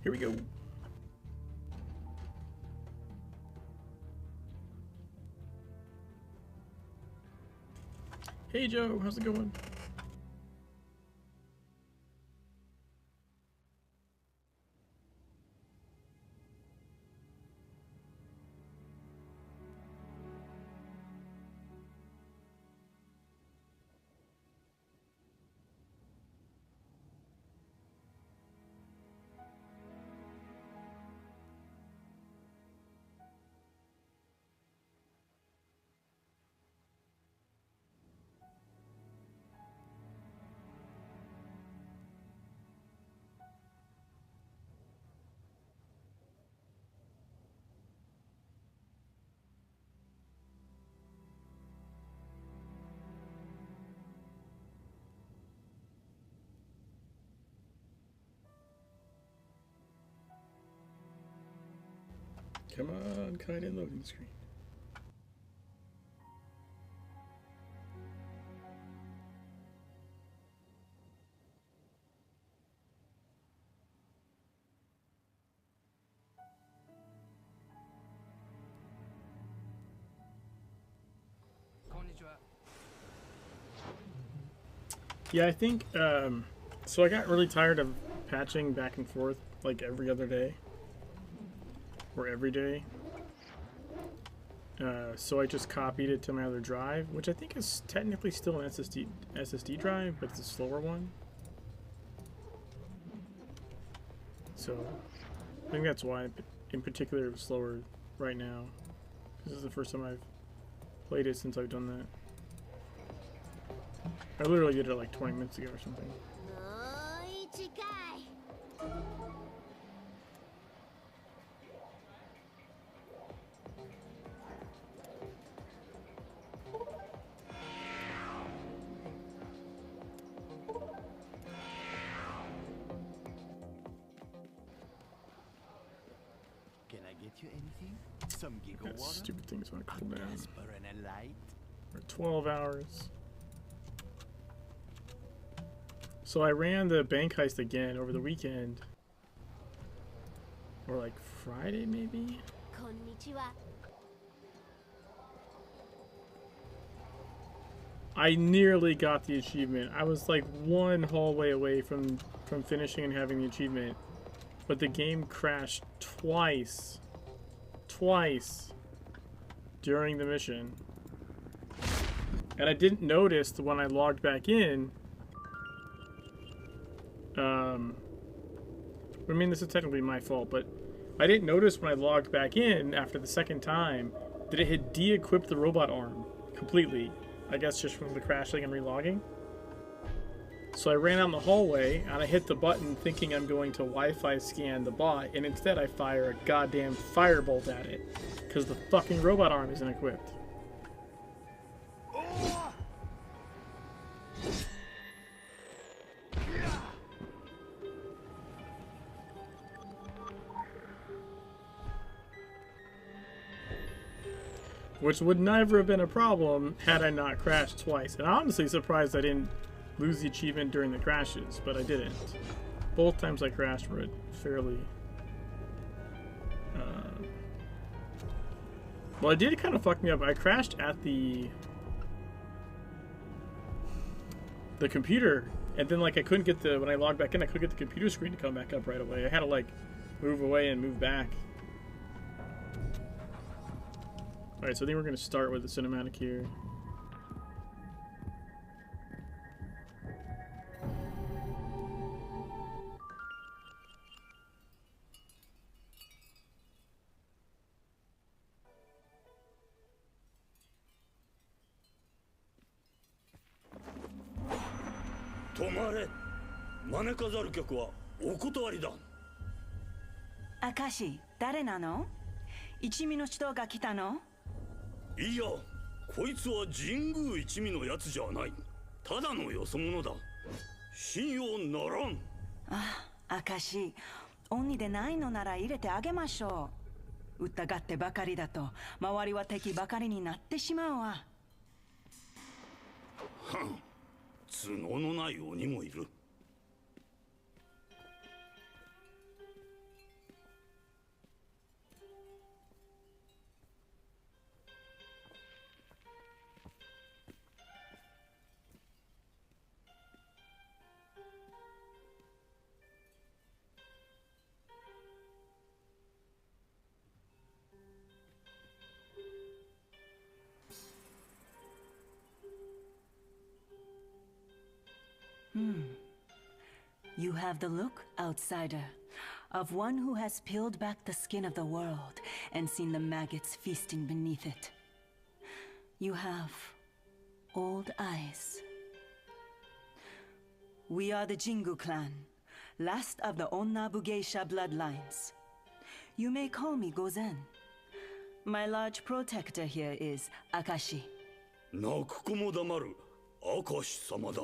Here we go. Hey Joe, how's it going? Come on, kind of loading screen. Yeah, I think, so I got really tired of patching back and forth like every other day. Or every day. So I just copied it to my other drive, which I think is technically still an SSD drive, but it's a slower one. So I think that's why, in particular, it was slower right now. This is the first time I've played it since I've done that. I literally did it like 20 minutes ago or something. Can I get you anything? Some giggle water? Stupid things want to cool down. And a light? For 12 hours. So I ran the bank heist again over the weekend. Or like Friday maybe? I nearly got the achievement. I was like one hallway away from finishing and having the achievement. But the game crashed twice. Twice. During the mission. And I didn't notice when I logged back in. I mean, this is technically my fault, but I didn't notice when I logged back in after the second time that it had de-equipped the robot arm completely. I guess just from the crashing and relogging. So I ran out in the hallway and I hit the button thinking I'm going to Wi-Fi scan the bot, and instead I fire a goddamn firebolt at it because the fucking robot arm isn't equipped. Which would never have been a problem had I not crashed twice. And I'm honestly surprised I didn't lose the achievement during the crashes, but I didn't. Both times I crashed were fairly... well, it did kind of fuck me up. I crashed at the computer, and then like I couldn't get the... when I logged back in, I couldn't get the computer screen to come back up right away. I had to like move away and move back. Alright, so I think we're going to start with the cinematic here. Tomare! 招かざる客はお断りだ。明石、誰なの？一味の人が来たの？いや、こいつは神宮一味のやつじゃない。ただのよそ者だ。信用ならん。あ、明石、鬼でないのなら入れてあげましょう。疑ってばかりだと周りは敵ばかりになってしまうわ。はん、都合のない鬼もいる。You have the look, outsider, of one who has peeled back the skin of the world and seen the maggots feasting beneath it. You have old eyes. We are the Jingu clan, last of the Onna Bugeisha bloodlines. You may call me Gozen. My large protector here is Akashi. 泣く子も黙る明石様だ。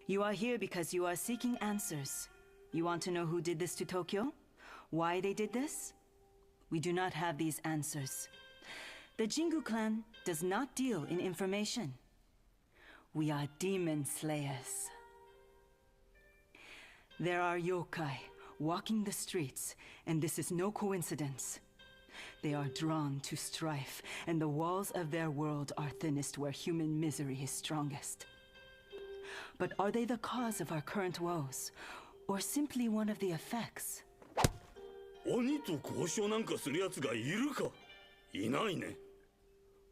You are here because you are seeking answers. You want to know who did this to Tokyo? Why they did this? We do not have these answers. The Jingu clan does not deal in information. We are demon slayers. There are yokai walking the streets, and this is no coincidence. They are drawn to strife, and the walls of their world are thinnest where human misery is strongest. But are they the cause of our current woes, or simply one of the effects? 鬼と交渉なんかする奴がいるか？いないね。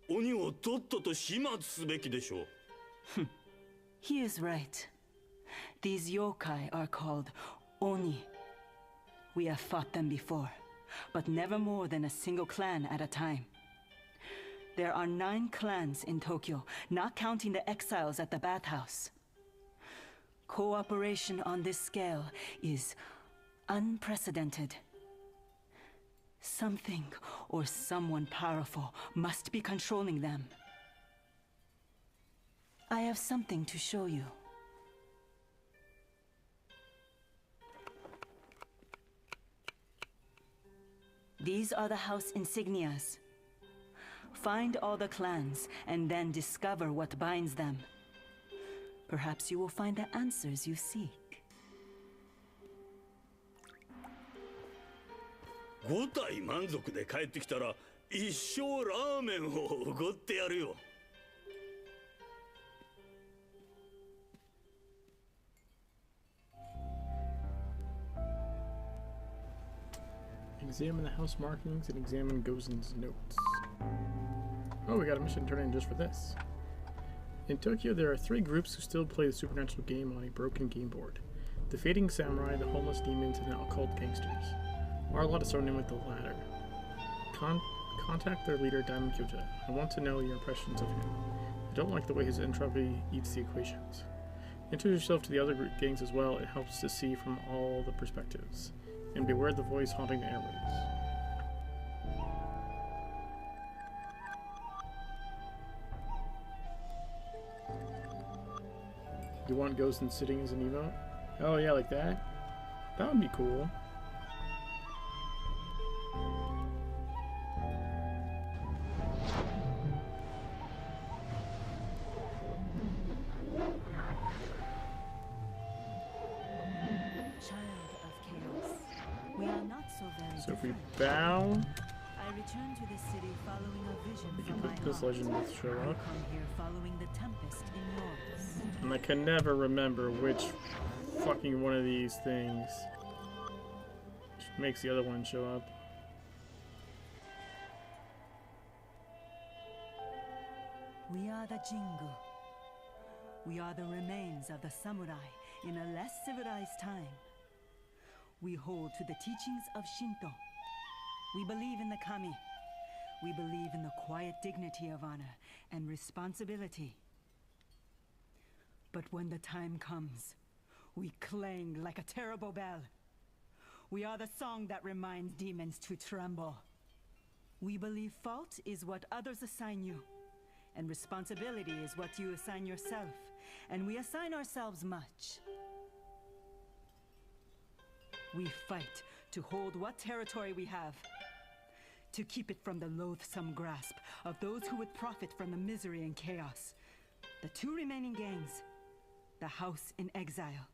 鬼をとっとと始末すべきでしょう。He is right. These yokai are called Oni. We have fought them before, but never more than a single clan at a time. There are 9 clans in Tokyo, not counting the exiles at the bathhouse. Cooperation on this scale is unprecedented. Something or someone powerful must be controlling them. I have something to show you. These are the house insignias. Find all the clans and then discover what binds them. Perhaps you will find the answers you seek. 5体満足で帰ってきたら一生ラーメンをおごってやるよ。 Examine the house markings and examine Gozen's notes. Oh, we got a mission turned in just for this. In Tokyo, there are 3 groups who still play the supernatural game on a broken game board. The Fading Samurai, the Homeless Demons, and the Occult Gangsters. Our lot is thrown in with the latter. Contact their leader, Diamond Kyoja. I want to know your impressions of him. I don't like the way his entropy eats the equations. Introduce yourself to the other gangs as well. It helps to see from all the perspectives. And beware the voice haunting the airwaves. You want Gozen sitting as an emote? Oh yeah, like that? That would be cool. So if we bow, I return to this city following a vision we can from put my this heart. legend with show I up. come here following the tempest in yours. And I can never remember which fucking one of these things makes the other one show up. We are the Jingu. We are the remains of the samurai in a less civilized time. We hold to the teachings of Shinto. We believe in the kami. We believe in the quiet dignity of honor and responsibility. But when the time comes, we clang like a terrible bell. We are the song that reminds demons to tremble. We believe fault is what others assign you, and responsibility is what you assign yourself, and we assign ourselves much. We fight to hold what territory we have, to keep it from the loathsome grasp of those who would profit from the misery and chaos. The 2 remaining gangs, the House in Exile,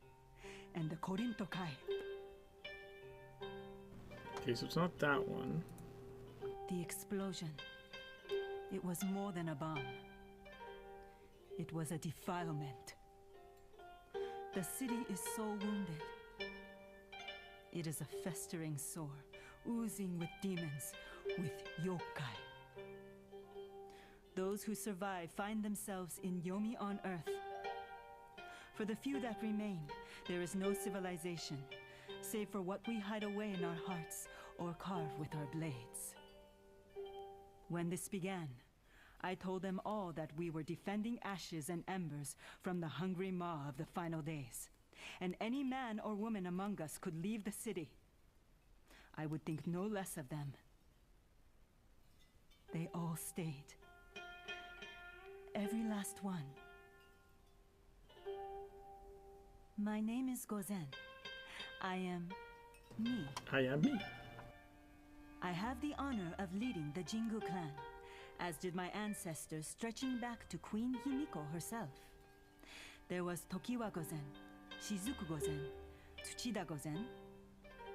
and the Korinto Kai. Okay, so it's not that one. The explosion. It was more than a bomb. It was a defilement. The city is so wounded. It is a festering sore, oozing with demons, with yokai. Those who survive find themselves in Yomi on Earth. For the few that remain, there is no civilization, save for what we hide away in our hearts or carve with our blades. When this began, I told them all that we were defending ashes and embers from the hungry maw of the final days, and any man or woman among us could leave the city. I would think no less of them. They all stayed. Every last one. My name is Gozen. I am me. I am me. I have the honor of leading the Jingu clan, as did my ancestors stretching back to Queen Himiko herself. There was Tokiwa Gozen, Shizuku Gozen, Tsuchida Gozen,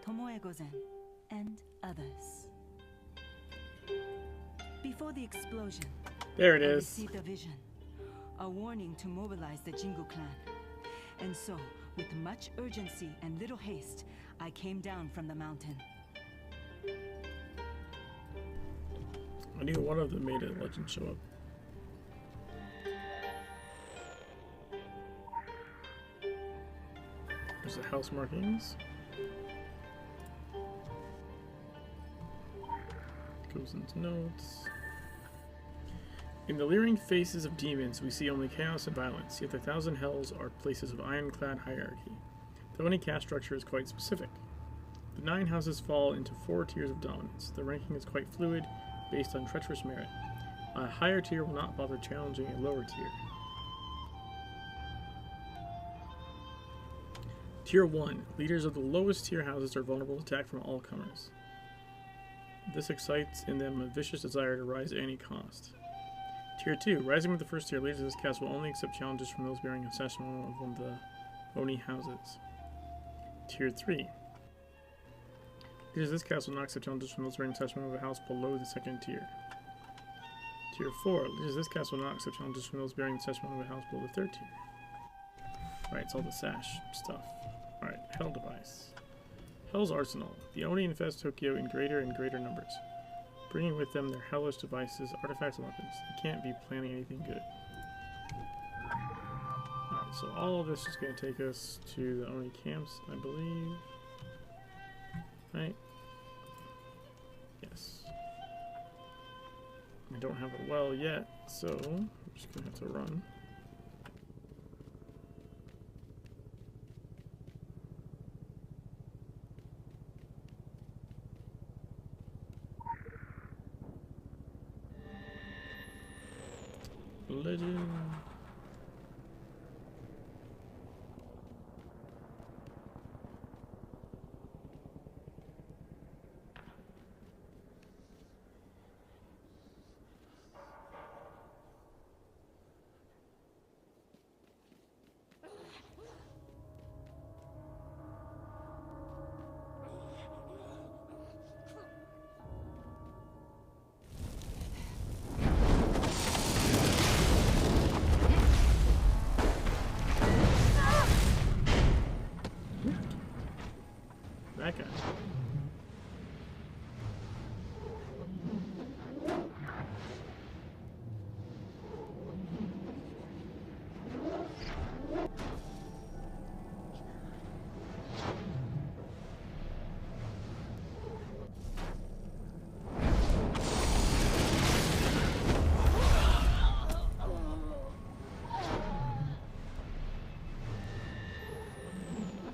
Tomoe Gozen, and others. Before the explosion, There it I is. received a vision, a warning to mobilize the Jingu clan. And so, with much urgency and little haste, I came down from the mountain. I knew one of them made a legend show up. There's the house markings. Goes into notes. In the leering faces of demons, we see only chaos and violence, yet the thousand hells are places of ironclad hierarchy. The Oni caste structure is quite specific. The 9 houses fall into 4 tiers of dominance. The ranking is quite fluid, based on treacherous merit. A higher tier will not bother challenging a lower tier. Tier 1. Leaders of the lowest tier houses are vulnerable to attack from all comers. This excites in them a vicious desire to rise at any cost. Tier 2. Rising with the first tier, leaders of this caste will only accept challenges from those bearing assessment of one of the Oni houses. Tier 3. Leaders of this caste will not accept challenges from those bearing assessment of a house below the second tier. Tier 4. Leaders of this caste will not accept challenges from those bearing assessment of a house below the third tier. Alright, it's all the sash stuff. Alright, Hell Device. Hell's Arsenal. The Oni infest Tokyo in greater and greater numbers, bringing with them their hellish devices, artifacts, and weapons. They can't be planning anything good. Alright, so all of this is going to take us to the Oni camps, I believe. Right? Yes. I don't have a well yet, so I'm just going to have to run. Legend. That guy.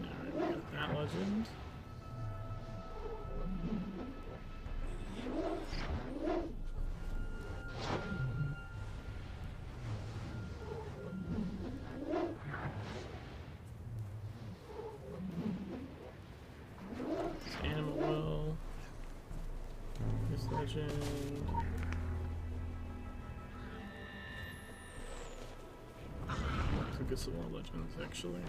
Alright, we got that legend. Animal Will. This legend. I think it's some more legends, actually.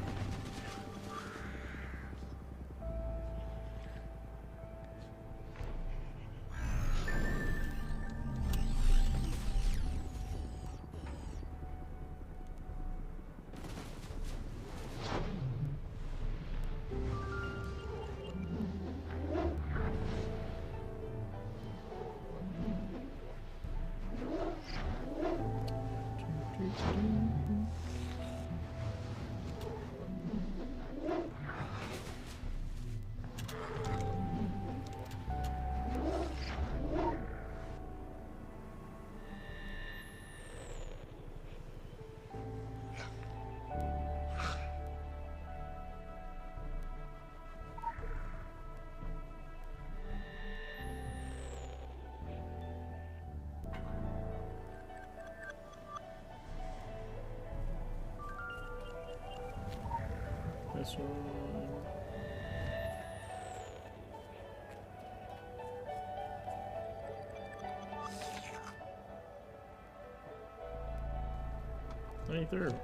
this one. Third.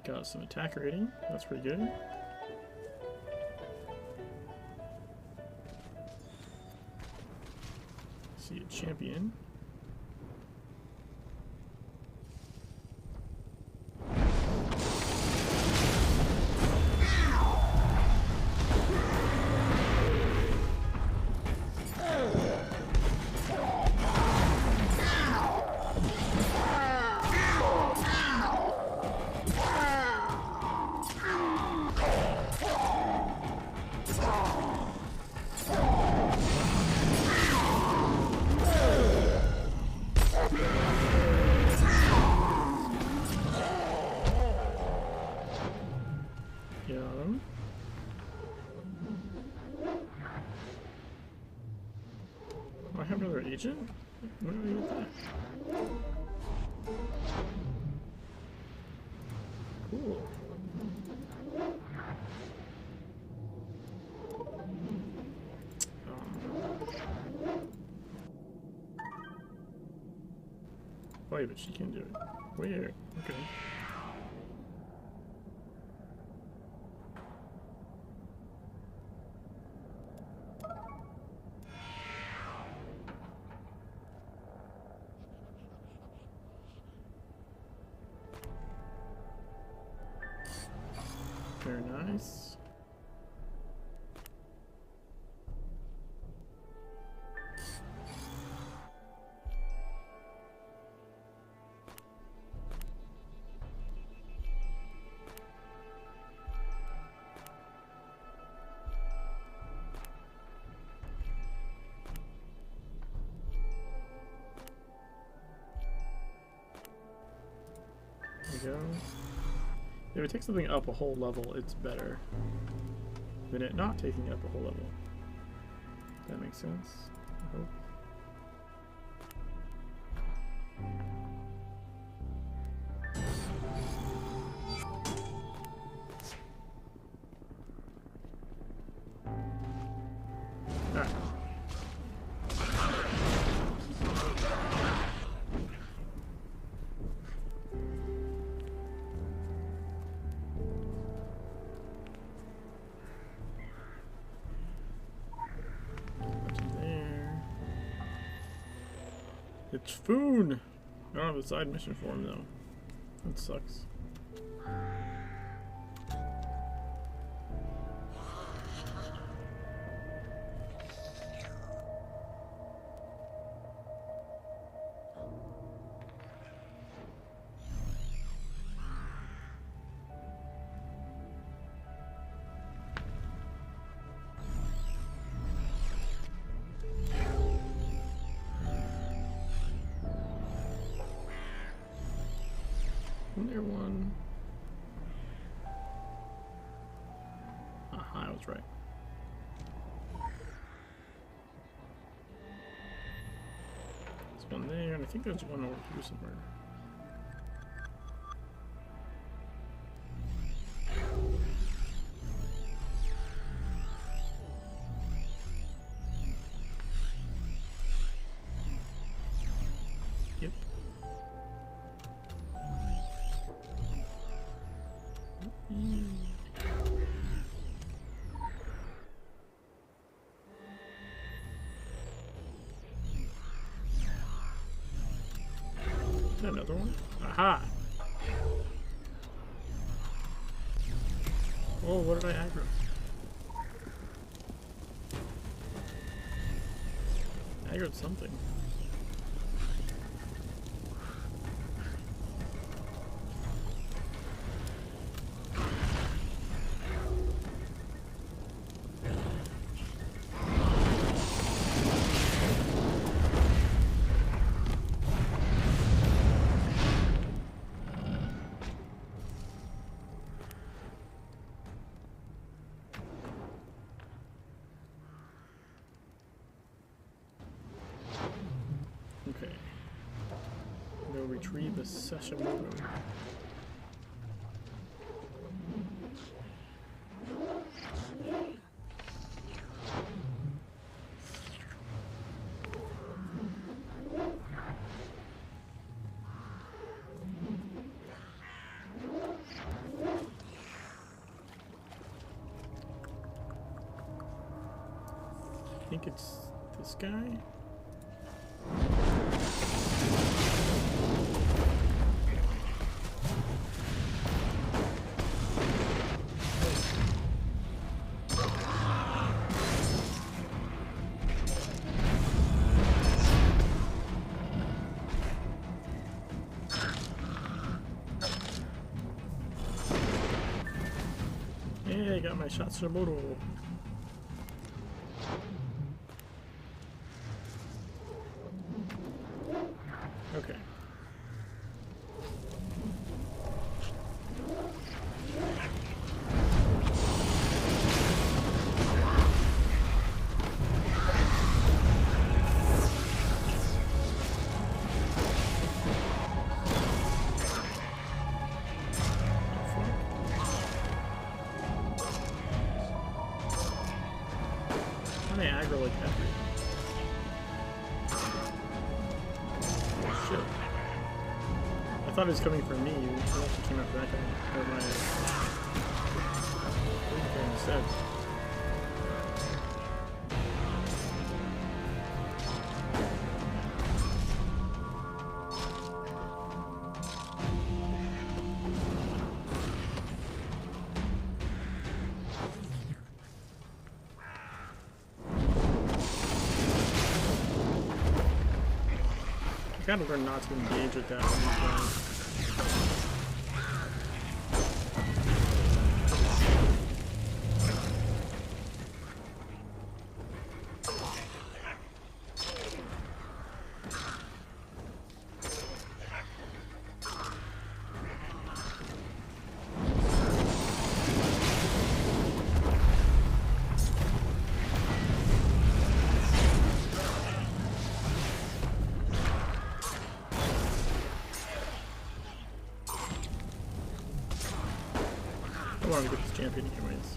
Got some attack rating. That's pretty good. See a champion. I have another agent? Where do I get that? Cool. Wait, but she can do it. Where? Okay. Very nice. There we go. If it takes something up a whole level, it's better than it not taking up a whole level. That makes sense, I hope. Alright. It's food! I don't have a side mission for him though. That sucks. There one. Aha, I was right. There's one there, and I think there's one over here somewhere. Yep. Another one? Aha! Oh, what did I aggro? Aggroed something. Retrieve the Sashamoto. I think it's this guy. Yeah, I got my Shatsumoto. Okay. How do I aggro like that? Shit. I thought it was coming for me. It actually came after that guy. Or my... instead. I gotta learn not to engage with that one. I want to get this champion anyways.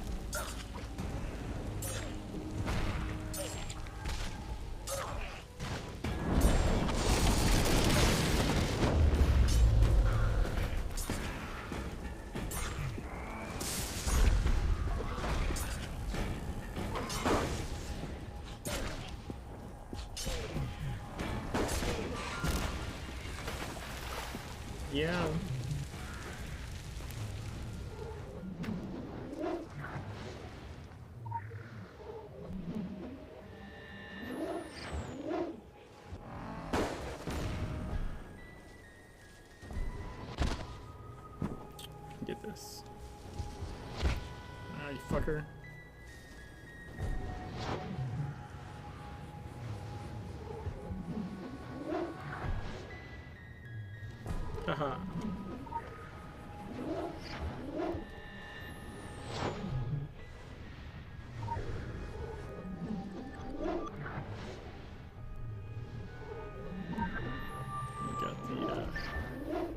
Yeah. Get this. Ah, you fucker. Haha.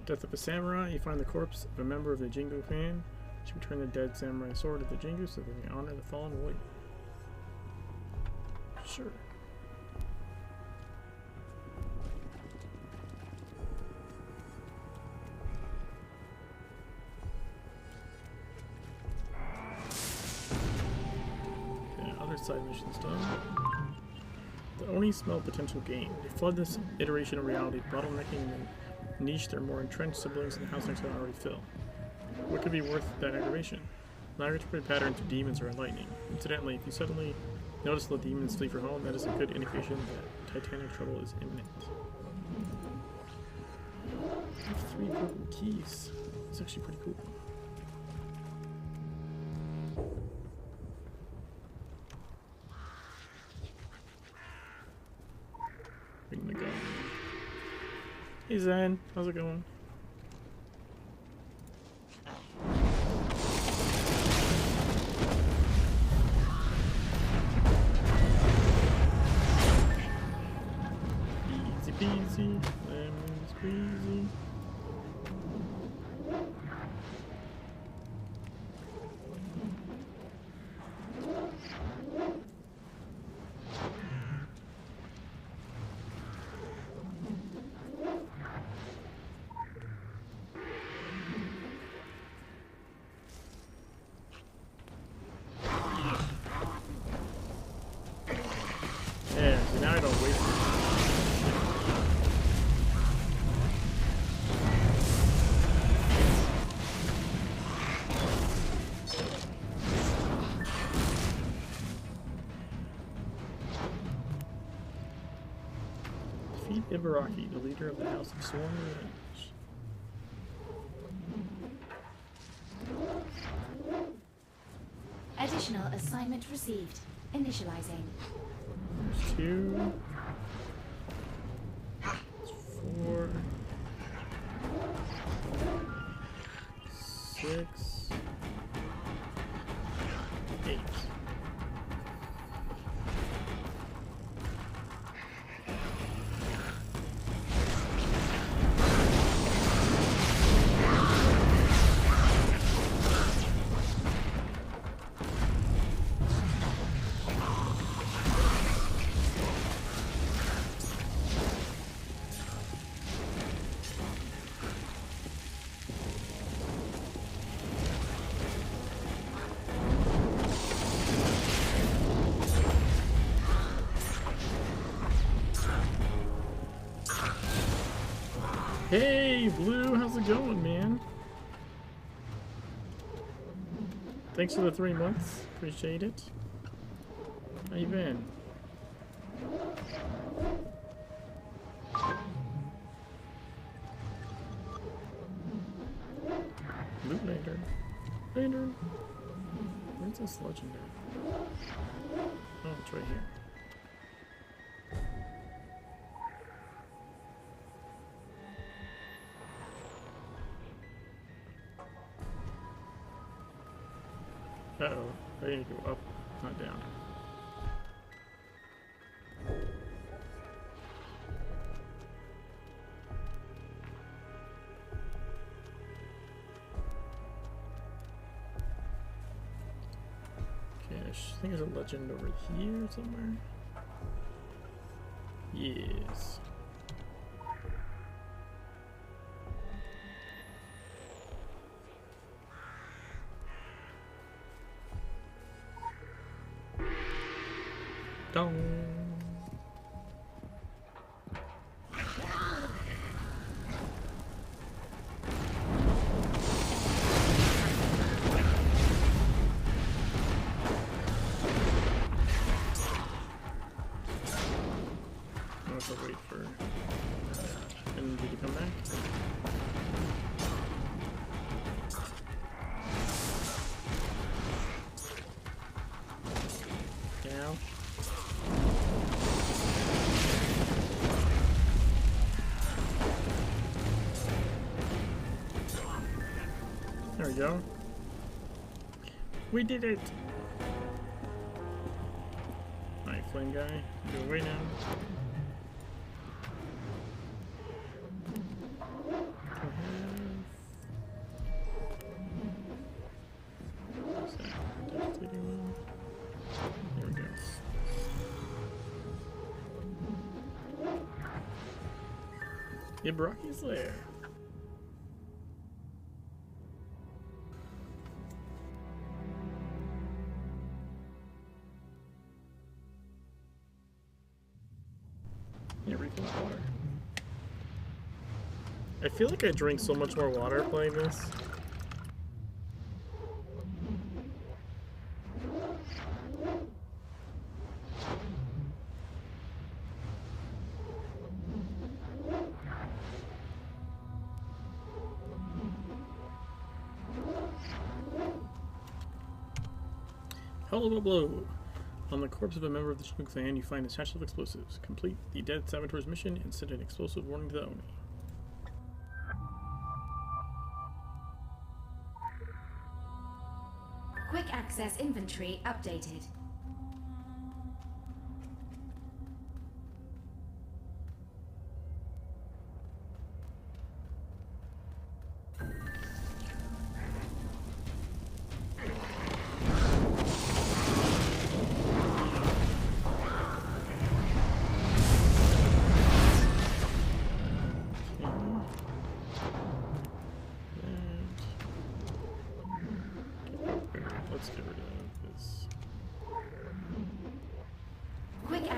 Death of a samurai. You find the corpse of a member of the Jingu clan. You return the dead samurai sword to the Jingu so they can honor the fallen warrior. Sure. Okay, other side missions done. The Oni smell potential gain. They flood this iteration of reality, bottlenecking and niche their more entrenched siblings in the house next to already fill. What could be worth that aggravation? Migratory patterns to demons are enlightening. Incidentally, if you suddenly notice the demons flee for home, that is a good indication that titanic trouble is imminent. I have 3 purple keys. It's actually pretty cool. Bring the gun. Hey Zen, how's it going? Easy peasy, lemon Crazy. Yeah, so now I don't waste it. Defeat Ibaraki, the leader of the House of Sworn Revenge. Additional assignment received. Initializing. There's 2. There's 4. 6. 8. Hey, Blue, how's it going, man? Thanks for the 3 months. Appreciate it. How you been? Loot lantern. Lantern. Where's this legendary? Oh, it's right here. Uh-oh, I need to go up, not down. Okay, I think there's a legend over here somewhere. Yes. Dong. I'll have to wait for energy to come back. Now. There we go. We did it! Alright, flame guy, go away now. What's that? Devastating one. There we go. Ibaraki's lair. Yeah, refill that water. I feel like I drink so much more water playing this. Hello, blow. On the corpse of a member of the Chinook clan, you find a satchel of explosives. Complete the dead saboteur's mission and send an explosive warning to the Oni. Quick access inventory updated.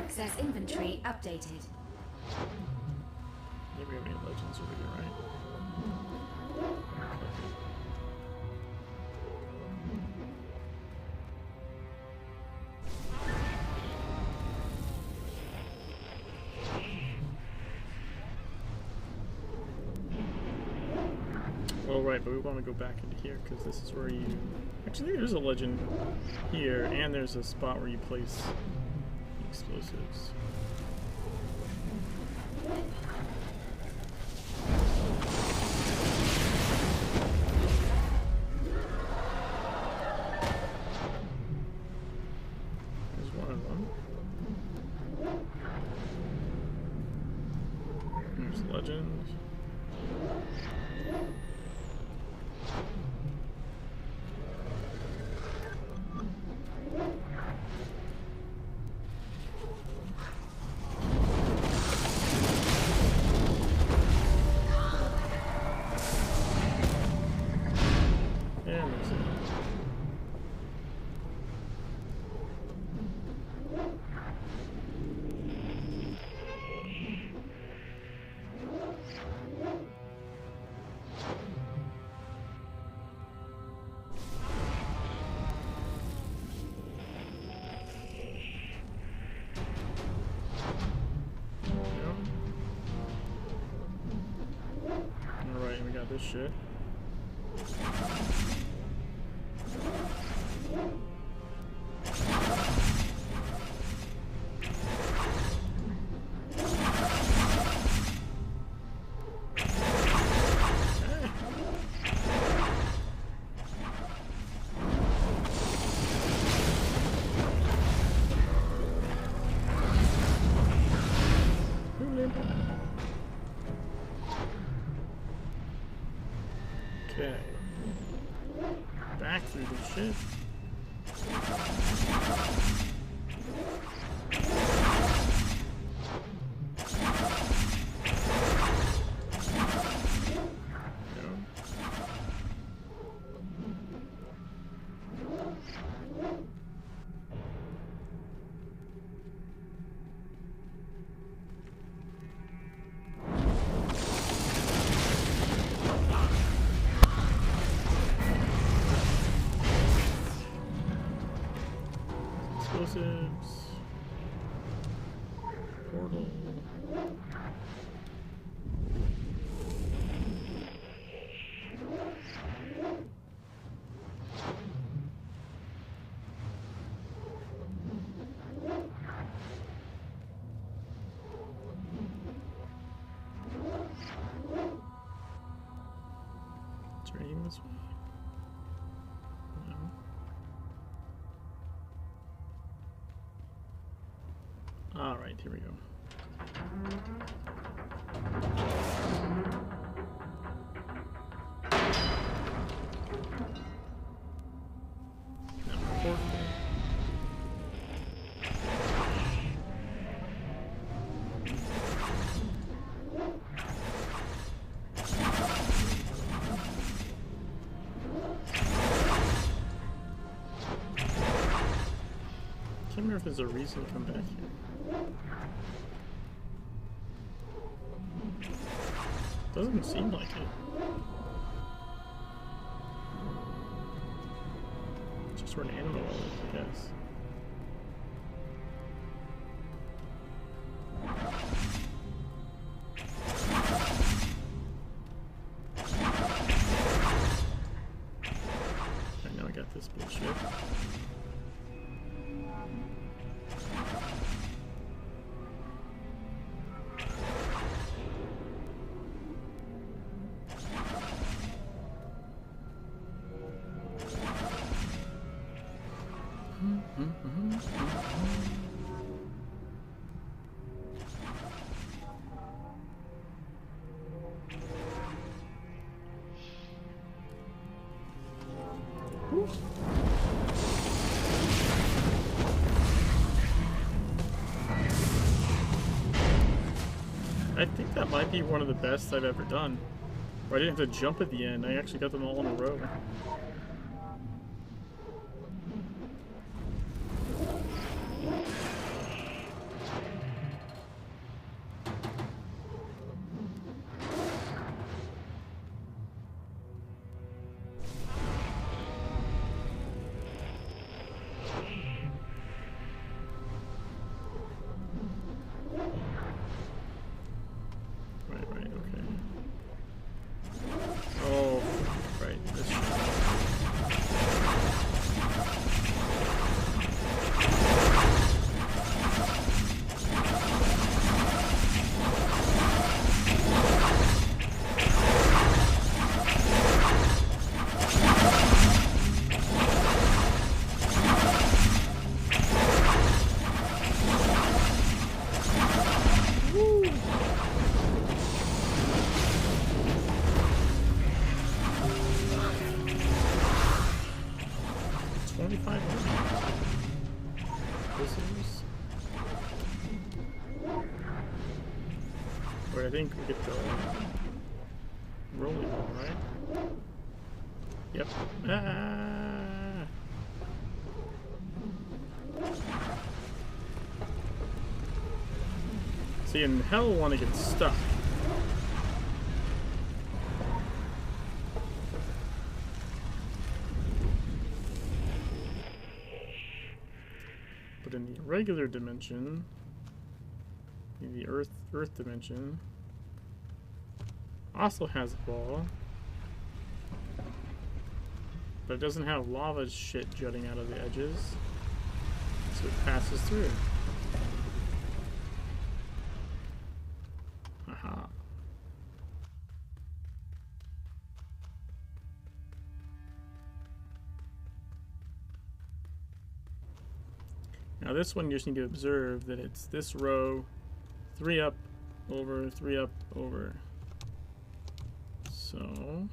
access inventory updated. Maybe we have any legends over here, right? Oh, right, but we want to go back into here because this is where you... Actually, there's a legend here, and there's a spot where you place explosives. There's one of them. There's legend. Alright, we got this shit. Okay. Back through this shit. Explosives. Portal. Is there anything this way? No. Alright, here we go. Now, portal. I can't remember if there's a reason to come back here. Doesn't seem like it. Just where an animal is, I guess. I know I got this bullshit. I think that might be one of the best I've ever done. Where I didn't have to jump at the end. I actually got them all in a row. Wait, I think we get the rolling one, right? Yep. Ah! See, in hell, want to get stuck. But in the regular dimension, in the Earth dimension, also has a ball, but it doesn't have lava shit jutting out of the edges, so it passes through. Haha. Now this one you just need to observe that it's this row, 3 up, over, 3 up, over. So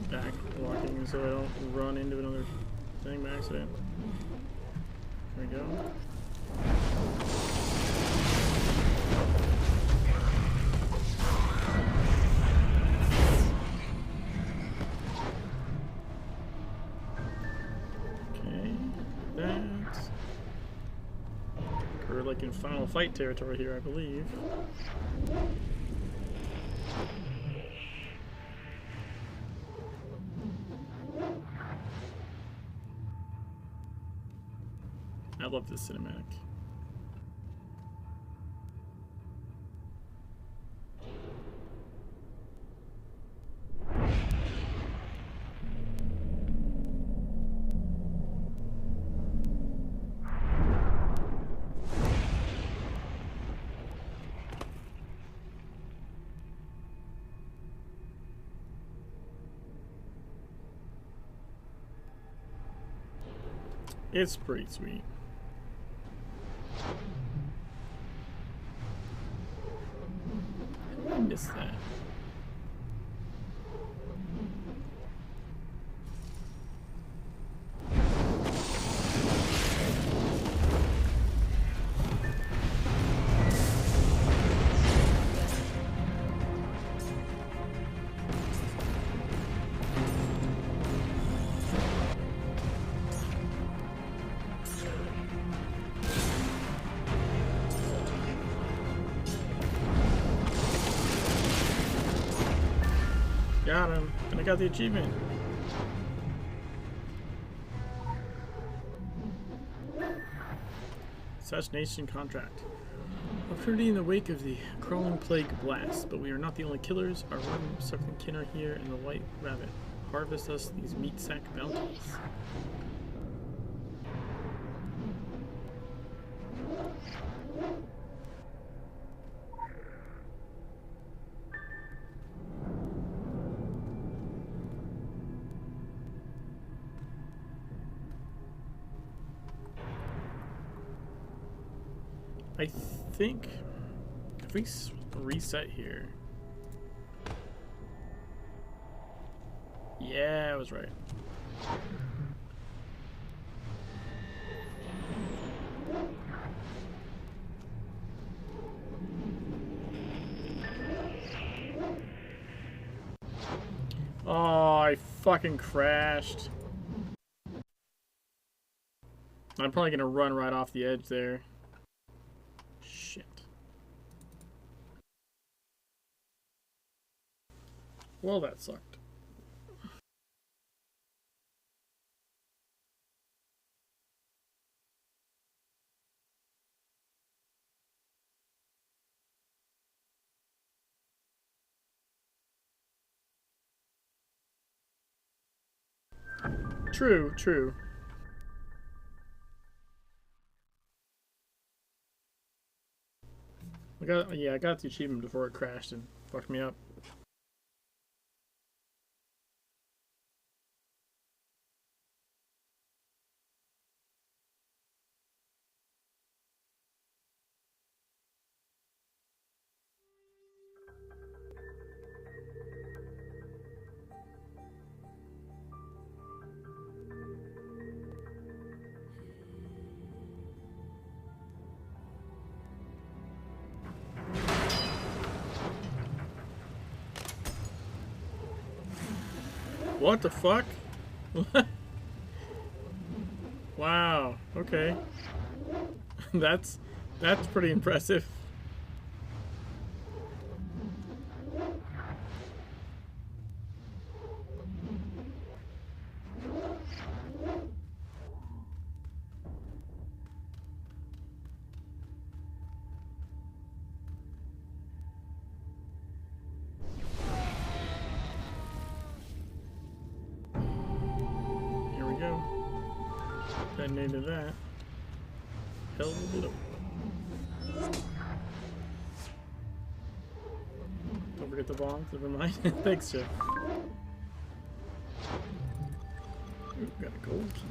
back walking so I don't run into another thing by accident. There we go. Okay, that. We're like in final fight territory here, I believe. I love this cinematic. It's pretty sweet. I missed that. Got him, and I got the achievement. Assassination contract. Opportunity in the wake of the crawling plague blast, but we are not the only killers. Our worm-sucking kin are here, and the white rabbit. Harvest us these meat sack bounties. I think if we reset here. Yeah, I was right. Oh, I fucking crashed. I'm probably gonna run right off the edge there. Shit. Well, that sucked. True, true. I got the achievement before it crashed and fucked me up. What the fuck? Wow. Okay. That's pretty impressive. Here we go. Detonated that. Hell it up. Don't forget the bombs, never mind. Thanks, Jeff. Ooh, got a gold key.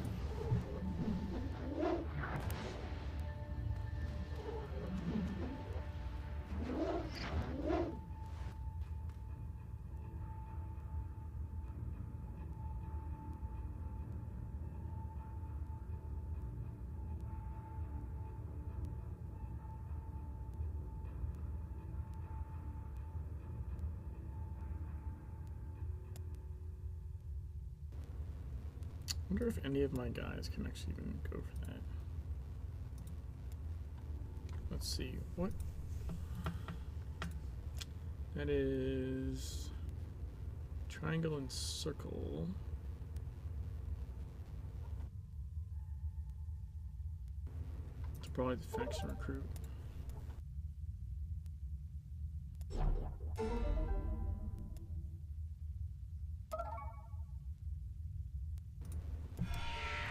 I wonder if any of my guys can actually even go for that. Let's see. What? That is triangle and circle. It's probably the faction recruit.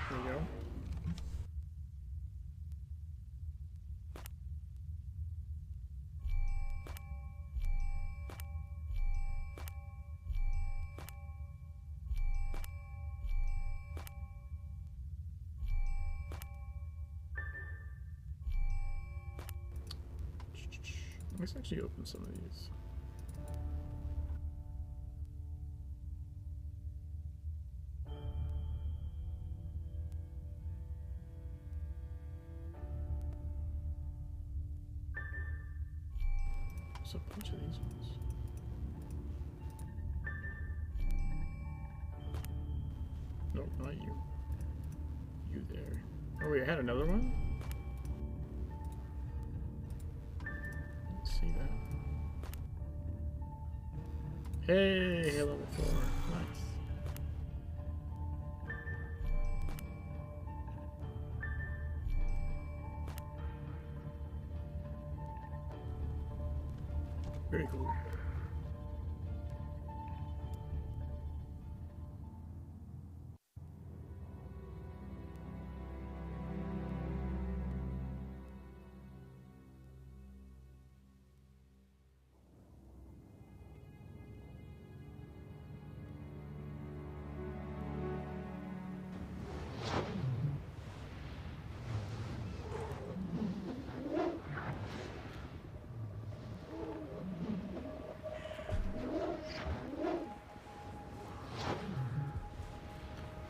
There we go. Let's actually open some of these. There's a bunch of these ones. No, not you. You there. Oh wait, I had another one? Let's see that. Hey, level 4. Nice. Very cool.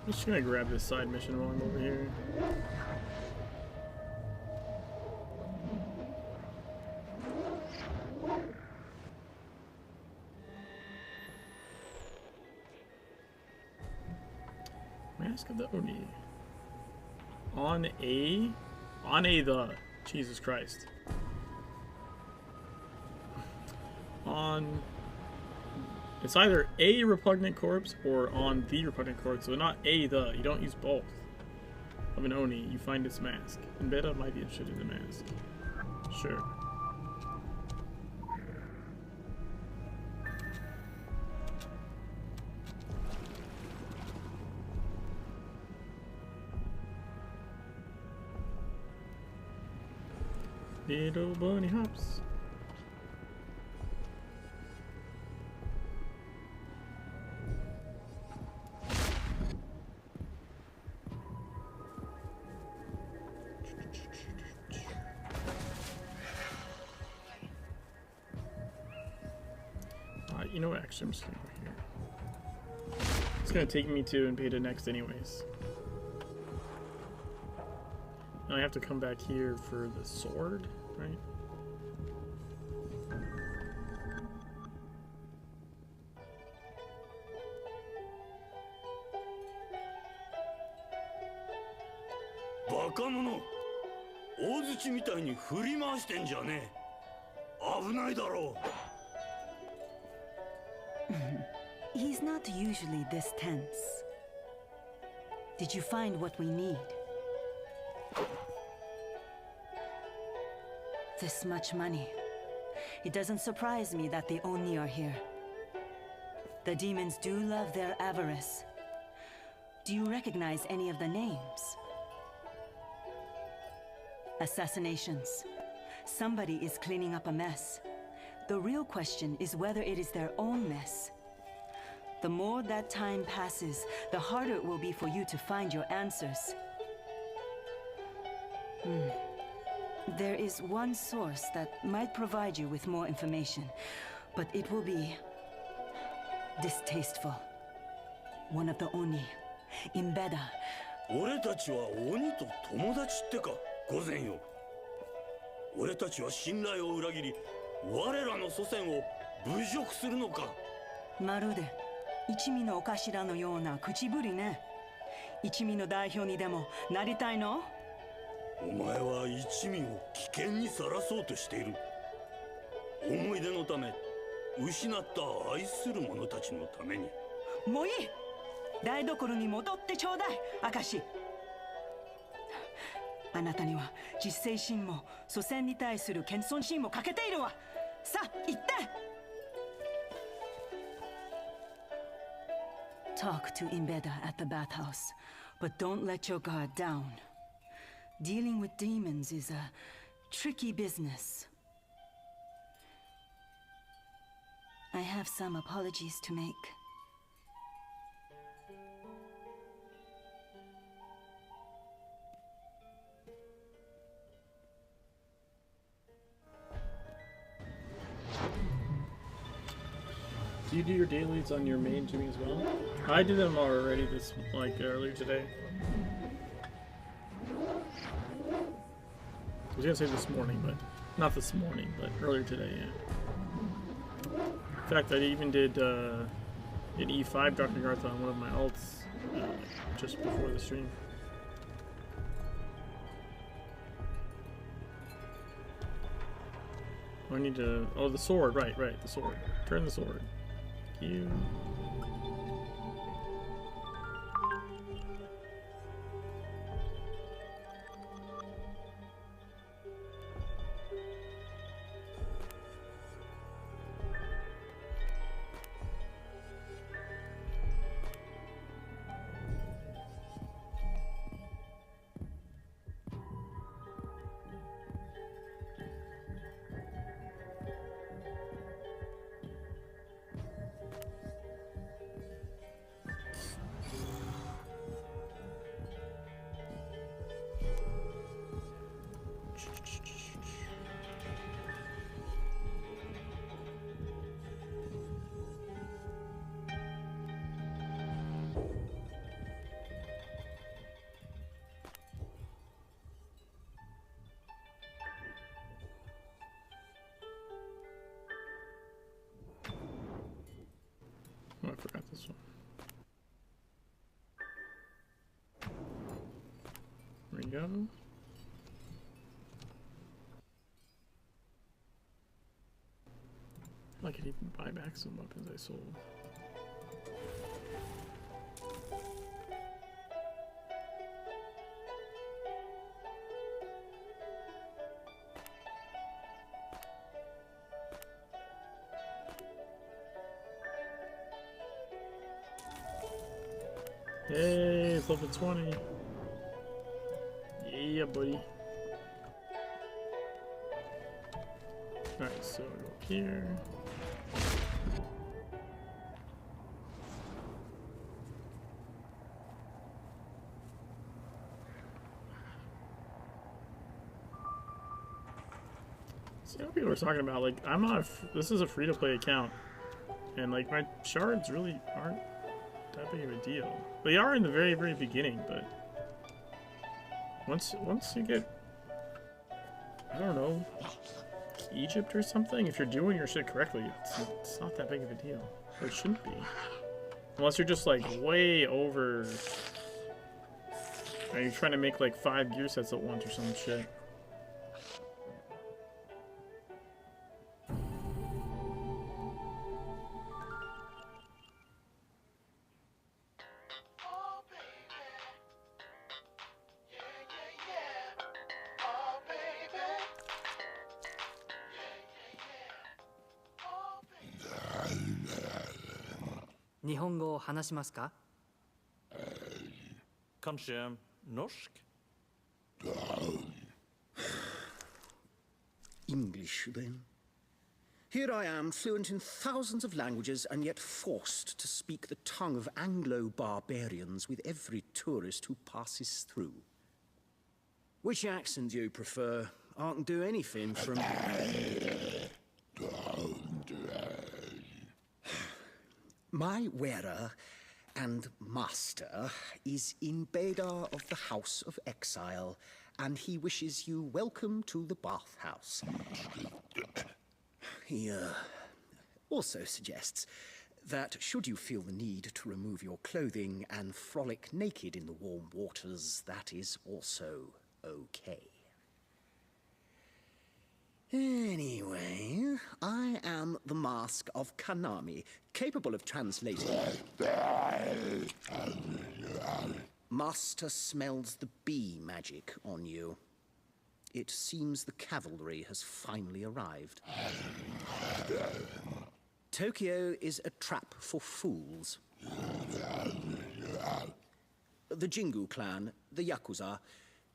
I'm just gonna grab this side mission while I'm over here. Mask of the Oni. On the Jesus Christ. On. It's either a repugnant corpse or on the repugnant corpse, so not the. You don't use both. Of an Oni, you find its mask. And Beta might be interested in the mask. Sure. Little bunny hops. You know what? Actually, I'm just gonna go here. It's gonna take me to Beta next, anyways. Now I have to come back here for the sword, right? 若者、大槌みたいに振り回してんじゃねえ。危ないだろう。He's not usually this tense. Did you find what we need? This much money. It doesn't surprise me that the Oni are here. The demons do love their avarice. Do you recognize any of the names? Assassinations. Somebody is cleaning up a mess. The real question is whether it is their own mess. The more that time passes, the harder it will be for you to find your answers. There is one source that might provide you with more information, but it will be distasteful. One of the Oni, Imbeda. 俺たちは鬼と友達ってか、御前よ。俺たちは信頼を裏切り、我らの祖先を侮辱するのか。まるで一味のお頭のような口ぶりね。一味の代表にでもなりたいの？お前は一味を危険にさらそうとしている。思い出のため、失った愛する者たちのために。もういい。台所に戻ってちょうだい、明石。あなたには実勢心も祖先に対する謙遜心も欠けているわ。さあ、行って。Talk to Imbeda at the bathhouse, but don't let your guard down. Dealing with demons is a tricky business. I have some apologies to make. Do you do your dailies on your main Jimmy as well? I did them already earlier today. I was gonna say this morning, but not this morning, but earlier today, yeah. In fact, I even did an E5 Dr. Garth on one of my alts just before the stream. I need to... Oh, the sword. Right, the sword. Turn the sword. Thank you. Oh, I forgot this one. There we go. I could even buy back some weapons I sold. Hey, it's level 20. Yeah, buddy. Alright, so go here. See how people are talking about, like, I'm not this is a free-to-play account, and like my shards really aren't that big of a deal. They are in the very, very beginning, but once you get, I don't know, Egypt or something, if you're doing your shit correctly, it's not that big of a deal. Or it shouldn't be. Unless you're just like way over Are you trying to make like 5 gear sets at once or some shit? Kanskje norsk? English, then. Here I am, fluent in thousands of languages, and yet forced to speak the tongue of Anglo-barbarians with every tourist who passes through. Which accent do you prefer? I can do anything from... My wearer and master is in Bedar of the House of Exile, and he wishes you welcome to the bathhouse. He also suggests that should you feel the need to remove your clothing and frolic naked in the warm waters, that is also okay. Anyway, I am the Mask of Kanami, capable of translating. Master smells the bee magic on you. It seems the cavalry has finally arrived. Tokyo is a trap for fools. The Jingu clan, the Yakuza,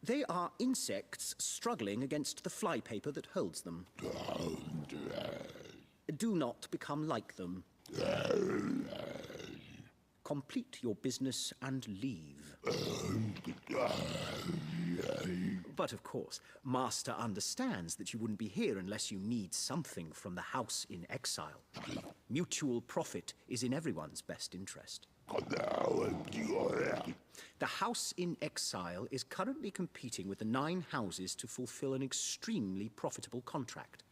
they are insects struggling against the flypaper that holds them. Do not become like them. Complete your business and leave. But of course, Master understands that you wouldn't be here unless you need something from the House in Exile. Mutual profit is in everyone's best interest. The House in Exile is currently competing with the 9 houses to fulfill an extremely profitable contract.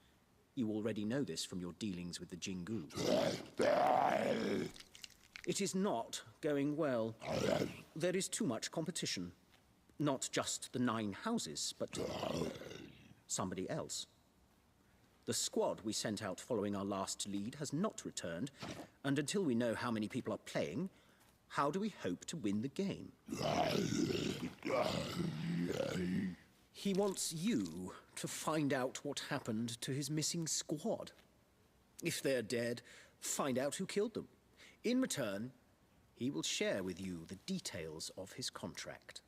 You already know this from your dealings with the Jingu. It is not going well. There is too much competition. Not just the 9 houses, but somebody else. The squad we sent out following our last lead has not returned, and until we know how many people are playing, how do we hope to win the game? He wants you to find out what happened to his missing squad. If they're dead, find out who killed them. In return, he will share with you the details of his contract.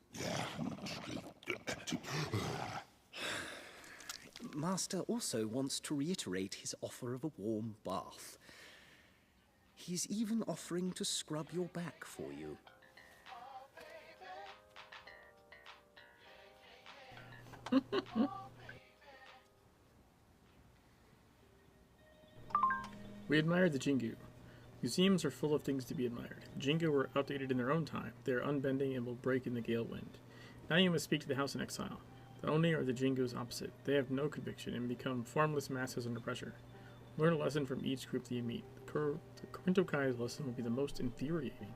Master also wants to reiterate his offer of a warm bath. He's even offering to scrub your back for you. We admire the Jingu. Museums are full of things to be admired. The Jingu were outdated in their own time. They are unbending and will break in the gale wind. Now you must speak to the House in Exile. Not only are the Jingus opposite, they have no conviction and become formless masses under pressure. Learn a lesson from each group that you meet. The Korintokai's lesson will be the most infuriating.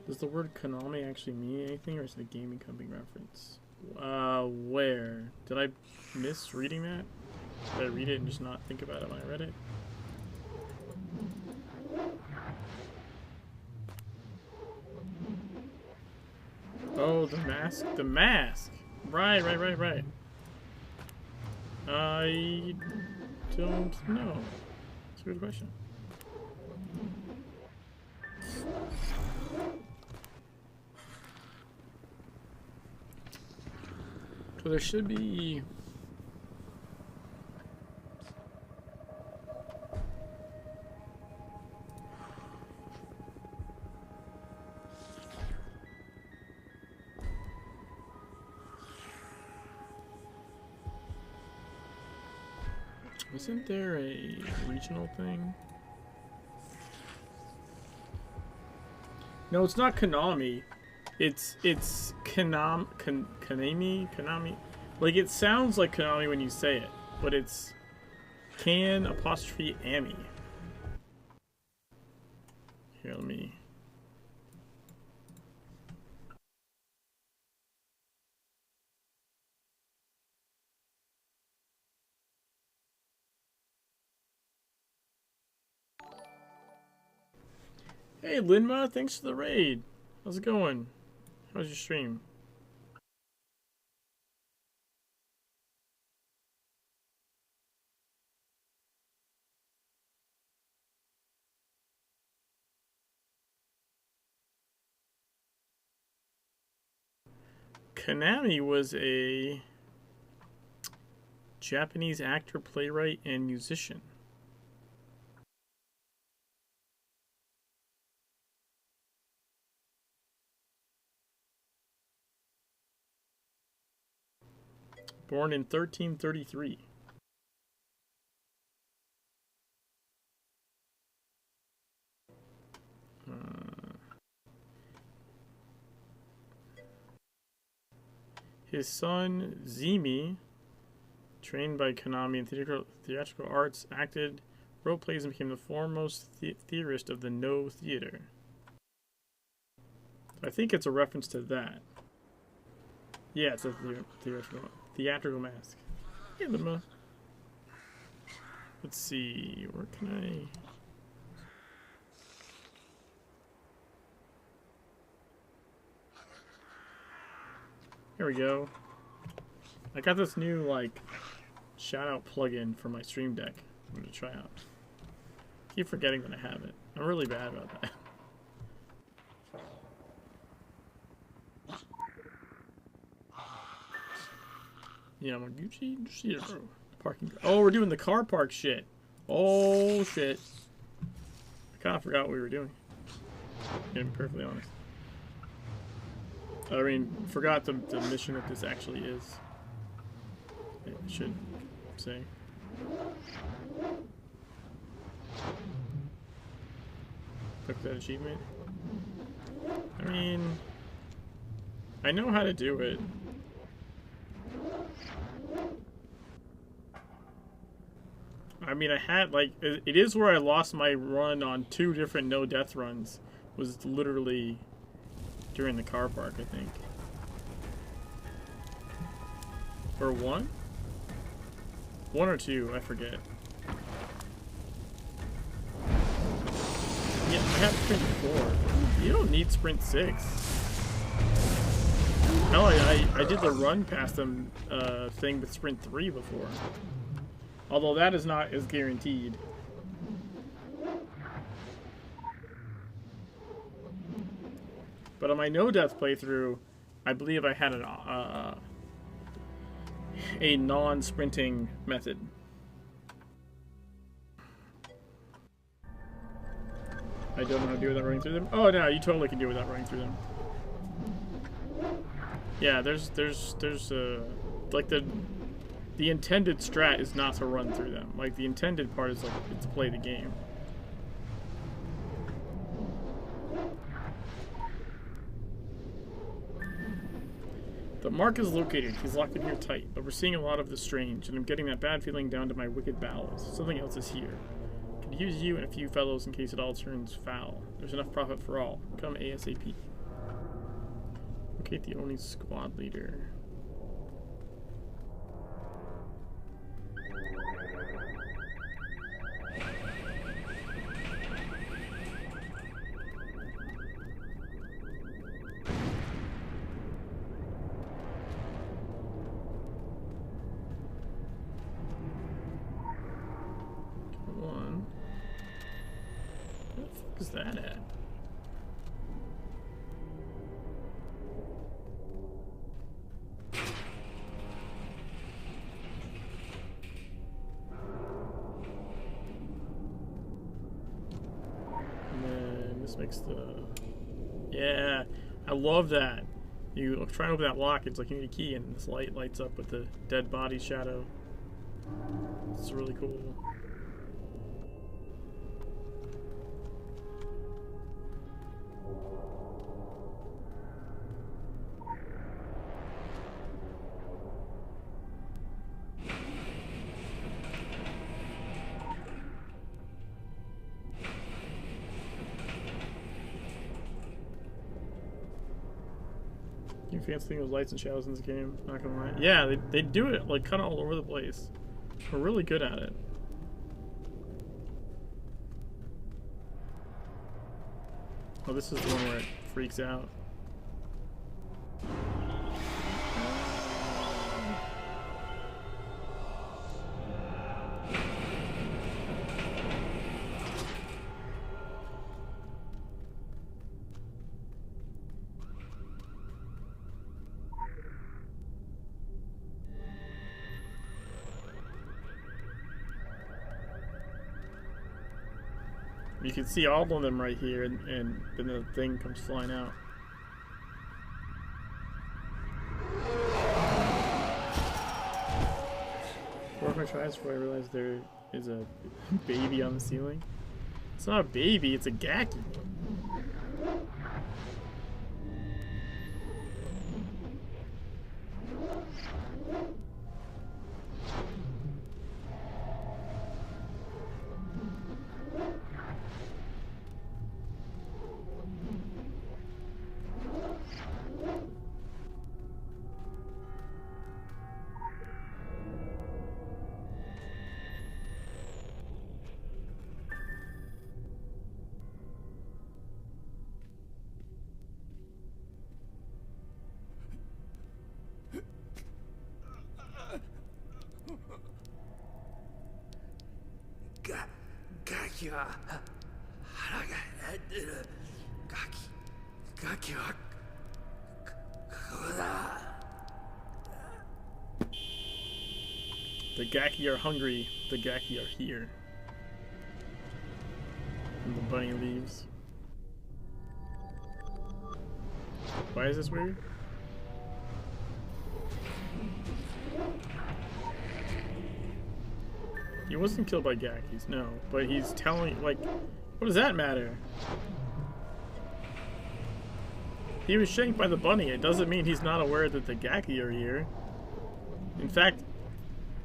Does the word Konami actually mean anything, or is it a gaming company reference? Where? Did I miss reading that? Did I read it and just not think about it when I read it? Oh, the mask. The mask! Right. I don't know. It's a good question. So there should be... Isn't there a regional thing? No, it's not Konami. It's Konami. Like, it sounds like Konami when you say it, but it's _Ami. Here, let me. Hey, Linma, thanks for the raid. How's it going? How's your stream? Konami was a Japanese actor, playwright, and musician. Born in 1333. His son, Zimi, trained by Konami in theatrical arts, acted, wrote plays, and became the foremost theorist of the No theater. I think it's a reference to that. Yeah, it's a theatrical mask. Hey, Lima. Let's see, where can I... Here we go. I got this new, like, shout-out plugin for my Stream Deck. I'm going to try out. Keep forgetting that I have it. I'm really bad about that. Yeah, I'm a Gucci. Parking. Oh, we're doing the car park shit. Oh, shit. I kind of forgot what we were doing. To be perfectly honest. I mean, forgot the mission that this actually is. I should say. Took that achievement. I mean, I know how to do it. I mean, I had, like, it is where I lost my run on 2 different no-death runs. Was literally during the car park, I think. Or 1? 1 or 2, I forget. Yeah, I have sprint 4. You don't need sprint 6. Hell, I did the run past them thing with sprint 3 before. Although that is not as guaranteed. But on my no-death playthrough, I believe I had a non-sprinting method. I don't know how to do without running through them. Oh no, you totally can do it without running through them. Yeah, there's like the intended strat is not to run through them. Like the intended part is like to play the game. The mark is located. He's locked in here tight, but we're seeing a lot of the strange, and I'm getting that bad feeling down to my wicked bowels. Something else is here. Could use you and a few fellows in case it all turns foul. There's enough profit for all. Come ASAP. Locate the only squad leader. Where's that at? And then this makes the... Yeah, I love that. You try and open that lock, it's like you need a key, and this light lights up with the dead body shadow. It's really cool. Fancy thing with lights and shadows in this game, not gonna lie. Yeah, they do it like kind of all over the place. We're really good at it. Oh, this is the one where it freaks out. You can see all of them right here, and then the thing comes flying out. Or if I try this before I realize there is a baby on the ceiling. It's not a baby, it's a Gaki. Gaki は腹が減ってる。ガキはここだ。 The Gaki are hungry, the Gaki are here. And the bunny leaves. Why is this weird? He wasn't killed by Gakis, no. But he's telling, like, what does that matter? He was shanked by the bunny. It doesn't mean he's not aware that the Gaki are here. In fact,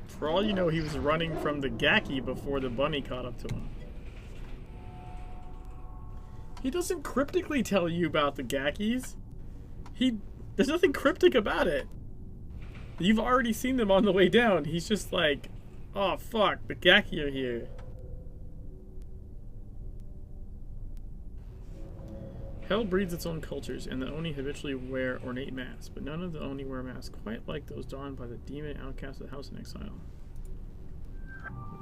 for all you know, he was running from the Gaki before the bunny caught up to him. He doesn't cryptically tell you about the Gakis. There's nothing cryptic about it. You've already seen them on the way down. He's just like, oh fuck, the Gaki are here. Hell breeds its own cultures, and the Oni habitually wear ornate masks, but none of the Oni wear masks quite like those donned by the demon outcasts of the House in Exile.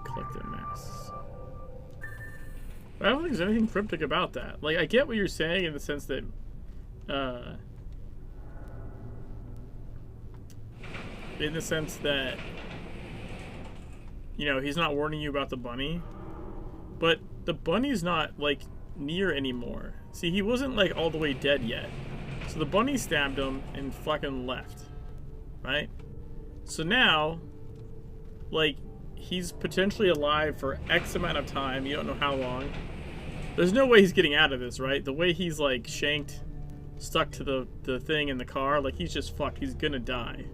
Collect their masks. But I don't think there's anything cryptic about that. Like, I get what you're saying in the sense that, you know, he's not warning you about the bunny, but the bunny's not, like, near anymore. See, he wasn't, like, all the way dead yet. So the bunny stabbed him and fucking left. Right? So now, like, he's potentially alive for X amount of time. You don't know how long. There's no way he's getting out of this, right? The way he's, like, shanked, stuck to the thing in the car, like, he's just fucked. He's gonna die.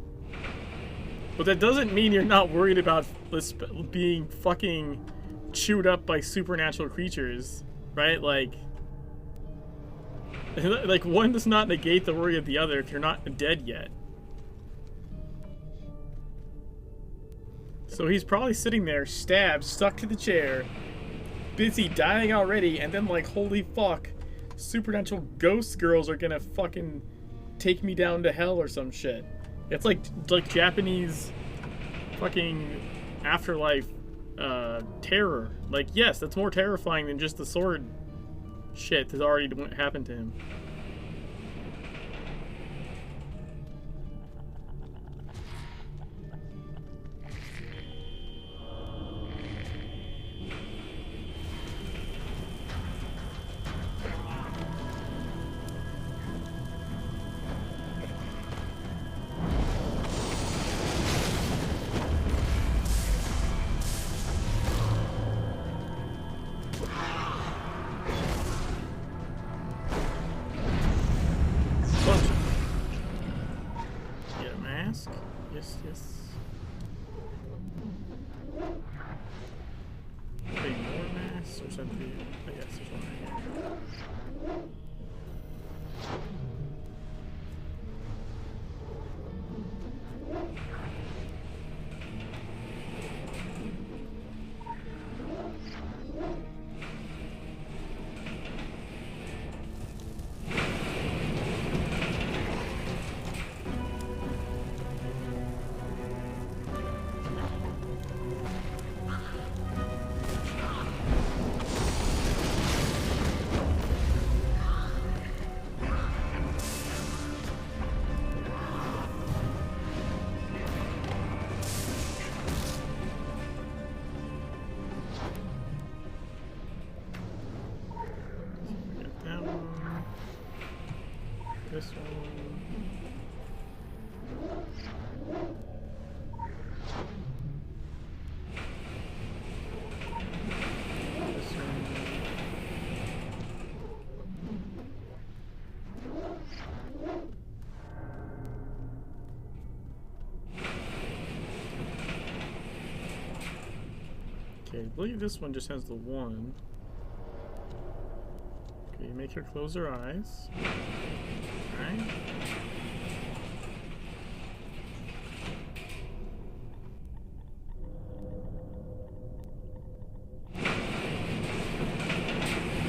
But that doesn't mean you're not worried about this being fucking chewed up by supernatural creatures, right? Like one does not negate the worry of the other if you're not dead yet. So he's probably sitting there, stabbed, stuck to the chair, busy dying already, and then like, holy fuck, supernatural ghost girls are gonna fucking take me down to hell or some shit. It's like Japanese fucking afterlife terror. Like, yes, that's more terrifying than just the sword shit that's already happened to him. This one. This one. Okay, I believe this one just has the one. Okay, make her close her eyes. Alright.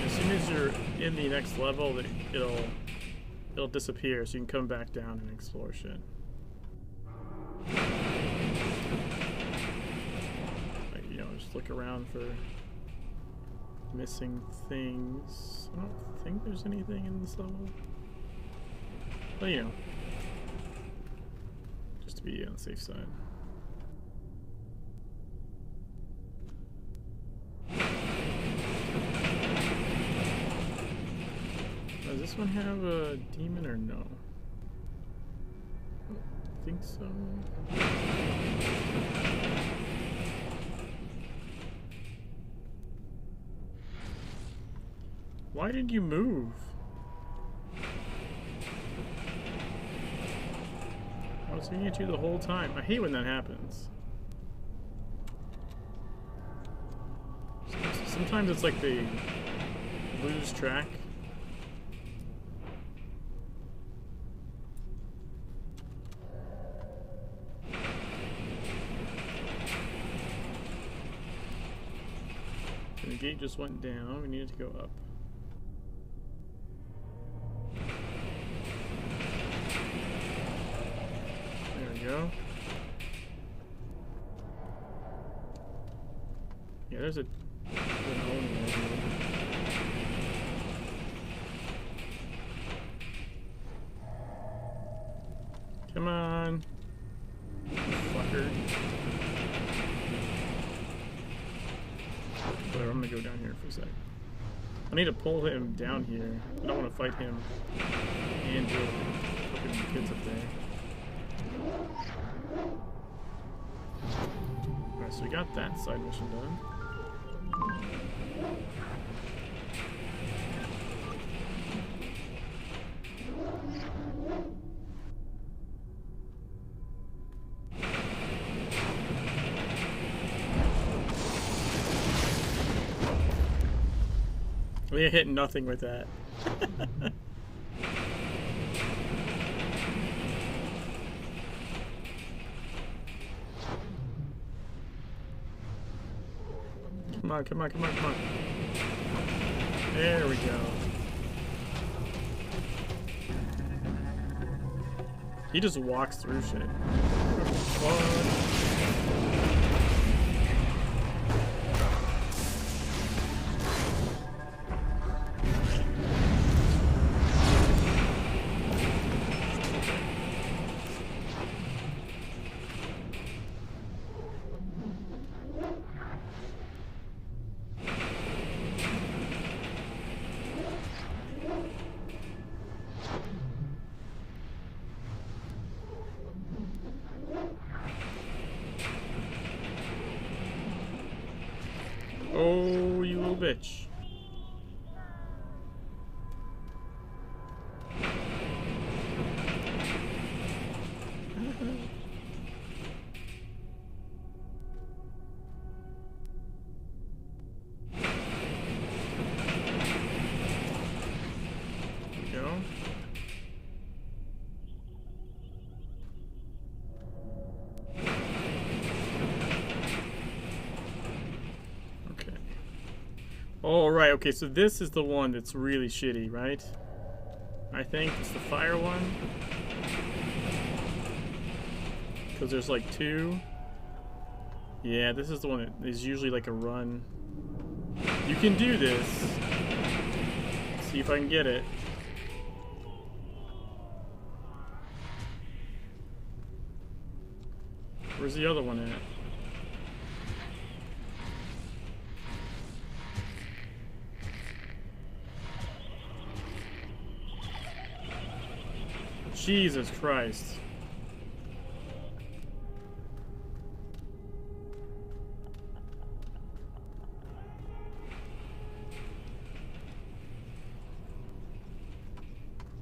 As soon as you're in the next level, it'll disappear, so you can come back down and explore shit. Like, you know, just look around for missing things. I don't think there's anything in this level. But you know, just to be on the safe side. Does this one have a demon or no? I don't think so. Why did you move? I was looking at you the whole time. I hate when that happens. Sometimes it's like they lose track. And the gate just went down. We needed to go up. Go. Yeah, there's a come on, fucker. Whatever, I'm gonna go down here for a sec. I need to pull him down here. I don't want to fight him and deal with fucking kids up there. Alright, so we got that side mission done. We hit nothing with that. Come on, come on, come on, come on. There we go. He just walks through shit. What? Oh, you little bitch. There we go. Oh, right, okay, so this is the one that's really shitty, right? I think it's the fire one. Because there's like two. Yeah, this is the one that is usually like a run. You can do this. See if I can get it. Where's the other one at? Jesus Christ.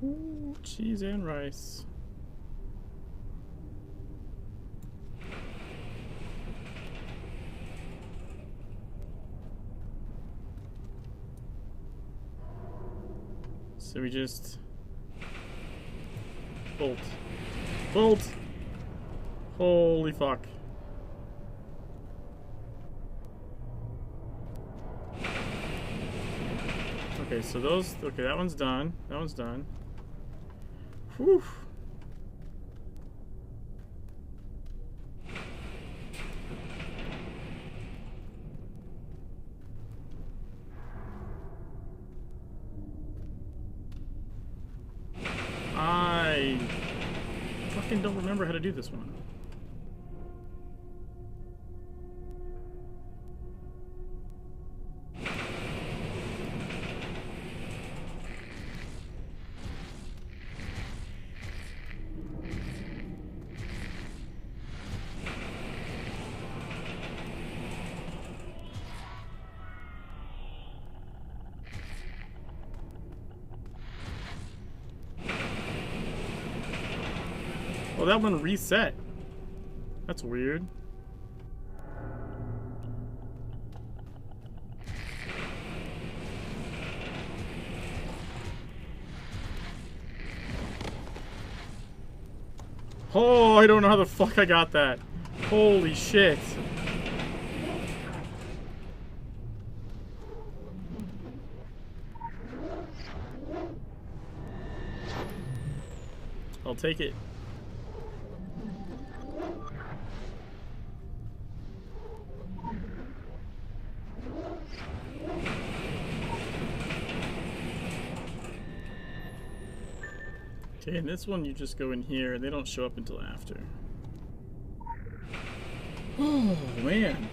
Ooh, cheese and rice. So we just bolt. Bolt! Holy fuck. Okay, so those, okay, that one's done. That one's done. Whew. I fucking don't remember how to do this one. Well, that one reset. That's weird. Oh, I don't know how the fuck I got that. Holy shit. I'll take it. Okay, and this one you just go in here and they don't show up until after. Oh, man.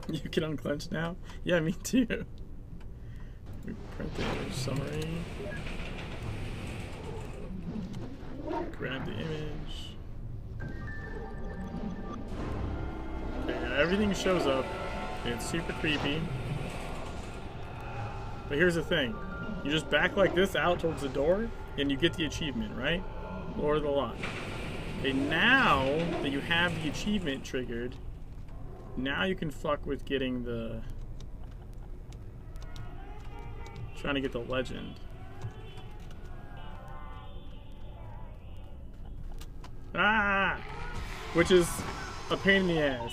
You can unclench now? Yeah, me too. We print the image summary. Grab the image. Okay, now everything shows up. And it's super creepy. But here's the thing. You just back like this out towards the door, and you get the achievement, right? Lord of the Lock. Okay, now that you have the achievement triggered, now you can fuck with getting the... trying to get the legend. Ah! Which is a pain in the ass.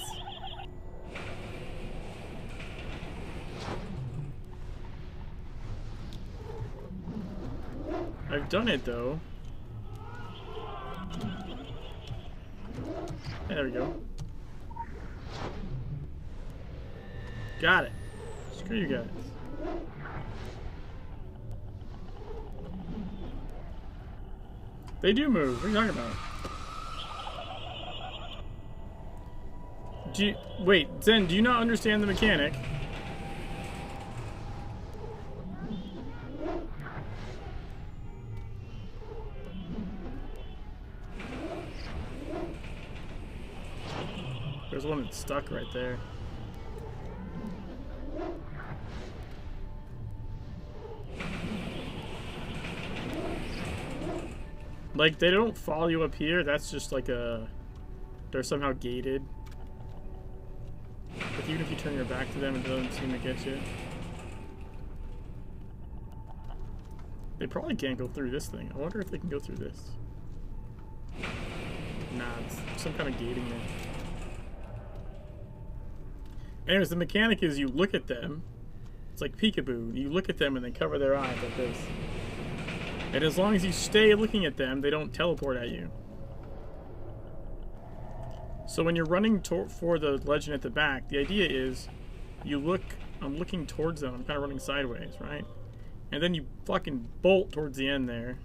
I've done it though. There we go. Got it. Screw you guys. They do move. What are you talking about? Do you, wait, Zen, do you not understand the mechanic? There's one that's stuck right there. Like, they don't follow you up here. That's just like a... they're somehow gated. Like, even if you turn your back to them, it doesn't seem to get you. They probably can't go through this thing. I wonder if they can go through this. Nah, it's some kind of gating there. Anyways, the mechanic is you look at them. It's like peekaboo. You look at them and they cover their eyes like this. And as long as you stay looking at them, they don't teleport at you. So when you're running for the legend at the back, the idea is you look, I'm looking towards them, I'm kind of running sideways, right? And then you fucking bolt towards the end there.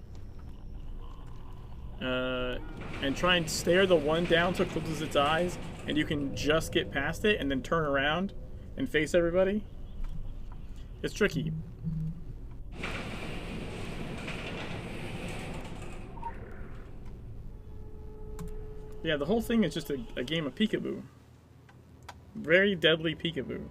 And try and stare the one down so it closes its eyes, and you can just get past it and then turn around and face everybody. It's tricky. Yeah, the whole thing is just a game of peekaboo. Very deadly peekaboo.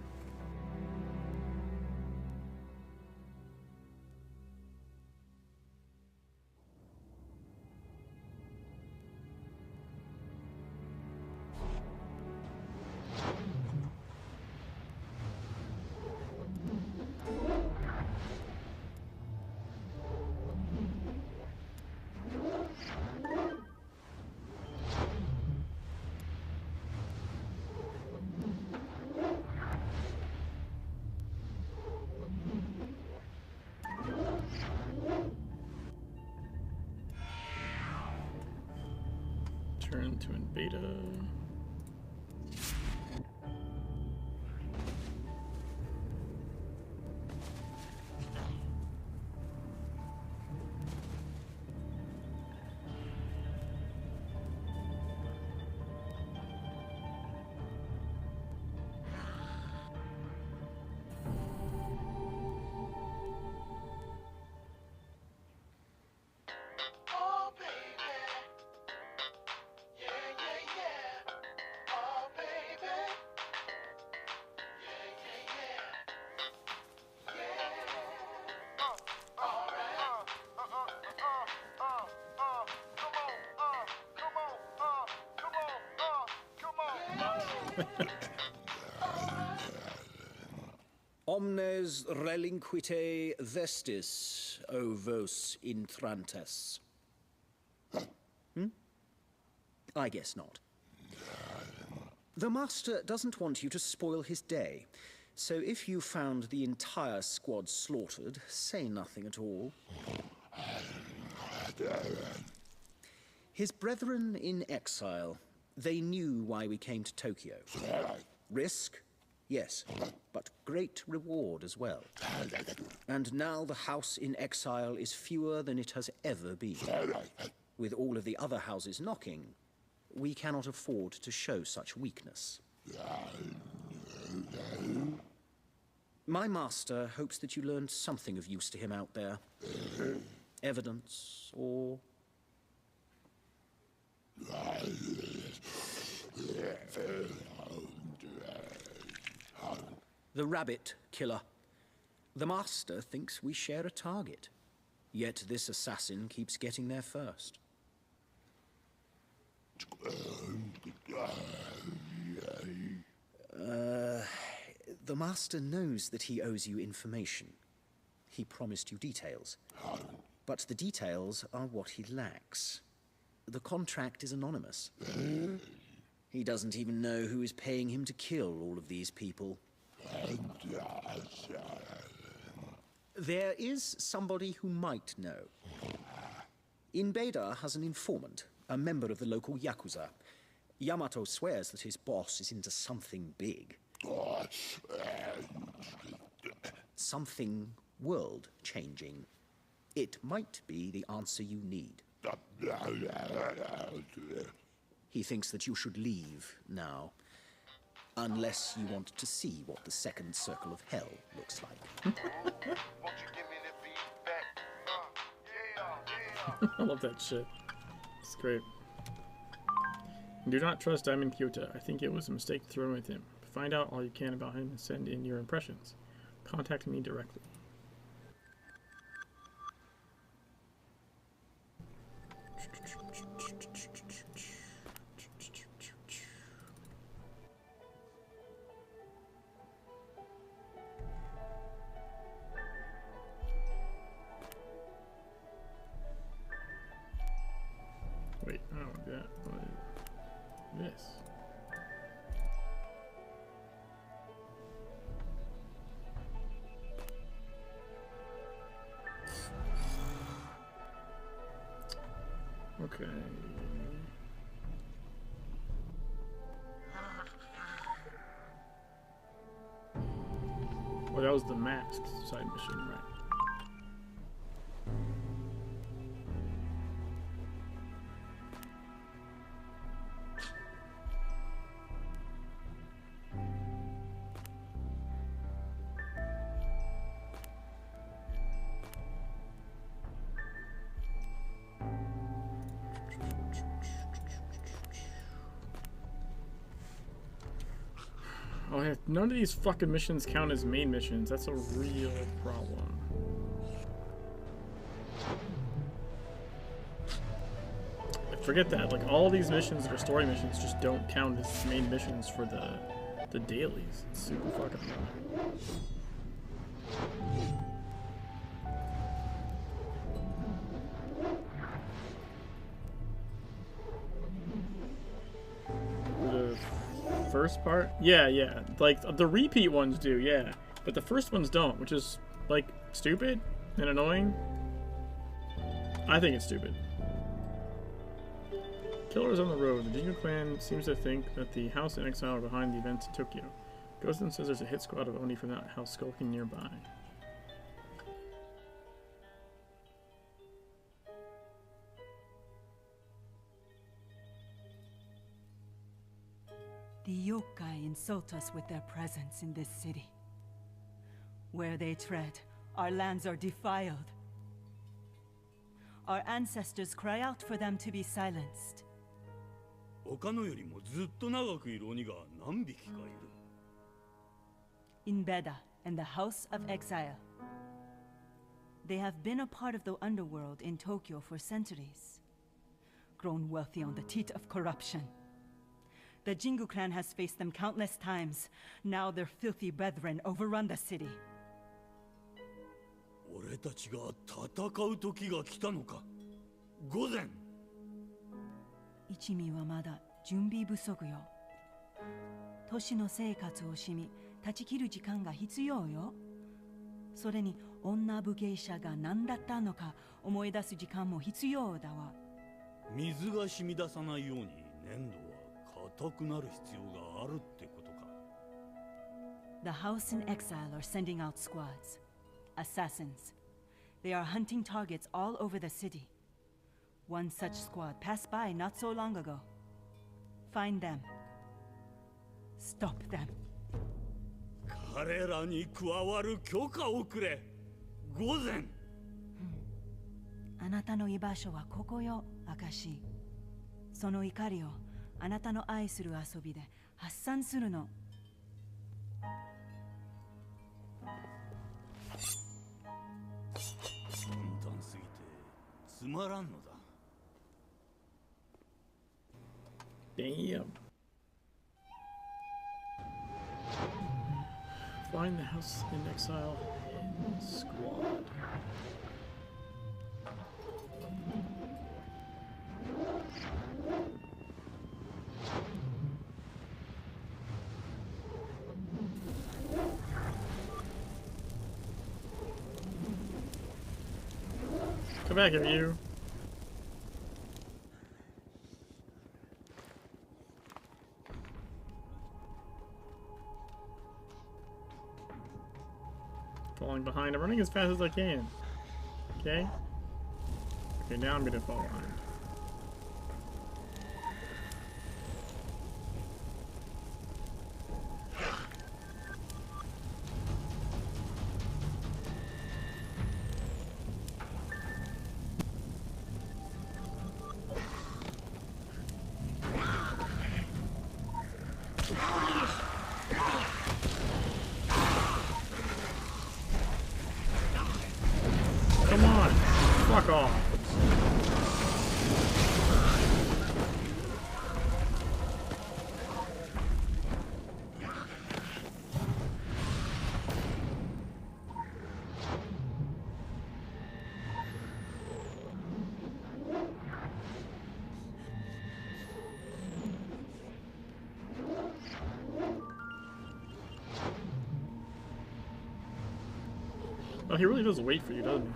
Turn to in beta. Omnes relinquite vestis, o vos intrantes. I guess not. The master doesn't want you to spoil his day, so if you found the entire squad slaughtered, say nothing at all. His brethren in exile, they knew why we came to Tokyo. Risk? Yes, but great reward as well. And now the house in exile is fewer than it has ever been. With all of the other houses knocking, we cannot afford to show such weakness. My master hopes that you learned something of use to him out there. Evidence, or... The rabbit killer. The master thinks we share a target. Yet this assassin keeps getting there first. The master knows that he owes you information. He promised you details. But the details are what he lacks. The contract is anonymous. He doesn't even know who is paying him to kill all of these people. There is somebody who might know. Inbeda has an informant, a member of the local Yakuza. Yamato swears that his boss is into something big. Something world-changing. It might be the answer you need. He thinks that you should leave now. Unless you want to see what the second circle of hell looks like. I love that shit. It's great. Do not trust Diamond Kyota. I think it was a mistake to throw in with him. Find out all you can about him and send in your impressions. Contact me directly. Wait, I don't want that. I want this. Okay. Oh, that was the masked side mission, right? Oh, yeah, none of these fucking missions count as main missions. That's a real problem. Forget that. Like, all these missions that are story missions just don't count as main missions for the dailies. It's super fucking annoying. First part? Yeah. Like, the repeat ones do, yeah. But the first ones don't, which is, like, stupid and annoying. I think it's stupid. Killers on the road. The Jingu clan seems to think that the house in exile are behind the events in Tokyo. Ghosten says there's a hit squad of Oni from that house skulking nearby. The yokai insult us with their presence in this city. Where they tread, our lands are defiled. Our ancestors cry out for them to be silenced. 他のよりもずっと長くいる鬼が何匹かいる。In Beda and the House of Exile. They have been a part of the underworld in Tokyo for centuries. Grown wealthy on the teat of corruption. The Jingu clan has faced them countless times. Now their filthy brethren overrun the city. 俺たちが戦う時が来たのか。午前。一味はまだ準備不足よ。都市の生活をしみ、断ち切る時間が必要よ。それに女武芸者が何だったのか思い出す時間も必要だわ。水が染み出さないように粘土は硬くなる必要があるってことか。The House in Exile are sending out squads. Assassins. They are hunting targets all over the city. One such squad passed by not so long ago. Find them. Stop them. 彼らに加わる許可をくれ。午前。あなたの居場所はここよ、証。その怒りをあなたの愛する遊びで発散するの。簡単すぎてつまらんのだ。Damn. Find the house in exile in squad. Come back here, you. Falling behind. I'm running as fast as I can. Okay? Okay, now I'm gonna fall behind. Come on! Fuck off! Oh, he really does wait for you, doesn't he?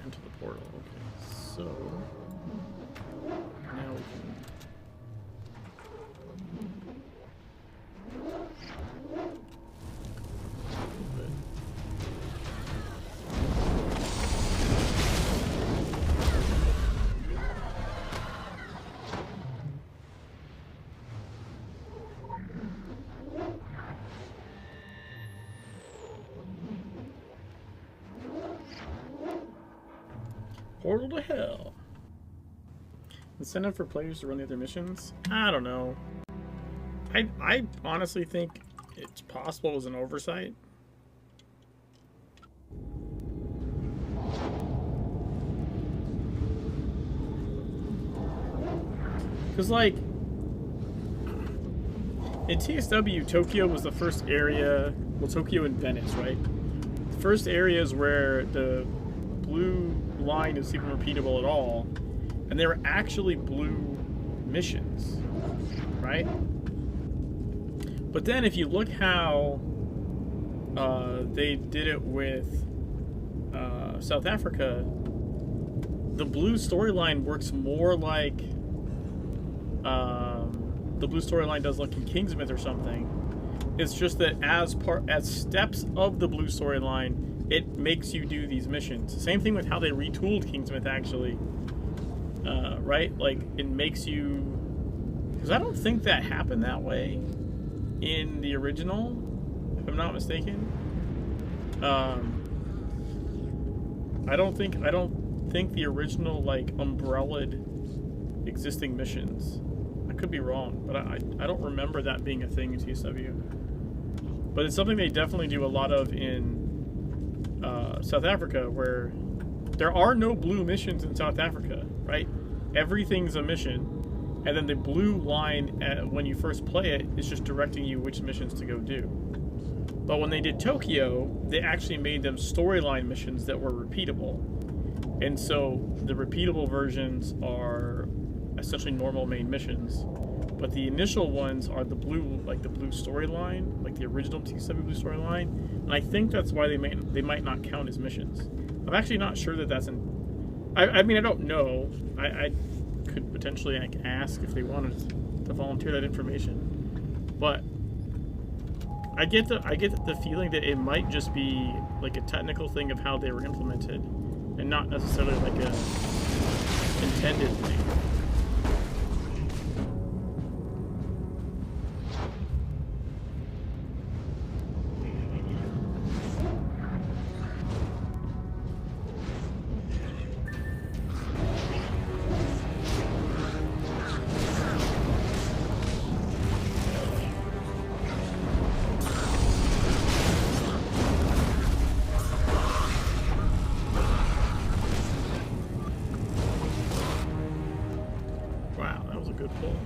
into the portal. Okay, so now we can. Portal to hell. Incentive for players to run the other missions? I don't know. I honestly think it's possible it was an oversight. Because, like, in TSW, Tokyo was the first area, well, Tokyo and Venice, right? The first areas where the blue line is even repeatable at all, and they were actually blue missions, right? But then if you look how they did it with South Africa, the blue storyline works more like the blue storyline does, like in Kingsmith or something. It's just that as steps of the blue storyline, it makes you do these missions. Same thing with how they retooled Kingsmith, actually. Right? Like, it makes you... Because I don't think that happened that way in the original, if I'm not mistaken. I don't think the original, like, umbrellaed existing missions. I could be wrong, but I don't remember that being a thing in TSW. But it's something they definitely do a lot of in South Africa, where there are no blue missions in South Africa, right? Everything's a mission, and then the blue line when you first play it is just directing you which missions to go do. But when they did Tokyo, they actually made them storyline missions that were repeatable. And so the repeatable versions are essentially normal main missions, but the initial ones are the blue, like the blue storyline, like the original TSW blue storyline, and I think that's why they might not count as missions. I'm actually not sure that that's I mean, I don't know. I could potentially, like, ask if they wanted to volunteer that information, but I get the feeling that it might just be like a technical thing of how they were implemented, and not necessarily like a intended thing. Good pull.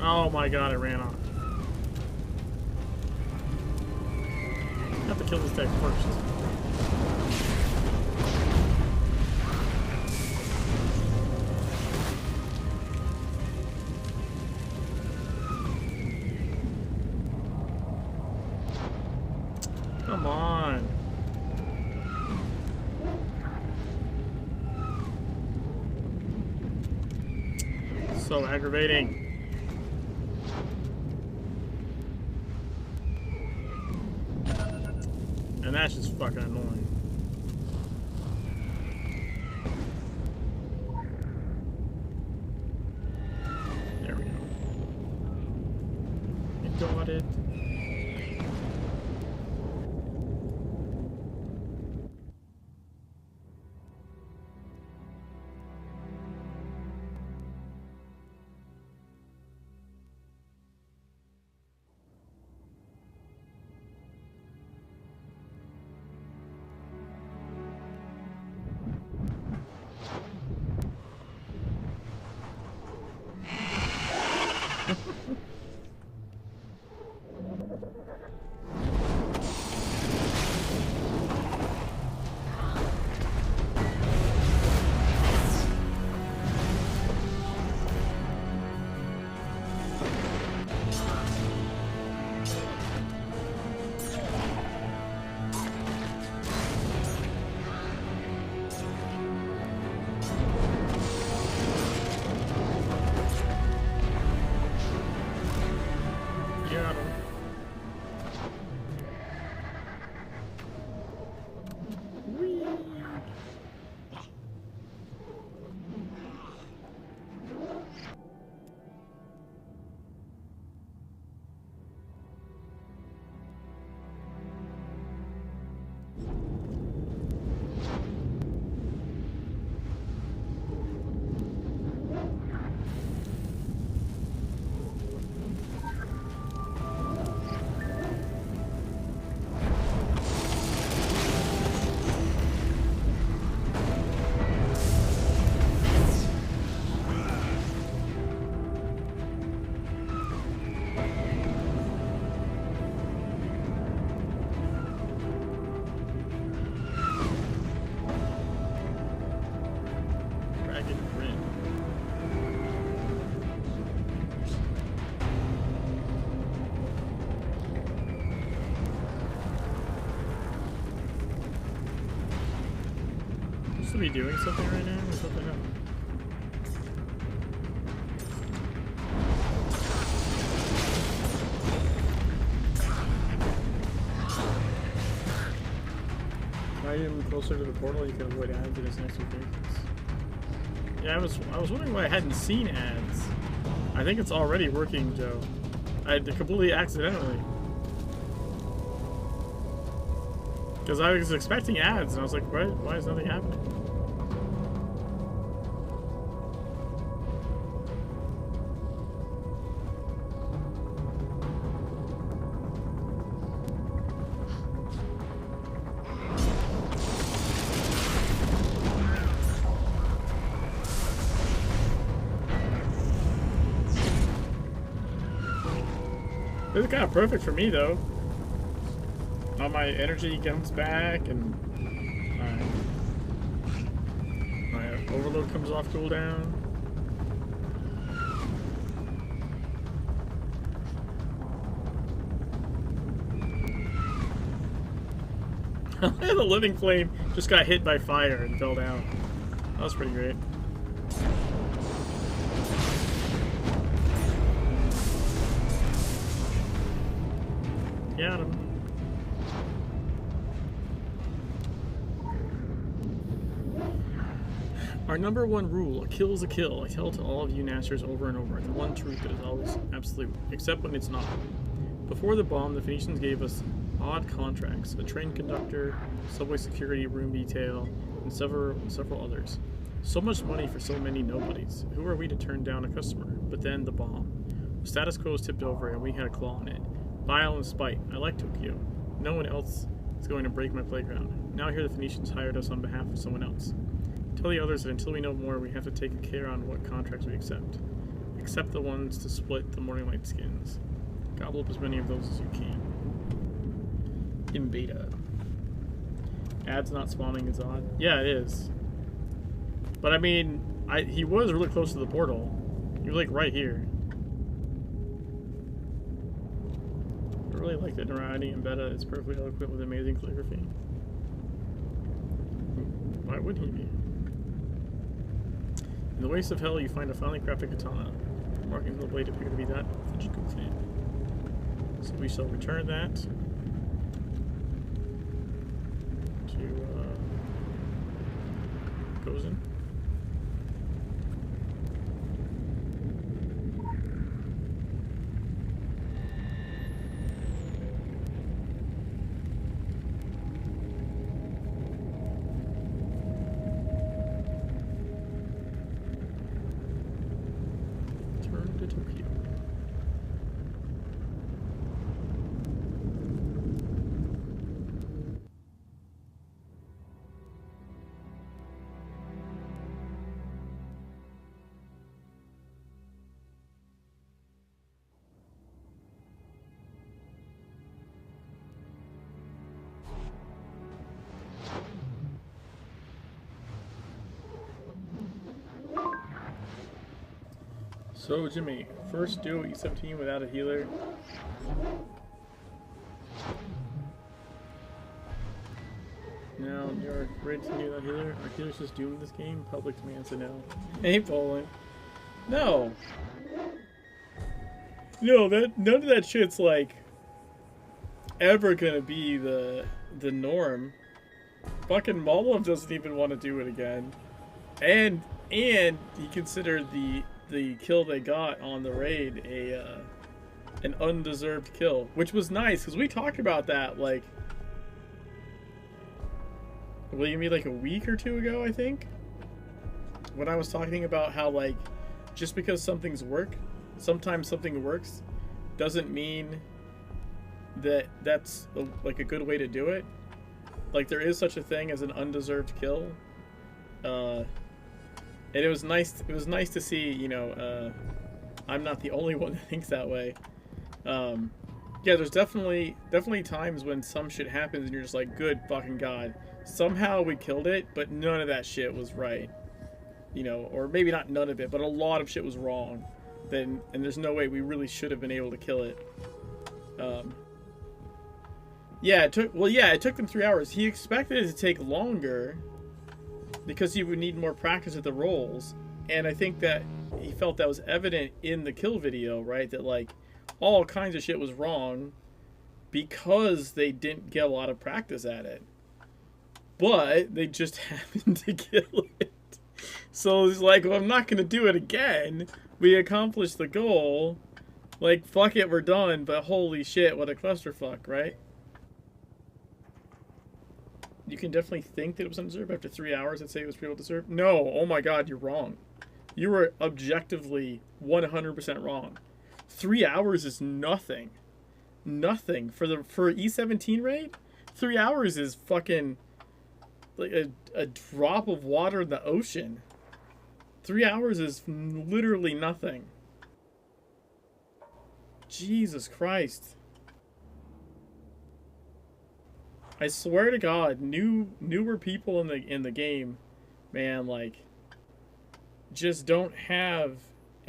Oh my god, it ran off. I have to kill this guy first. Come on. So aggravating. And that's just fucking annoying. There we go. I got it. Should be doing something right now? What the hell? If I get closer to the portal, you can avoid ads in its next few pages. Yeah, I was wondering why I hadn't seen ads. I think it's already working, Joe. I did completely accidentally. Because I was expecting ads, and I was like, why is nothing happening? This is kind of perfect for me, though. All my energy comes back, and my overload comes off cooldown. The living flame just got hit by fire and fell down. That was pretty great. Got him. Our number one rule, a kill is a kill. I tell to all of you Nasters over and over. The one truth that is always absolute, except when it's not. Before the bomb, the Phoenicians gave us odd contracts. A train conductor, subway security, room detail, and several others. So much money for so many nobodies. Who are we to turn down a customer? But then the bomb. The status quo was tipped over and we had a claw in it. Bile and spite. I like Tokyo. No one else is going to break my playground. Now here the Phoenicians hired us on behalf of someone else. Tell the others that until we know more, we have to take care on what contracts we accept. Accept the ones to split the Morning Light skins. Gobble up as many of those as you can. In beta. Ads not spawning is odd. Yeah, it is. But I mean, he was really close to the portal. He was like right here. I really like that Naradi in beta is perfectly eloquent with amazing calligraphy. Why would he be? In the wastes of hell, you find a finely crafted katana. markings on the blade appear to be that of the Jakku clan. So we shall return that to Gozen. Turn to Tokyo. So, Jimmy, first duo E17 without a healer. Now, you're ready to do that healer? Are healers just doomed this game? Public demand, so no. Hey, Poland. No! No, none of that shit's, like, ever gonna be the norm. Fucking Molov doesn't even want to do it again. And he considered the kill they got on the raid an undeserved kill, which was nice because we talked about that like, well, you mean like a week or two ago, I think, when I was talking about how like just because something works doesn't mean that that's like a good way to do it. Like there is such a thing as an undeserved kill. And it was nice to see, you know, I'm not the only one that thinks that way. Yeah, there's definitely times when some shit happens and you're just like, good fucking god. Somehow we killed it, but none of that shit was right. You know, or maybe not none of it, but a lot of shit was wrong. And there's no way we really should have been able to kill it. Yeah, it took them 3 hours. He expected it to take longer because he would need more practice at the rolls, and I think that he felt that was evident in the kill video, right? That like all kinds of shit was wrong because they didn't get a lot of practice at it, but they just happened to kill it. So he's like, well, I'm not gonna do it again. We accomplished the goal. Like, fuck it, we're done. But holy shit, what a clusterfuck, right? You can definitely think that it was undeserved after 3 hours and say it was pretty well deserved. No, oh my god, you're wrong. You were objectively 100% wrong. 3 hours is nothing. Nothing. For E17 raid, 3 hours is fucking like a drop of water in the ocean. 3 hours is literally nothing. Jesus Christ. I swear to God, newer people in the game, man, like, just don't have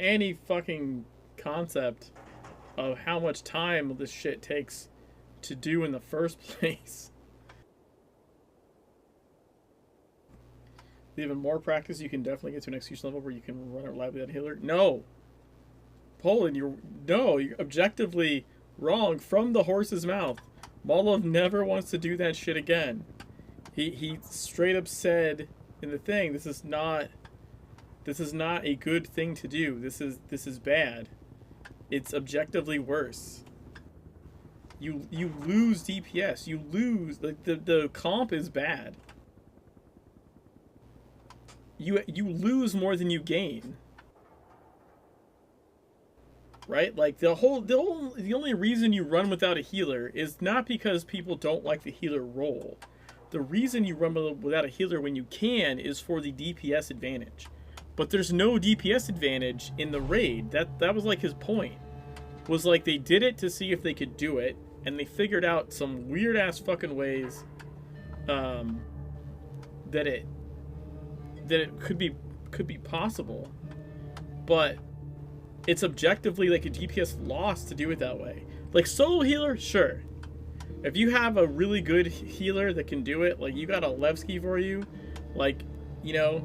any fucking concept of how much time this shit takes to do in the first place. With even more practice, you can definitely get to an execution level where you can run it live without a healer. No, Poland, you're objectively wrong from the horse's mouth. Molov never wants to do that shit again. He straight up said in the thing, this is not a good thing to do. This is bad. It's objectively worse. You lose DPS. You lose, like, the comp is bad. You lose more than you gain. Right? Like, the only reason you run without a healer is not because people don't like the healer role. The reason you run without a healer when you can is for the DPS advantage. But there's no DPS advantage in the raid. That was like his point. Was like they did it to see if they could do it, and they figured out some weird ass fucking ways that it could be possible. But it's objectively like a DPS loss to do it that way. Like solo healer, sure. If you have a really good healer that can do it, like you got a Levski for you, like, you know,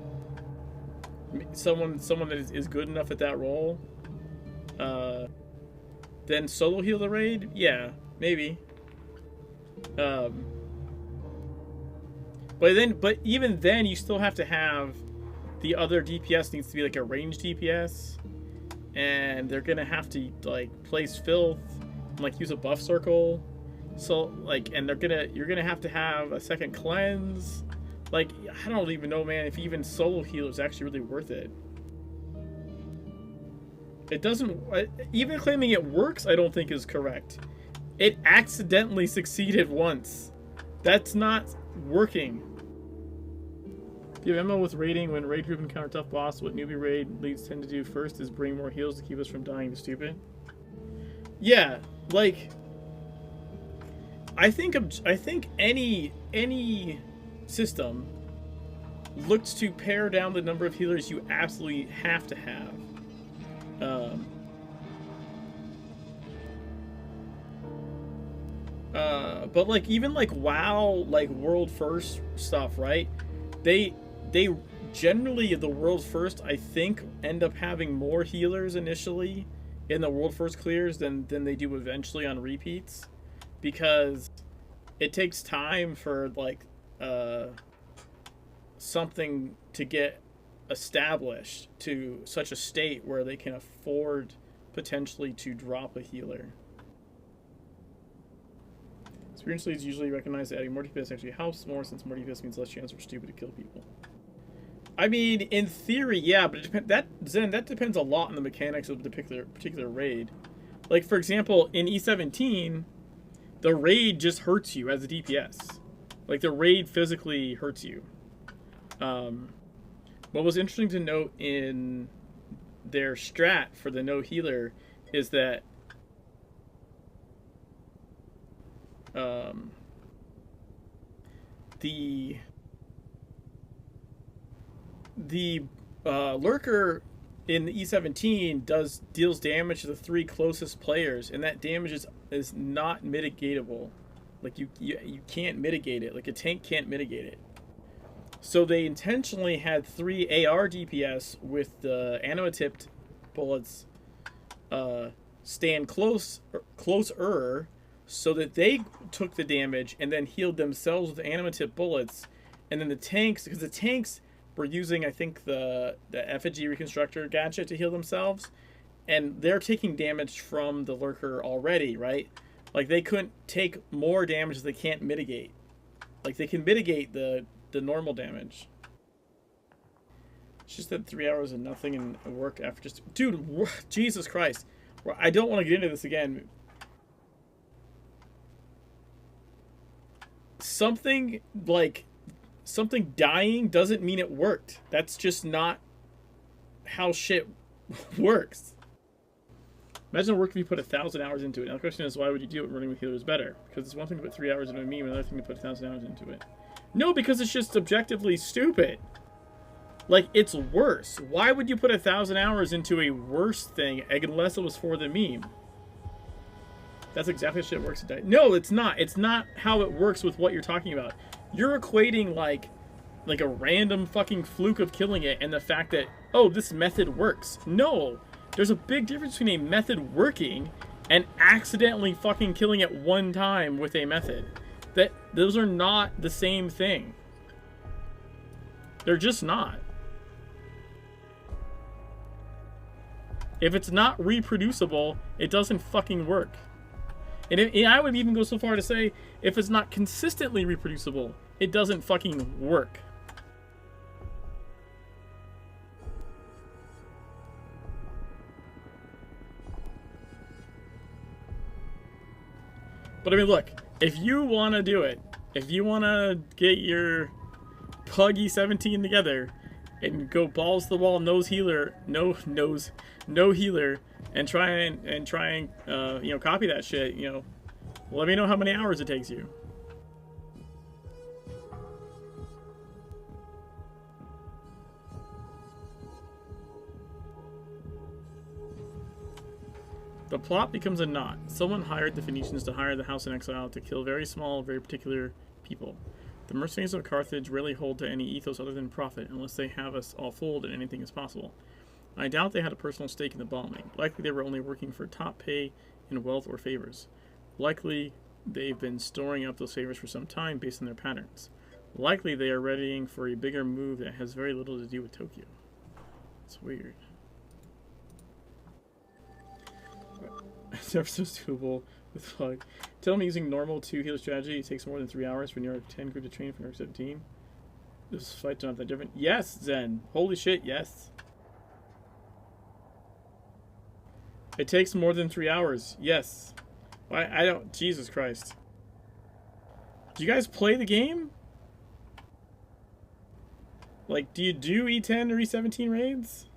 someone that is good enough at that role, then solo heal the raid? Yeah, maybe. But even then, you still have to have the other DPS needs to be like a ranged DPS, and they're gonna have to like place filth, and, like use a buff circle. So like, and you're gonna have to have a second cleanse. Like, I don't even know, man, if even solo heal is actually really worth it. It doesn't, even claiming it works, I don't think is correct. It accidentally succeeded once. That's not working. If you have MO with raiding, when raid group encounter tough boss, what newbie raid leads tend to do first is bring more heals to keep us from dying to stupid. Yeah, like, I think any system looks to pare down the number of healers you absolutely have to have. But like even like WoW, like world first stuff, right? They generally, the world first, I think, end up having more healers initially in the world first clears than they do eventually on repeats, because it takes time for like something to get established to such a state where they can afford potentially to drop a healer. Experience leads usually recognize that adding more DPS actually helps more, since more DPS means less chance for stupid to kill people. I mean, in theory, yeah, but that depends a lot on the mechanics of the particular raid. Like, for example, in E17, the raid just hurts you as a DPS. Like, the raid physically hurts you. What was interesting to note in their strat for the no healer is that the lurker in the E17 deals damage to the 3 closest players, and that damage is not mitigatable. Like you can't mitigate it. Like a tank can't mitigate it. So they intentionally had 3 AR DPS with the anima-tipped bullets stand closer, so that they took the damage and then healed themselves with anima-tipped bullets. And then the tanks, because the tanks were using, I think, the effigy reconstructor gadget to heal themselves, and they're taking damage from the lurker already, right? Like, they couldn't take more damage they can't mitigate. Like, they can mitigate the normal damage. It's just that 3 hours of nothing and work after just... Dude, Jesus Christ. I don't want to get into this again. Something dying doesn't mean it worked. That's just not how shit works. Imagine the work if you put 1,000 hours into it. Now the question is, why would you do it running with healers better? Because it's one thing to put 3 hours into a meme, and another thing to put 1,000 hours into it. No, because it's just objectively stupid. Like, it's worse. Why would you put 1,000 hours into a worse thing unless it was for the meme? That's exactly how shit works today. No, it's not. It's not how it works with what you're talking about. You're equating like a random fucking fluke of killing it and the fact that, oh, this method works. No, there's a big difference between a method working and accidentally fucking killing it one time with a method. Those are not the same thing. They're just not. If it's not reproducible, it doesn't fucking work. And I would even go so far to say, if it's not consistently reproducible, it doesn't fucking work. But I mean, look, if you want to do it, if you want to get your Puggy 17 together and go balls to the wall, no healer, and try and you know, copy that shit, you know, let me know how many hours it takes you. The plot becomes a knot. Someone hired the Phoenicians to hire the House in Exile to kill very small, very particular people. The mercenaries of Carthage rarely hold to any ethos other than profit, unless they have us all fooled and anything is possible. I doubt they had a personal stake in the bombing. Likely they were only working for top pay in wealth or favors. Likely they've been storing up those favors for some time based on their patterns. Likely they are readying for a bigger move that has very little to do with Tokyo. It's weird. It's never so doable with Fog. Tell me using normal 2 healer strategy, it takes more than 3 hours for New York 10 group to train for New York 17. This fight's not that different. Yes, Zen. Holy shit, yes. It takes more than 3 hours. Yes. I don't... Jesus Christ. Do you guys play the game? Like, do you do E10 or E17 raids?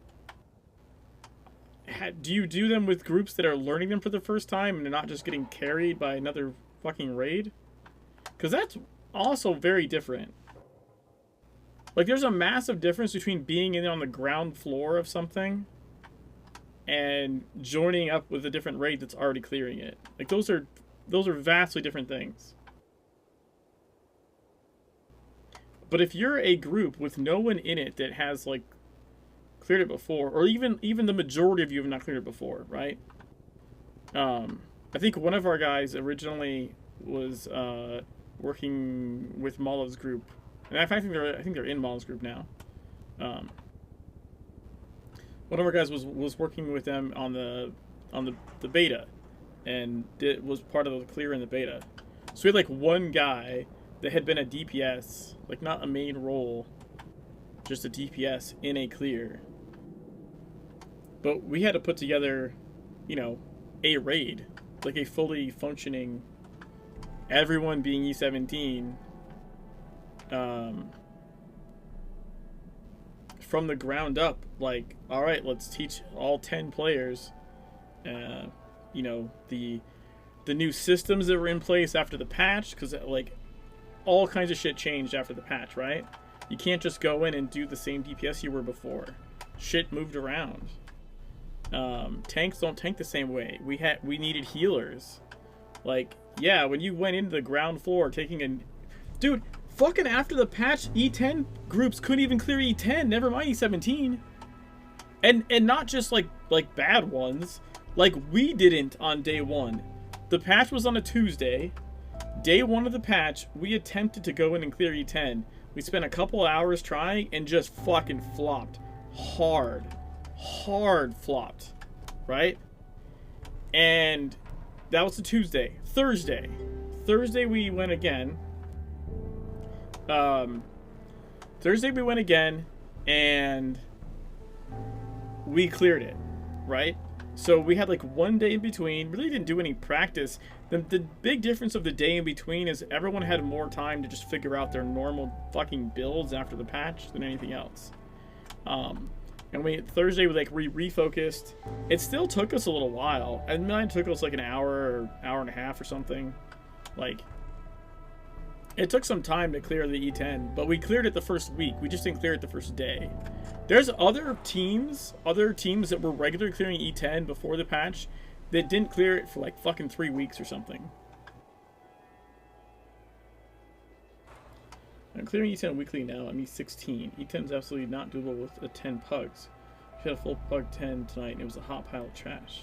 Do you do them with groups that are learning them for the first time and they're not just getting carried by another fucking raid? Because that's also very different. Like, there's a massive difference between being in on the ground floor of something and joining up with a different raid that's already clearing it. Like, those are vastly different things. But if you're a group with no one in it that has, like, cleared it before, or even the majority of you have not cleared it before, right? I think one of our guys originally was working with Mala's group, and I think they're in Mala's group now. One of our guys was working with them on the beta, and was part of the clear in the beta. So we had like one guy that had been a DPS, like not a main role, just a DPS in a clear. But we had to put together, you know, a raid, like a fully functioning, everyone being E17, from the ground up. Like, all right, let's teach all 10 players, you know, the new systems that were in place after the patch, because like all kinds of shit changed after the patch, right? You can't just go in and do the same DPS you were before. Shit moved around. Tanks don't tank the same way. We needed healers. Like, yeah, when you went into the ground floor taking a... Dude, fucking after the patch, E10 groups couldn't even clear E10, never mind E17. And not just like bad ones. Like, we didn't on day one. The patch was on a Tuesday. Day one of the patch, we attempted to go in and clear E10. We spent a couple hours trying and just fucking flopped. Hard flopped. Right? And that was a Tuesday. Thursday we went again. Thursday we went again and we cleared it. Right? So we had like one day in between. Really didn't do any practice. The big difference of the day in between is everyone had more time to just figure out their normal fucking builds after the patch than anything else. And Thursday we refocused. It still took us a little while. And mine took us like an hour or hour and a half or something. Like, it took some time to clear the E10, but we cleared it the first week. We just didn't clear it the first day. There's other teams that were regularly clearing E10 before the patch that didn't clear it for like fucking 3 weeks or something. I'm clearing E10 weekly now. I'm E16. E10 is absolutely not doable with a 10 pugs. She had a full pug 10 tonight and it was a hot pile of trash.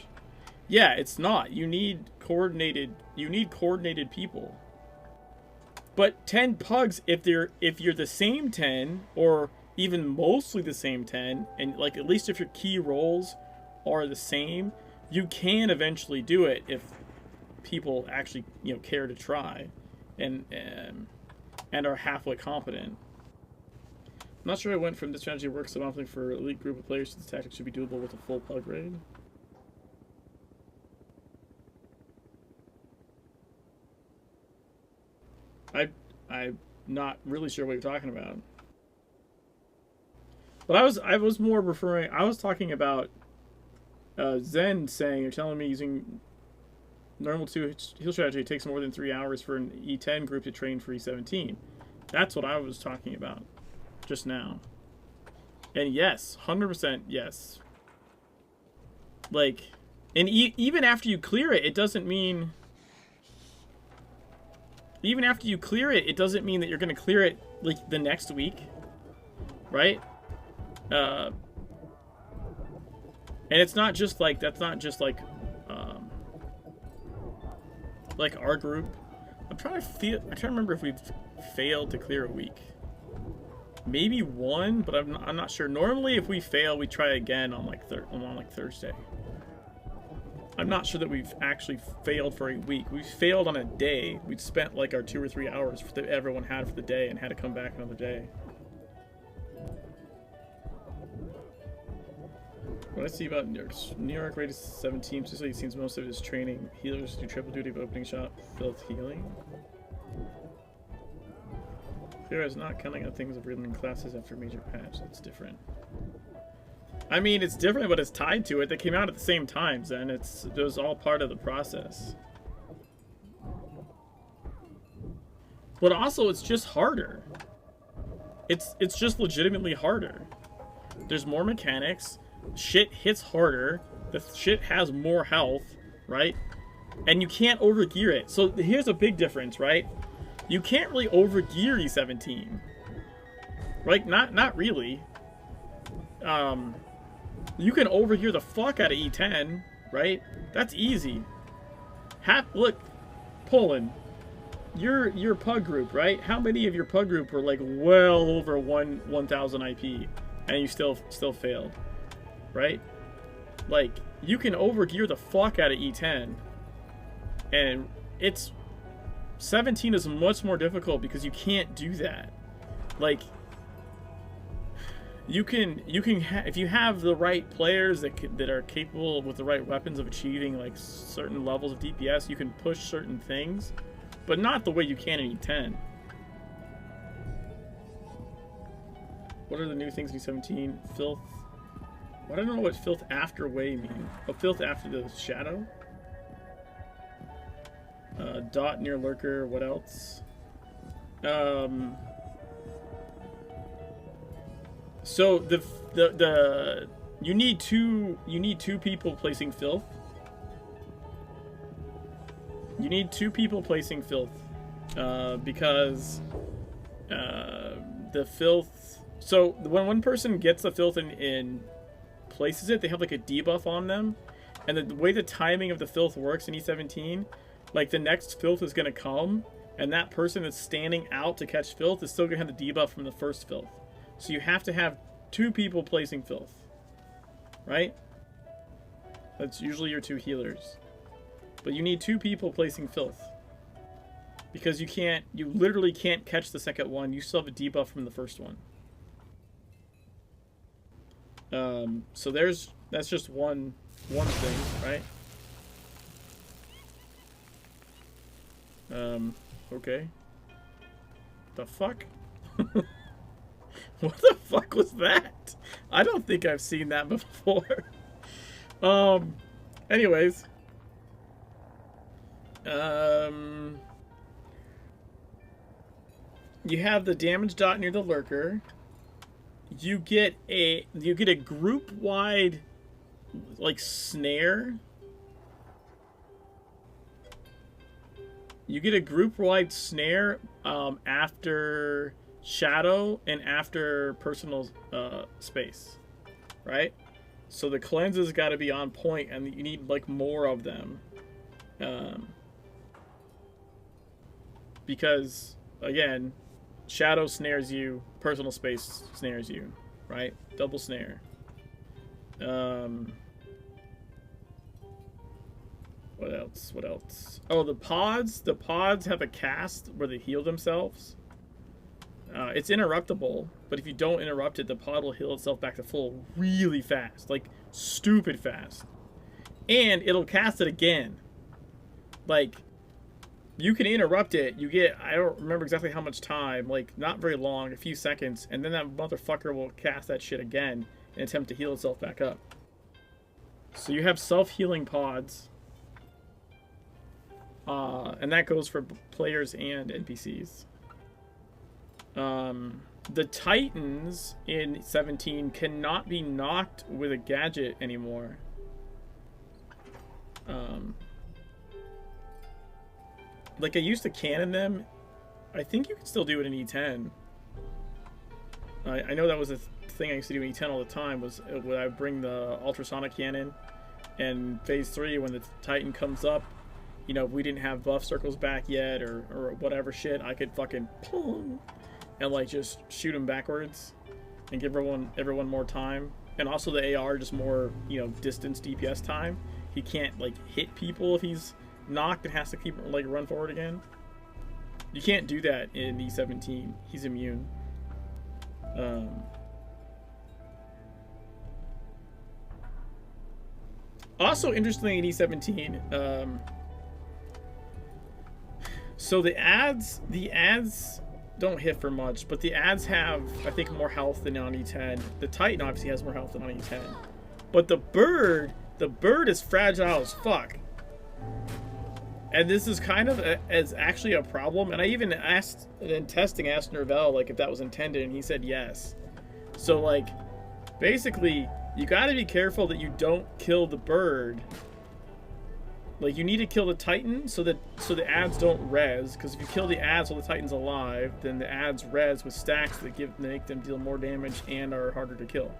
Yeah, it's not. You need coordinated people. But 10 pugs, if you're the same 10 or even mostly the same 10, and like at least if your key roles are the same, you can eventually do it if people actually, you know, care to try and are halfway competent. I'm not sure I went from this strategy works so often for elite group of players to this tactic should be doable with a full pug raid. I'm not really sure what you're talking about. But I was more referring, I was talking about Zen saying or telling me using normal 2 heal strategy takes more than 3 hours for an E10 group to train for E17. That's what I was talking about just now. And yes, 100% yes. Like, and even after you clear it, it doesn't mean... Even after you clear it, it doesn't mean that you're going to clear it, like, the next week. Right? And it's not just like, that's not just like our group. I'm trying to remember if we've failed to clear a week. Maybe one, but I'm not sure. Normally, if we fail, we try again on like Thursday. I'm not sure that we've actually failed for a week. We failed on a day. We'd spent like our 2 or 3 hours that everyone had for the day and had to come back another day. What I see about New York rated 17, specifically it seems most of it is training. Healers do triple duty of opening shot, filth healing. Clear is not counting on things of reeling classes after major patch. That's different. I mean, it's different, but it's tied to it. They came out at the same time, Zen. It was all part of the process. But also, it's just harder. It's just legitimately harder. There's more mechanics. Shit hits harder. The shit has more health, right? And you can't overgear it. So here's a big difference, right? You can't really overgear E17. Right? Not really. You can overgear the fuck out of E10, right? That's easy. Look, Poland, your pug group, right? How many of your pug group were like well over 1,000 IP and you still failed? Right? Like, you can overgear the fuck out of E10, and 17 is much more difficult because you can't do that. Like, you can if you have the right players that are capable with the right weapons of achieving like certain levels of DPS, you can push certain things, but not the way you can in E10. What are the new things in E17? Filth. I don't know what filth after way mean. Oh, filth after the shadow? Dot near lurker. What else? So you need two people placing filth. You need 2 people placing filth, because the filth. So when one person gets the filth in places it, they have like a debuff on them, and the way the timing of the filth works in E17, like the next filth is gonna come, and that person that's standing out to catch filth is still gonna have the debuff from the first filth. So you have to have 2 people placing filth, right? That's usually your 2 healers, but you need 2 people placing filth because you literally can't catch the second one. You still have a debuff from the first one. So that's just one thing, right? Okay. The fuck? What the fuck was that? I don't think I've seen that before. Anyways. You have the damage dot near the lurker. You get a group wide like snare. You get a group wide snare after shadow and after personal space, right? So the cleanses got to be on point, and you need like more of them, because again, shadow snares you, personal space snares you, right? Double snare. What else? What else? Oh, the pods. The pods have a cast where they heal themselves. It's interruptible, but if you don't interrupt it, the pod will heal itself back to full really fast, like stupid fast. And it'll cast it again. Like, you can interrupt it. You get, I don't remember exactly how much time, like not very long, a few seconds, and then that motherfucker will cast that shit again and attempt to heal itself back up. So you have self-healing pods. And that goes for players and NPCs. The Titans in 17 cannot be knocked with a gadget anymore. Like I used to cannon them. I think you can still do it in E10. I know that was a thing I used to do in E10 all the time was when I bring the ultrasonic cannon, and phase 3 when the Titan comes up, you know, if we didn't have buff circles back yet or whatever shit, I could fucking pong and like just shoot him backwards and give everyone more time. And also the AR just more, you know, distance DPS time. He can't like hit people if he's knocked and has to keep like run forward again. You can't do that in E17. He's immune. Also interestingly in E17, so the ads don't hit for much, but the ads have, I think, more health than on E10. The Titan obviously has more health than on E10. But the bird is fragile as fuck. And this is kind of as actually a problem. And I even asked, in testing, asked Nervell, like, if that was intended, and he said yes. So, like, basically, you gotta be careful that you don't kill the bird. Like, you need to kill the Titan so the ads don't res, because if you kill the ads while the Titan's alive, then the ads res with stacks that make them deal more damage and are harder to kill.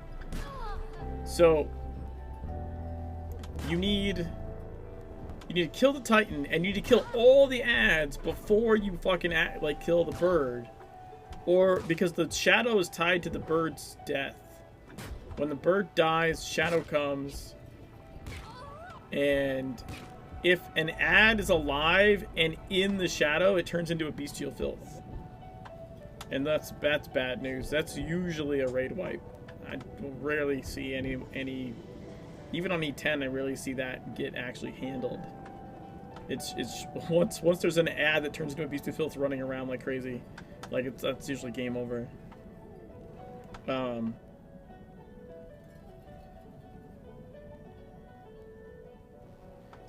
So you need to kill the Titan, and you need to kill all the ads before you fucking kill the bird, or because the shadow is tied to the bird's death. When the bird dies, shadow comes, and if an ad is alive and in the shadow, it turns into a bestial filth. And that's bad news. That's usually a raid wipe. I rarely see any even on E10, I rarely see that get actually handled. It's once there's an ad that turns into a bestial filth running around like crazy, like that's usually game over.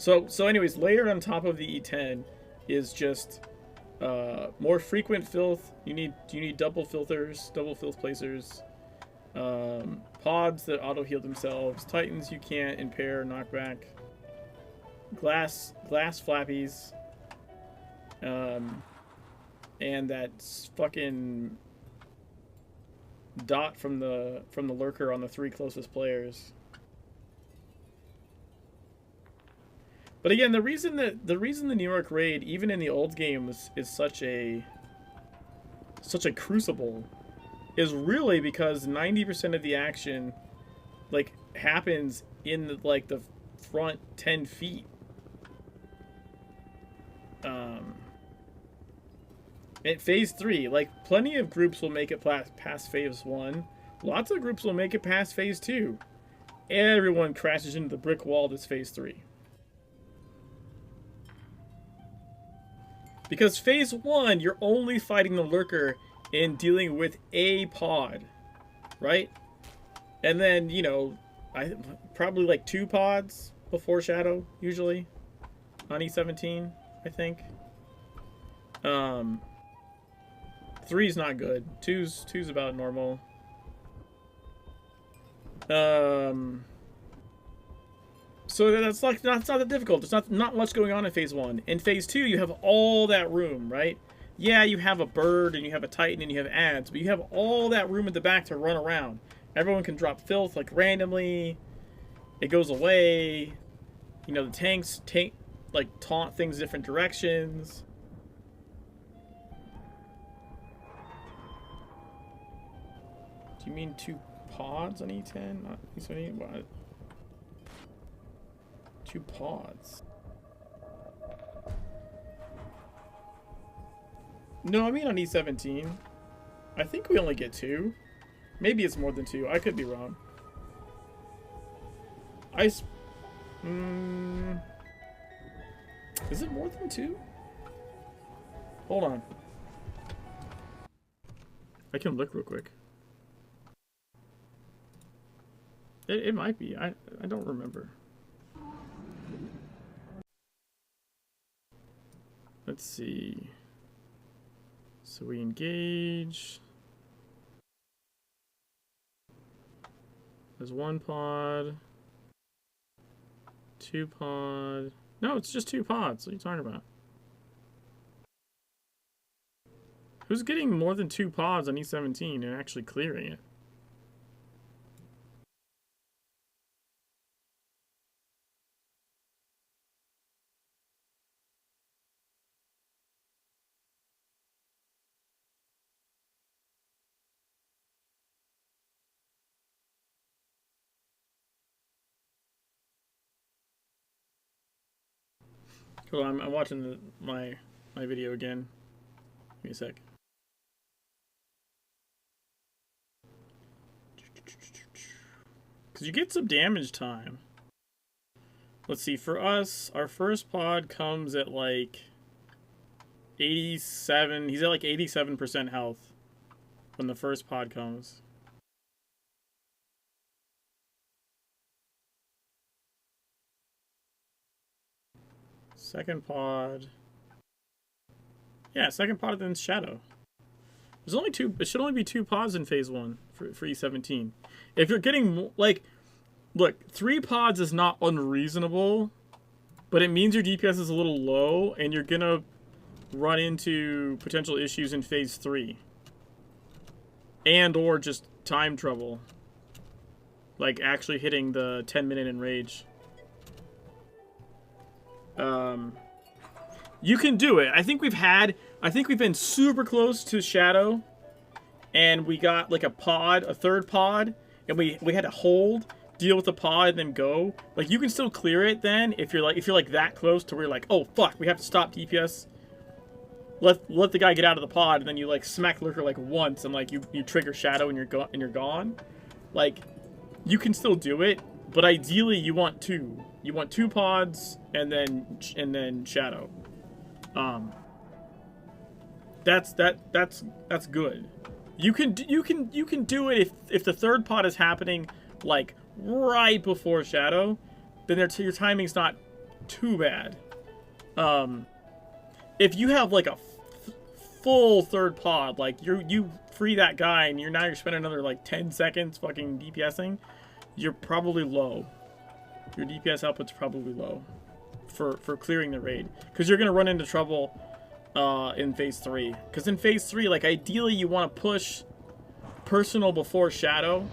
So anyways, layered on top of the E10 is just more frequent filth. You need double filters, double filth placers, pods that auto heal themselves, Titans you can't impair, knockback, glass flappies, and that fucking dot from the lurker on the 3 closest players. But again, the reason the New York raid, even in the old game, is such a crucible, is really because 90% of the action, like, happens in the front 10 feet. At phase 3, like, plenty of groups will make it past phase 1. Lots of groups will make it past phase 2. Everyone crashes into the brick wall that's phase 3. Because phase 1, you're only fighting the lurker and dealing with a pod, right? And then, you know, probably like 2 pods before Shadow, usually, on E17, I think. 3's not good. 2's about normal. So that's like not that difficult. There's not much going on in phase 1. In phase 2, you have all that room, right? Yeah, you have a bird and you have a Titan and you have ads, but you have all that room at the back to run around. Everyone can drop filth like randomly. It goes away. You know, the tanks taunt things different directions. Do you mean 2 pods on E10? Not E17? What? 2 pods. No, I mean on E17. I think we only get 2. Maybe it's more than 2. I could be wrong. Is it more than 2? Hold on. I can look real quick. It might be. I don't remember. Let's see. So we engage. There's 1 pod. 2 pod. No, it's just 2 pods. What are you talking about? Who's getting more than 2 pods on E17 and actually clearing it? Hold on, I'm watching my video again. Give me a sec. Because you get some damage time. Let's see, for us, our first pod comes at like 87. He's at like 87% health when the first pod comes. Second pod. Yeah, second pod, then Shadow. There's only two. It should only be 2 pods in phase 1 for E17. If you're getting, like, look, 3 pods is not unreasonable, but it means your DPS is a little low, and you're gonna run into potential issues in phase 3. And or just time trouble. Like actually hitting the 10-minute enrage. You can do it. I think we've been super close to Shadow, and we got like a third pod, and we had to hold, deal with the pod, and then go. Like, you can still clear it then if you're like that close to where you're like, oh fuck, we have to stop DPS. Let the guy get out of the pod, and then you like smack Lurker like once, and like you trigger Shadow, and you're gone. Like, you can still do it, but ideally you want 2. You want 2 pods and then Shadow. That's good. You can do it if the third pod is happening like right before Shadow, then your timing's not too bad. If you have like a full third pod, like you free that guy and you're spending another like 10 seconds fucking DPSing, you're probably low. Your DPS output's probably low for clearing the raid, because you're gonna run into trouble in phase 3. Because in phase 3, like, ideally you want to push personal before Shadow,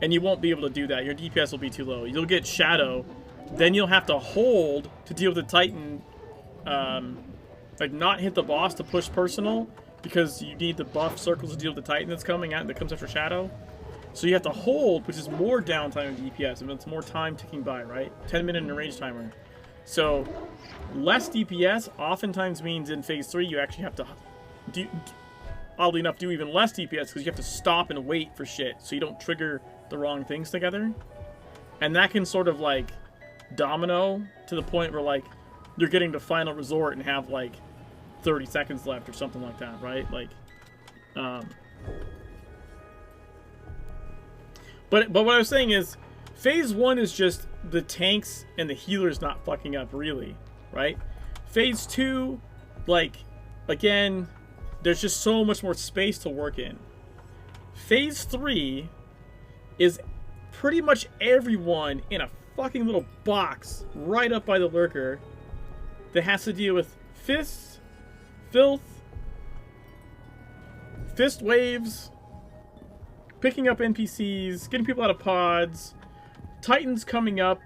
and you won't be able to do that. Your DPS will be too low. You'll get Shadow, then you'll have to hold to deal with the Titan, like not hit the boss to push personal, because you need the buff circles to deal with the Titan that's coming out that comes after Shadow. So you have to hold, which is more downtime of DPS, and it's more time ticking by, right? 10-minute enrage timer. So less DPS oftentimes means in phase 3 you actually have to, oddly enough, do even less DPS, because you have to stop and wait for shit so you don't trigger the wrong things together. And that can sort of like domino to the point where like you're getting to final resort and have like 30 seconds left or something like that, right? Like, But what I was saying is, phase 1 is just the tanks and the healers not fucking up, really, right? Phase 2, like, again, there's just so much more space to work in. Phase 3 is pretty much everyone in a fucking little box right up by the Lurker that has to deal with fists, filth, fist waves, picking up NPCs, getting people out of pods, Titans coming up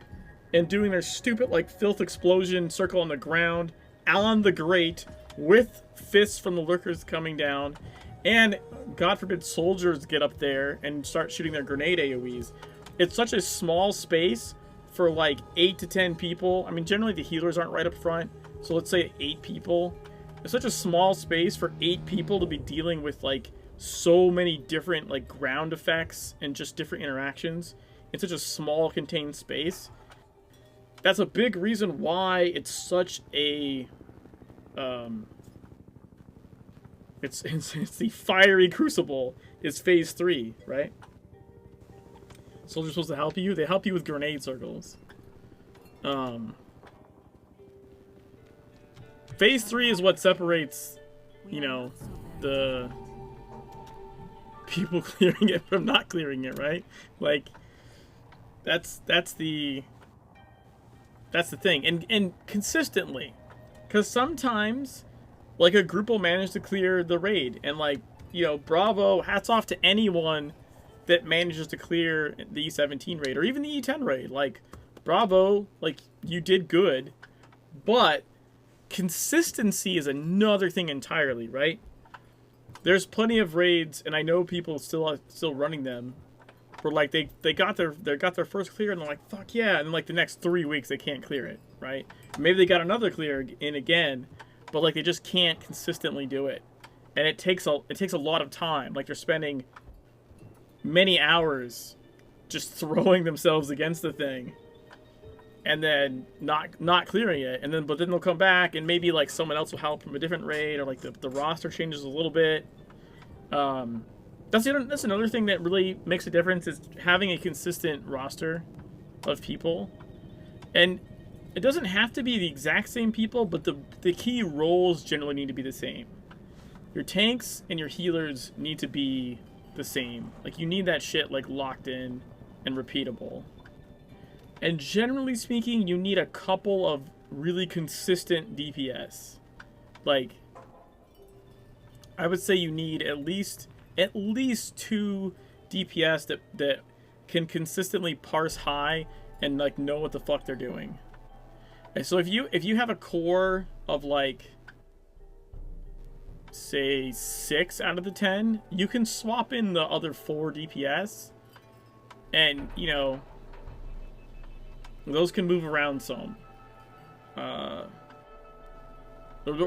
and doing their stupid, like, filth explosion circle on the ground, on the grate, with fists from the Lurkers coming down, and, God forbid, soldiers get up there and start shooting their grenade AoEs. It's such a small space for, like, 8 to 10 people. I mean, generally the healers aren't right up front, so let's say 8 people. It's such a small space for 8 people to be dealing with, like, so many different like ground effects and just different interactions in such a small contained space. That's a big reason why it's such a it's the fiery crucible is phase 3, right? Soldiers supposed to help you. They help you with grenade circles. Phase 3 is what separates, you know, the people clearing it from not clearing it, right? Like, that's the thing. And consistently, because sometimes like a group will manage to clear the raid, and like, you know, bravo, hats off to anyone that manages to clear the E17 raid or even the E10 raid. Like, bravo, like, you did good. But consistency is another thing entirely, right? There's plenty of raids, and I know people still running them, where like they got their first clear and they're like, fuck yeah, and then like the next 3 weeks they can't clear it, right? Maybe they got another clear in again, but like they just can't consistently do it, and it takes a lot of time. Like they're spending many hours just throwing themselves against the thing, and then not clearing it, and then but then they'll come back and maybe like someone else will help from a different raid, or like the roster changes a little bit. That's another thing that really makes a difference, is having a consistent roster of people. And it doesn't have to be the exact same people, but the key roles generally need to be the same. Your tanks and your healers need to be the same. Like, you need that shit like locked in and repeatable. And generally speaking, you need a couple of really consistent DPS. Like, I would say you need at least 2 DPS that can consistently parse high and like know what the fuck they're doing. And so if you have a core of like, say 6 out of the 10, you can swap in the other 4 DPS, and you know, those can move around some. Or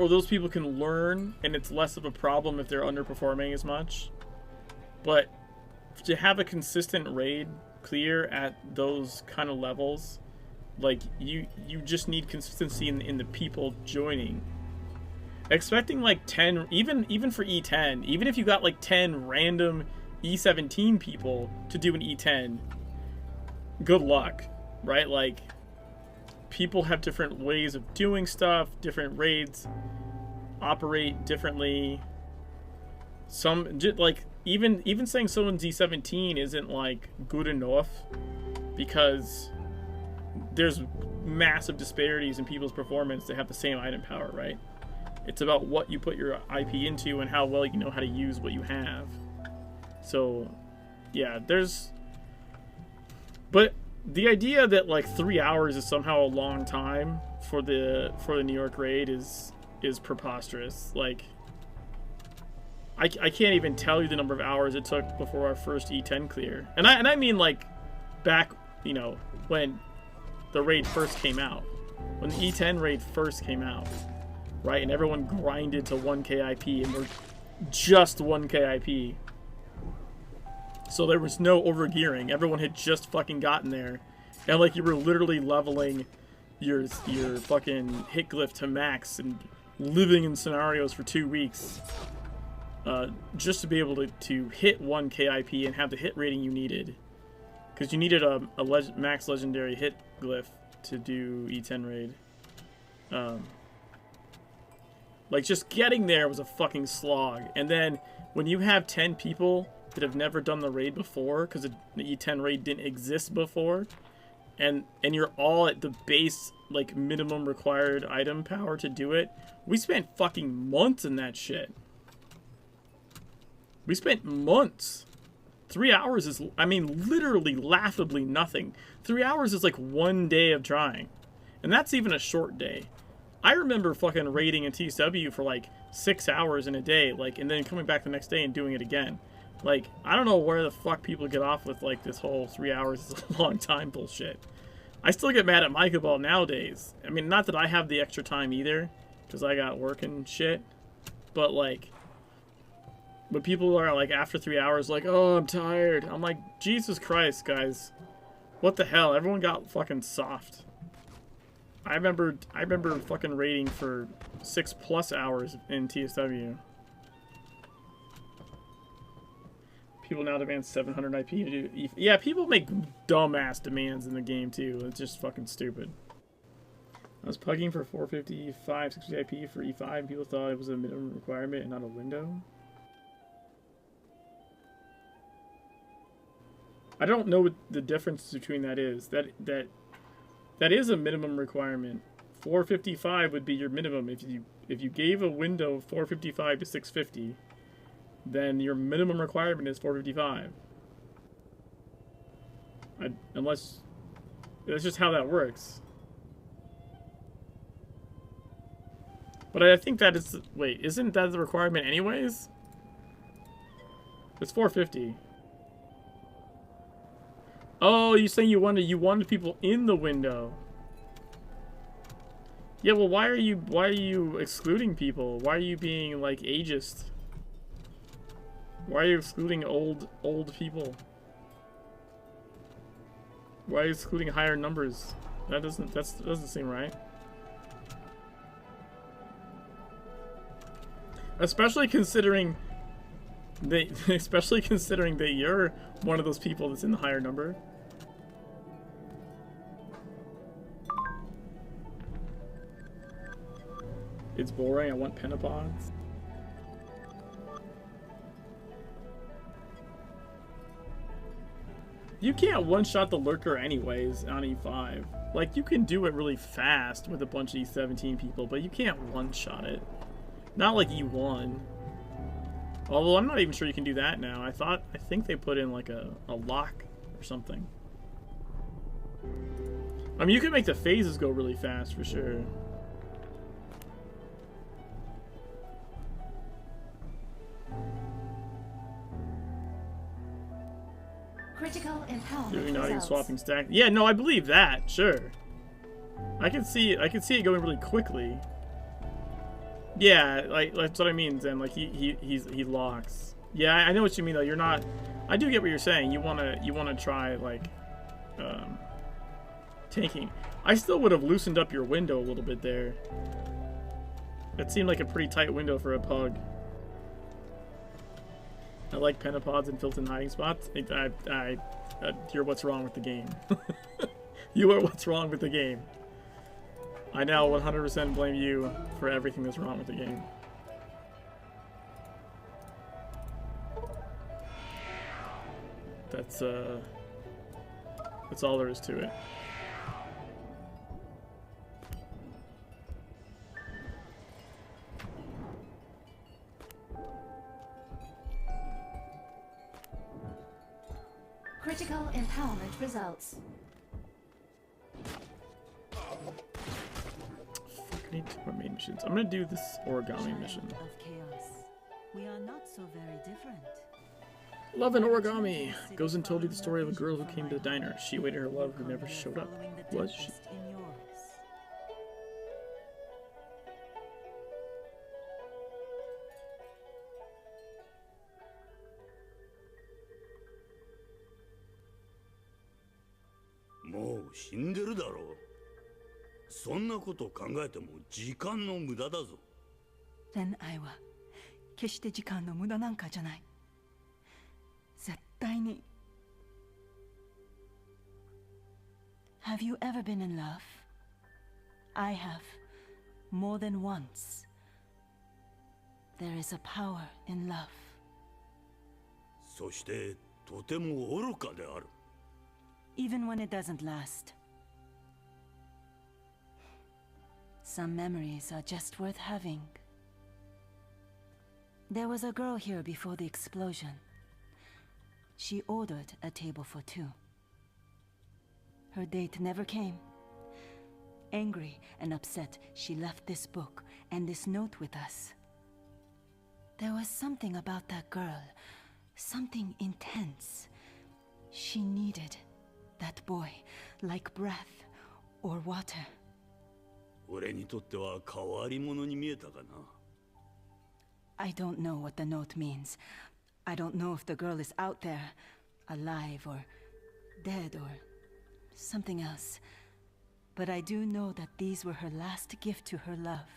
those people can learn, and it's less of a problem if they're underperforming as much. But to have a consistent raid clear at those kind of levels, like you just need consistency in the people joining. Expecting like 10, even for E10, even if you got like 10 random E17 people to do an E10, good luck, right? Like, people have different ways of doing stuff, different raids operate differently. Some, like, even saying someone's E17 isn't like good enough, because there's massive disparities in people's performance to have the same item power, right? It's about what you put your IP into and how well you know how to use what you have. So, yeah, but the idea that like 3 hours is somehow a long time for the New York raid is preposterous. Like, I can't even tell you the number of hours it took before our first E10 clear, and I mean like back, you know, when the raid first came out, when the E10 raid first came out, right? And everyone grinded to 1k IP, and we're just 1k IP. So there was no overgearing. Everyone had just fucking gotten there. And like, you were literally leveling your fucking hit glyph to max and living in scenarios for 2 weeks. Just to be able to hit 1k IP and have the hit rating you needed. Because you needed a max legendary hit glyph to do E10 raid. Like, just getting there was a fucking slog. And then when you have 10 people that have never done the raid before, because the E10 raid didn't exist before, and you're all at the base, like, minimum required item power to do it, we spent fucking months in that shit. We spent months. 3 hours is, I mean, literally laughably nothing. 3 hours is like 1 day of trying. And that's even a short day. I remember fucking raiding in TSW for like 6 hours in a day, like, and then coming back the next day and doing it again. Like, I don't know where the fuck people get off with like this whole 3 hours is a long time bullshit. I still get mad at Micah Ball nowadays. I mean, not that I have the extra time either, because I got work and shit, but like, when people are like after 3 hours like, oh, I'm tired, I'm like, Jesus Christ, guys, what the hell? Everyone got fucking soft. I remember fucking raiding for 6+ hours in TSW. People now demand 700 IP to do yeah, people make dumbass demands in the game too. It's just fucking stupid. I was pugging for 455, 60 IP for E5, and people thought it was a minimum requirement and not a window. I don't know what the difference between that is. That is a minimum requirement. 455 would be your minimum. If you gave a window 455 to 650, then your minimum requirement is 455. Unless that's just how that works. But I think that is, wait, isn't that the requirement anyways? It's 450. Oh, you saying you wanted people in the window? Yeah, well, why are you excluding people? Why are you being like ageist? Why are you excluding old people? Why are you excluding higher numbers? That doesn't seem right. Especially considering that you're one of those people that's in the higher number. It's boring. I want pentapods. You can't one-shot the lurker anyways on E5. Like, you can do it really fast with a bunch of E17 people, but you can't one-shot it. Not like E1. Although I'm not even sure you can do that now. I think they put in like a lock or something. I mean, you can make the phases go really fast for sure. Critical empowerment Doing not even results. swapping stack. Yeah, no, I believe that. Sure. I can see it going really quickly. Yeah, like that's what I mean, Zen. Like he locks. Yeah, I know what you mean though. You're not. I do get what you're saying. You wanna try like tanking. I still would have loosened up your window a little bit there. That seemed like a pretty tight window for a pug. I like pentapods and built-in hiding spots. You're what's wrong with the game. You are what's wrong with the game. I now 100% blame you for everything that's wrong with the game. That's all there is to it. Critical empowerment results. I need 2 more main missions. I'm gonna do this origami mission. Of chaos. We are not so very different. Love and origami. Goes and told you the story of a girl who came to the diner. She awaited her love who never showed up. Was she? In yours. もう死んでるだろう。そんなこと考えても時間の無駄だぞ。恋愛は決して時間の無駄なんかじゃない。絶対に。Have you ever been in love? I have, more than once. There is a power in love. そしてとても愚かである。Even when it doesn't last. Some memories are just worth having. There was a girl here before the explosion. She ordered a table for 2. Her date never came. Angry and upset, she left this book and this note with us. There was something about that girl, something intense. She needed that boy, like breath or water. 俺にとっては変わり者に見えたかな。I don't know what the note means. I don't know if the girl is out there, alive or dead or something else. But I do know that these were her last gift to her love.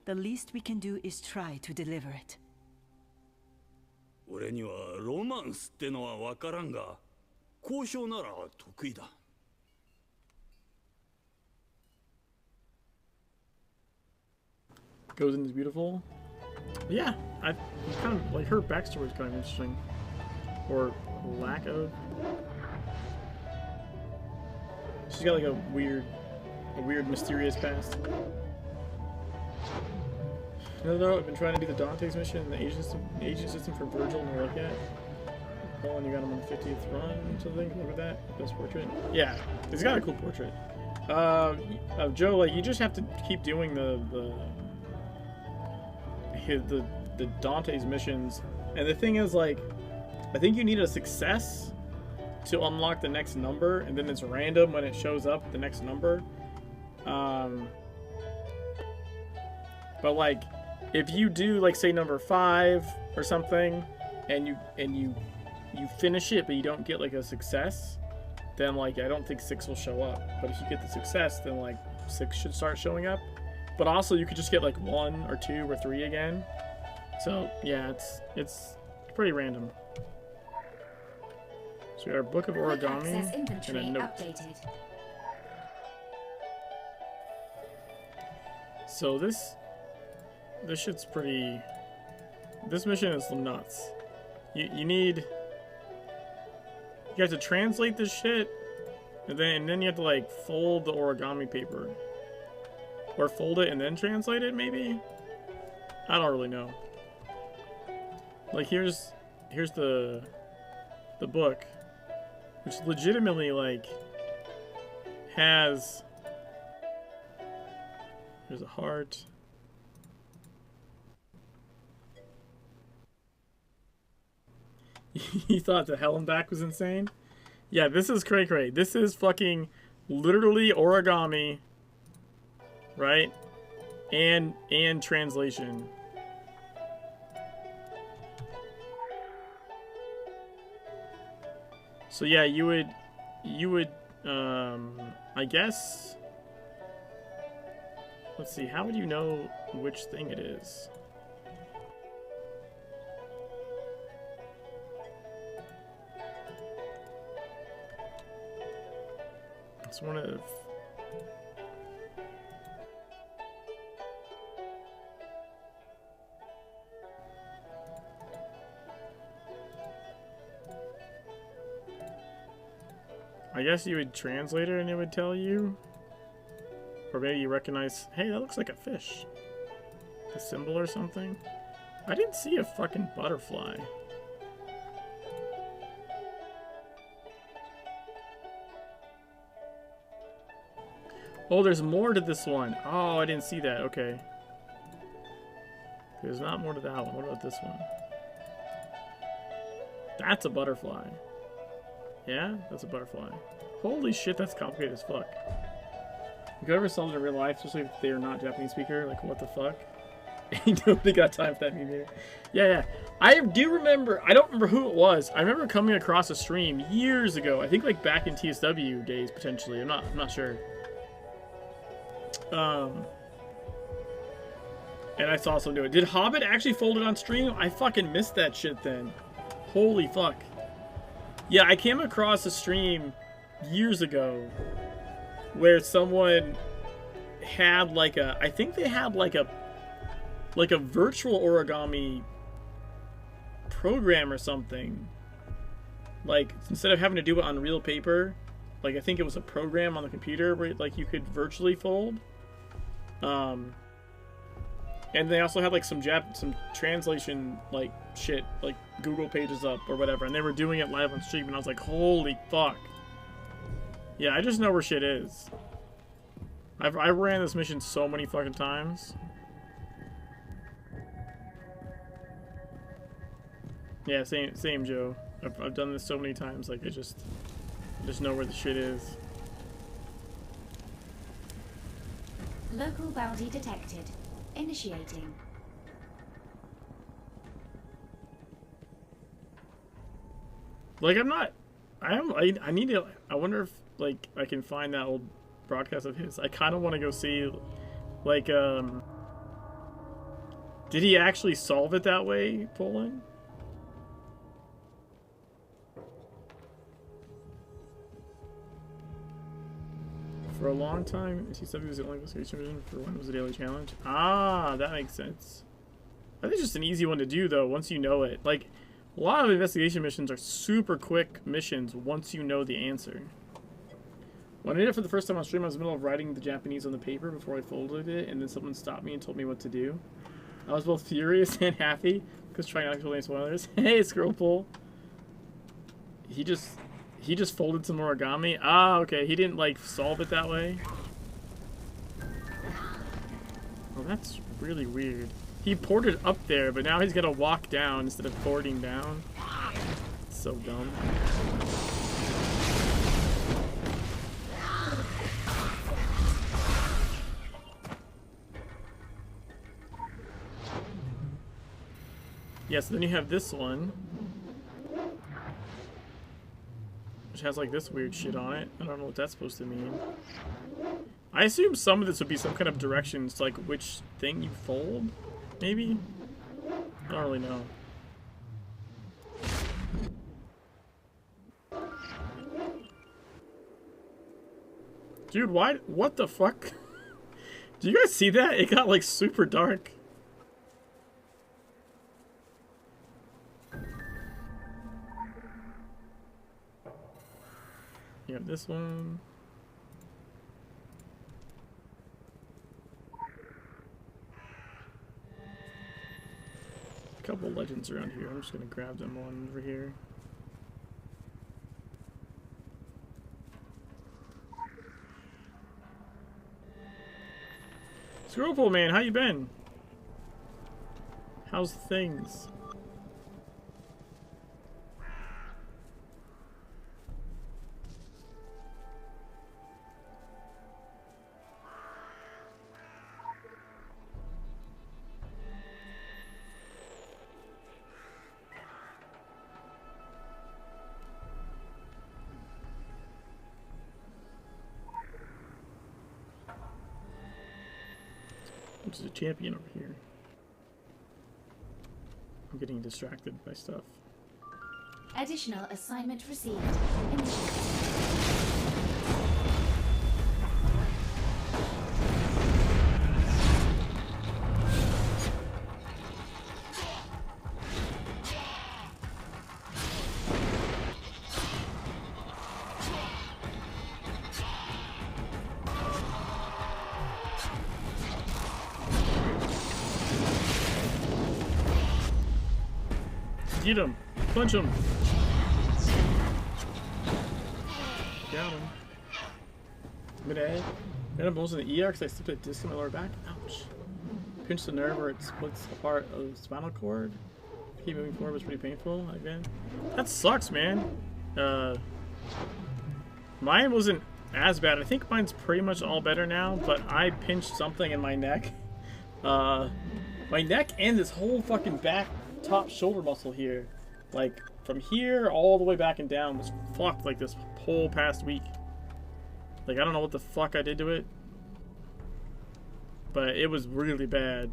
The least we can do is try to deliver it. 俺にはロマンスってのは分からんが、交渉なら得意だ。Goes into beautiful. Yeah, I kind of like her backstory is kind of interesting, or lack of. She's got like a weird, mysterious past. No, I've been trying to do the Dante's mission and the agent system for Virgil and look at. Oh, and you got him on the 50th run, something. Look at that. Best portrait. Yeah, he's got a cool portrait. Joe, like you just have to keep doing the Dante's missions, and the thing is, like, I think you need a success to unlock the next number, and then it's random when it shows up the next number. But like, if you do like say number 5 or something, and you finish it, but you don't get like a success, then like I don't think 6 will show up. But if you get the success, then like 6 should start showing up. But also you could just get like 1 or 2 or 3 again. So yeah, it's pretty random. So we got our book of Quick origami access and inventory a note. updated. So this shit's pretty. This mission is nuts. You have to translate this shit, and then you have to like fold the origami paper, or fold it and then translate it. Maybe, I don't really know. Like here's the book, which legitimately like has. There's a heart. You thought the hell and back was insane? Yeah, this is cray-cray. This is fucking literally origami, right? And translation. So yeah, you would I guess, let's see, how would you know which thing it is? It's one of... I guess you would translate it and it would tell you. Or maybe you recognize, hey, that looks like a fish. A symbol or something. I didn't see a fucking butterfly. Oh, there's more to this one. Oh, I didn't see that. Okay. There's not more to that one. What about this one? That's a butterfly. Yeah, that's a butterfly. Holy shit, that's complicated as fuck. If you ever saw it in real life, especially if they're not Japanese speaker, like what the fuck? Ain't nobody got time for that meme here. Yeah. I do remember, I don't remember who it was. I remember coming across a stream years ago. I think like back in TSW days potentially. I'm not sure. And I saw someone do it. Did Hobbit actually fold it on stream? I fucking missed that shit then. Holy fuck. Yeah, I came across a stream years ago where someone had like a, I think they had like a virtual origami program or something. Like instead of having to do it on real paper, like I think it was a program on the computer where like you could virtually fold. And they also had like some translation like shit, like Google pages up or whatever, and they were doing it live on stream, and I was like, holy fuck. Yeah, I just know where shit is. I ran this mission so many fucking times. Yeah, same Joe. I've done this so many times, like I just know where the shit is. Local bounty detected. Initiating. Like I need to, I wonder if like I can find that old broadcast of his. I kind of want to go see like did he actually solve it that way, Poland? For a long time, TSW was the only investigation vision for when it was a daily challenge. Ah, that makes sense. I think it's just an easy one to do, though, once you know it. Like, a lot of investigation missions are super quick missions once you know the answer. When I did it for the first time on stream, I was in the middle of writing the Japanese on the paper before I folded it, and then someone stopped me and told me what to do. I was both furious and happy, because trying not to kill any spoilers. Hey, Scrollpool! He just folded some origami. Ah, okay. He didn't, like, solve it that way. Well, that's really weird. He ported up there, but now he's got to walk down instead of porting down. so dumb. Yeah, so then you have this one, which has like this weird shit on it. I don't know what that's supposed to mean. I assume some of this would be some kind of directions, like which thing you fold, maybe? I don't really know. Dude, why? What the fuck? Do you guys see that? It got like super dark. You have this one. A couple legends around here. I'm just gonna grab them one over here. Screwful man, how you been? How's things? Which is a champion over here. I'm getting distracted by stuff. Additional assignment received. Initiate. Get him! Punch him! Got him. Mid-A. Got him almost in the ER because I slipped a disc in my lower back. Ouch. Pinched the nerve where it splits apart of the spinal cord. Keep moving forward was pretty painful. Again. That sucks, man. Mine wasn't as bad. I think mine's pretty much all better now, but I pinched something in my neck. My neck and this whole fucking back top shoulder muscle here, like from here all the way back and down, was fucked like this whole past week. Like I don't know what the fuck I did to it, but it was really bad.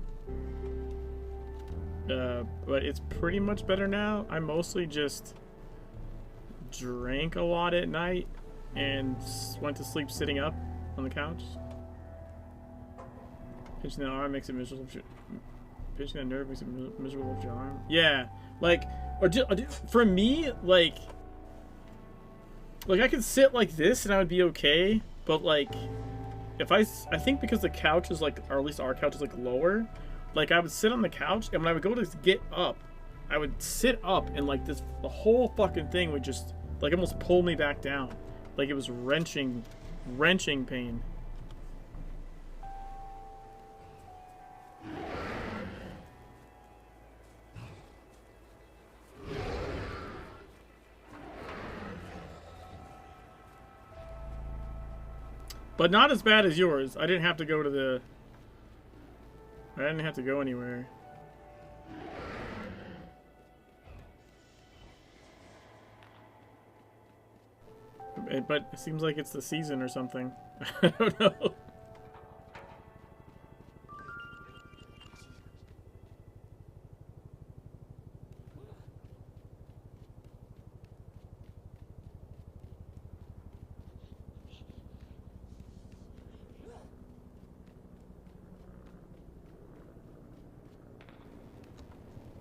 But it's pretty much better now. I mostly just drank a lot at night and went to sleep sitting up on the couch. Pinching the arm makes it miserable. Pinching that nerve makes it miserable with your arm. Yeah, like, for me, like I could sit like this and I would be okay, but like, if I think because the couch is like, or at least our couch is like lower, like I would sit on the couch and when I would go to get up, I would sit up and like this, the whole fucking thing would just like almost pull me back down, like it was wrenching pain. But not as bad as yours. I didn't have to go to the... I didn't have to go anywhere. But it seems like it's the season or something. I don't know.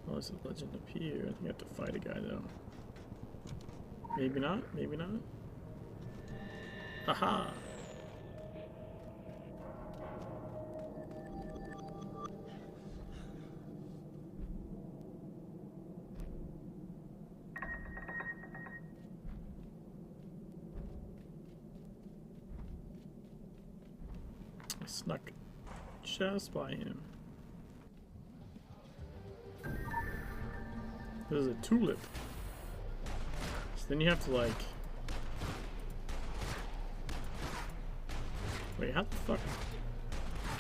Oh, there's a legend up here. I think I have to fight a guy though. Maybe not, maybe not. Haha! I snuck just by him. This is a tulip. Then you have to like... Wait, how the fuck?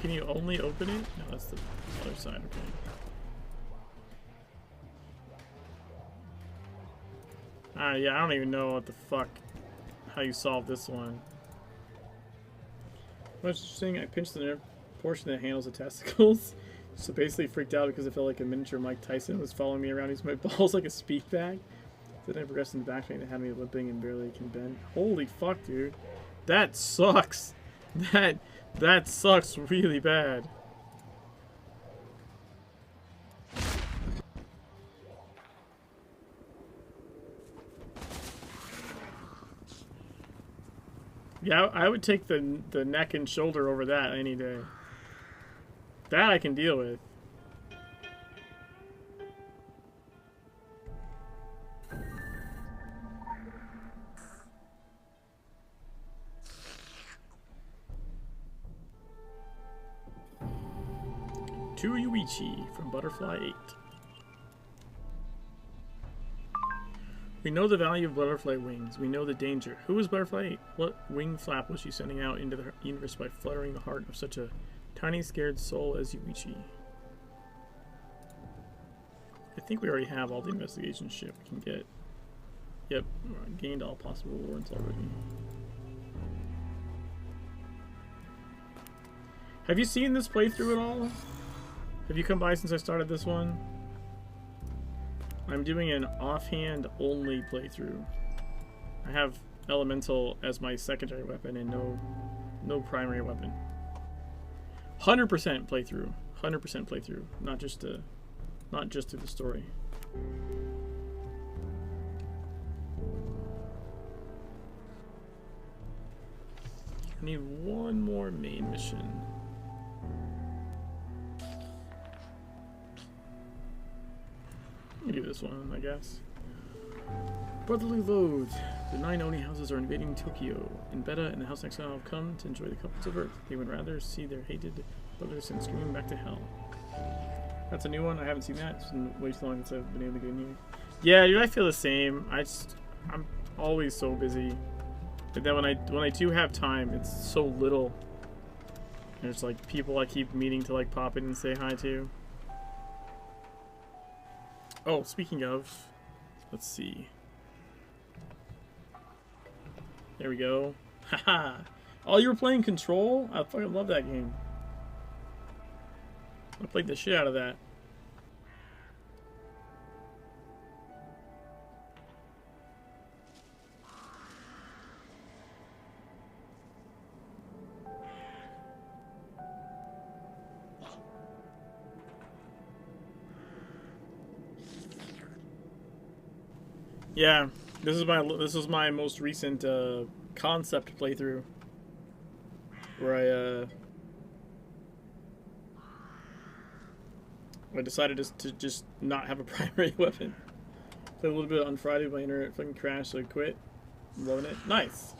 Can you only open it? No, that's the other side, okay. Yeah, I don't even know what the fuck, how you solve this one. What's interesting, I pinched the nerve portion that handles the testicles. So basically freaked out because it felt like a miniature Mike Tyson was following me around using my balls like a speak bag. Then I progressed in the back pain that had me limping and barely can bend. Holy fuck, dude. That sucks. That sucks really bad. Yeah, I would take the neck and shoulder over that any day. That I can deal with. To Yuichi from Butterfly 8. We know the value of butterfly wings. We know the danger. Who was Butterfly 8? What wing flap was she sending out into the universe by fluttering the heart of such a tiny, scared soul as Yuichi? I think we already have all the investigation shit we can get. Yep, gained all possible warrants already. Have you seen this playthrough at all? Have you come by since I started this one? I'm doing an offhand only playthrough. I have elemental as my secondary weapon and no primary weapon. 100% playthrough. 100% playthrough. Not just through the story. I need one more main mission. I'll do this one, I guess. Brotherly loathe. The 9 Oni houses are invading Tokyo. In Beta and the house next door have come to enjoy the comforts of Earth. They would rather see their hated brothers sent screaming back to hell. That's a new one. I haven't seen that. It's been way too long since I've been able to get in here. Yeah, dude, I feel the same. I'm always so busy. But then when I do have time, it's so little. There's like people I keep meaning to like pop in and say hi to. Oh, speaking of, let's see. There we go. Haha. Oh, you were playing Control? I fucking love that game. I played the shit out of that. Yeah, this is my most recent concept playthrough, where I decided to just not have a primary weapon. Played a little bit on Friday, my internet fucking crashed, so I quit. I'm loving it. Nice.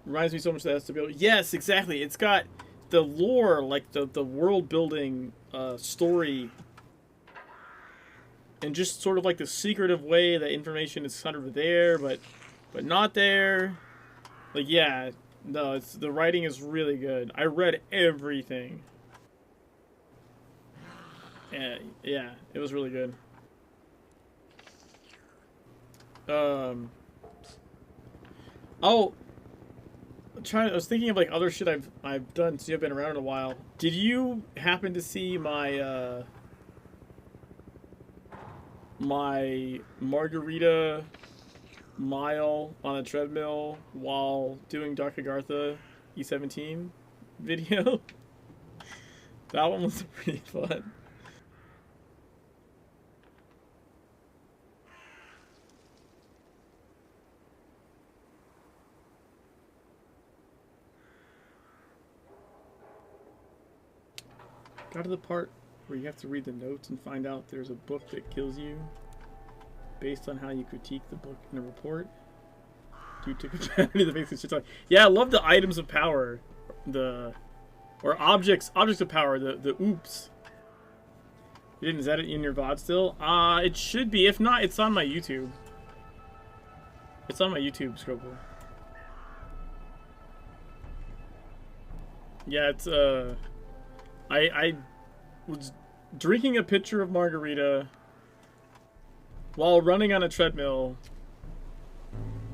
Reminds me so much of the SWO. Yes, exactly. It's got the lore, like the world building story. And just sort of like the secretive way that information is kind of there, but not there. Like, yeah, no, the writing is really good. I read everything. Yeah, it was really good. Oh, I was thinking of like other shit I've done since I've been around in a while. Did you happen to see my my margarita mile on a treadmill while doing Dark Agartha E17 video? That one was pretty fun. Got to the part where you have to read the notes and find out there's a book that kills you based on how you critique the book in a report due to compatibility of the basic shit. Yeah, I love the items of power, or objects of power, the oops. You didn't, is that in your VOD still? It should be. If not, it's on my YouTube. It's on my YouTube, Scroble. Yeah, it's, I was drinking a pitcher of margarita while running on a treadmill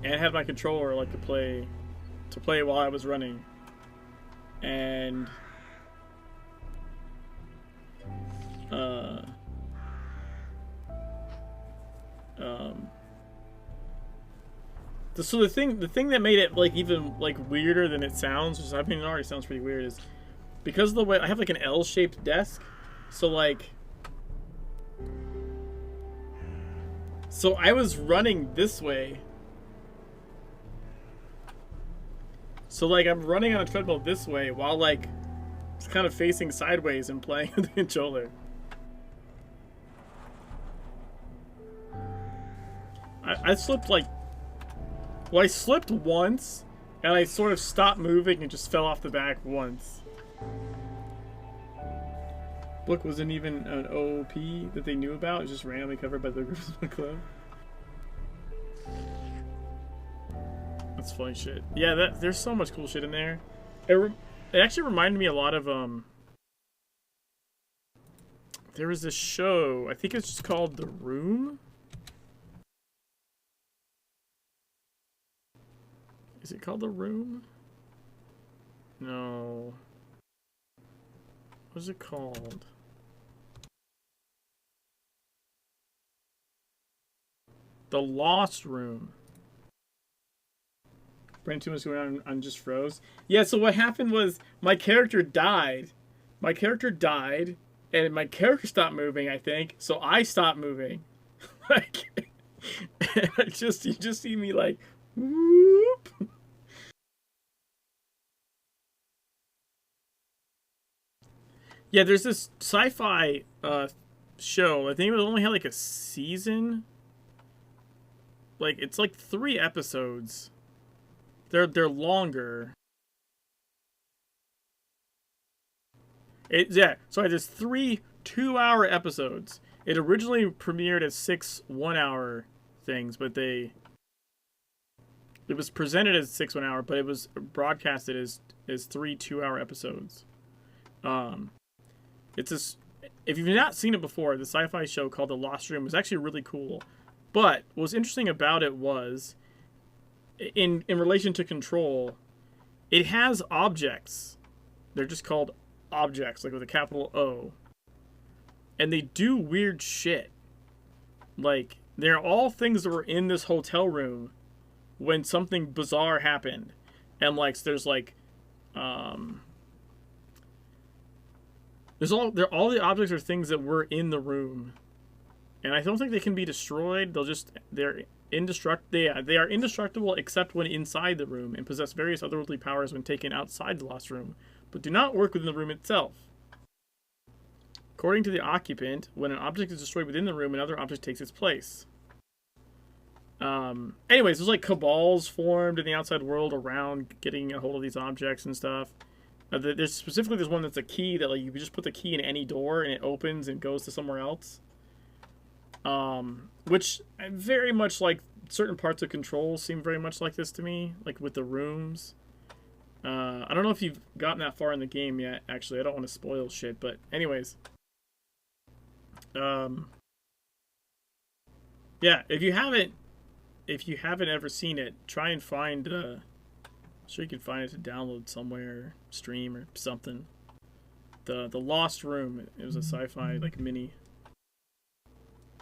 and had my controller, like, to play while I was running. And, so the thing that made it like even like weirder than it sounds, which I mean it already sounds pretty weird, is because of the way I have like an L-shaped desk, so like, so I was running this way, so like I'm running on a treadmill this way while like it's kind of facing sideways and playing with the controller. I slipped like, well, I slipped once, and I sort of stopped moving and just fell off the back once. Book wasn't even an OOP that they knew about. It was just randomly covered by the Griffith Club. That's funny shit. Yeah, there's so much cool shit in there. It actually reminded me a lot of, there was this show, I think it's just called The Room? Is it called The Room? No. What is it called? The Lost Room. Brain too much going on just froze. Yeah, so what happened was my character died. My character died, and my character stopped moving, I think, so I stopped moving. Like, you just see me like, whoop. Yeah, there's this sci-fi show. I think it only had like a season. Like, it's like 3 episodes. They're longer. Yeah, sorry, there's 3 2-hour episodes. It originally premiered as 6 1-hour things, but it was presented as 6 1-hour, but it was broadcasted as 3 2-hour episodes. It's this, if you've not seen it before, the sci-fi show called The Lost Room was actually really cool. But what's interesting about it was, in relation to Control, it has objects. They're just called objects, like with a capital O. And they do weird shit. Like, they're all things that were in this hotel room when something bizarre happened. And like, there's like, all the objects are things that were in the room, and I don't think they can be destroyed. They are indestructible except when inside the room, and possess various otherworldly powers when taken outside the lost room, but do not work within the room itself. According to the occupant, when an object is destroyed within the room, another object takes its place. Anyways, there's like cabals formed in the outside world around getting a hold of these objects and stuff. There's one that's a key that like you just put the key in any door and it opens and goes to somewhere else. Which very much like certain parts of Control seem very much like this to me, like with the rooms. I don't know if you've gotten that far in the game yet. Actually, I don't want to spoil shit, but anyways, yeah. If you haven't ever seen it, try and find. I'm sure you can find it to download somewhere, stream or something. The Lost Room. It was a sci-fi like mini.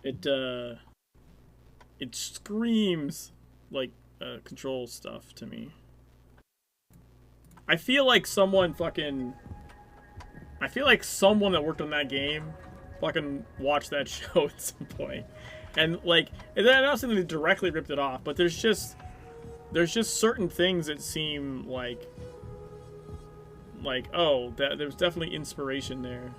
It screams like Control stuff to me. I feel like someone that worked on that game fucking watched that show at some point. And like, I'm not saying they directly ripped it off, but there's just certain things that seem like oh, that there's definitely inspiration there.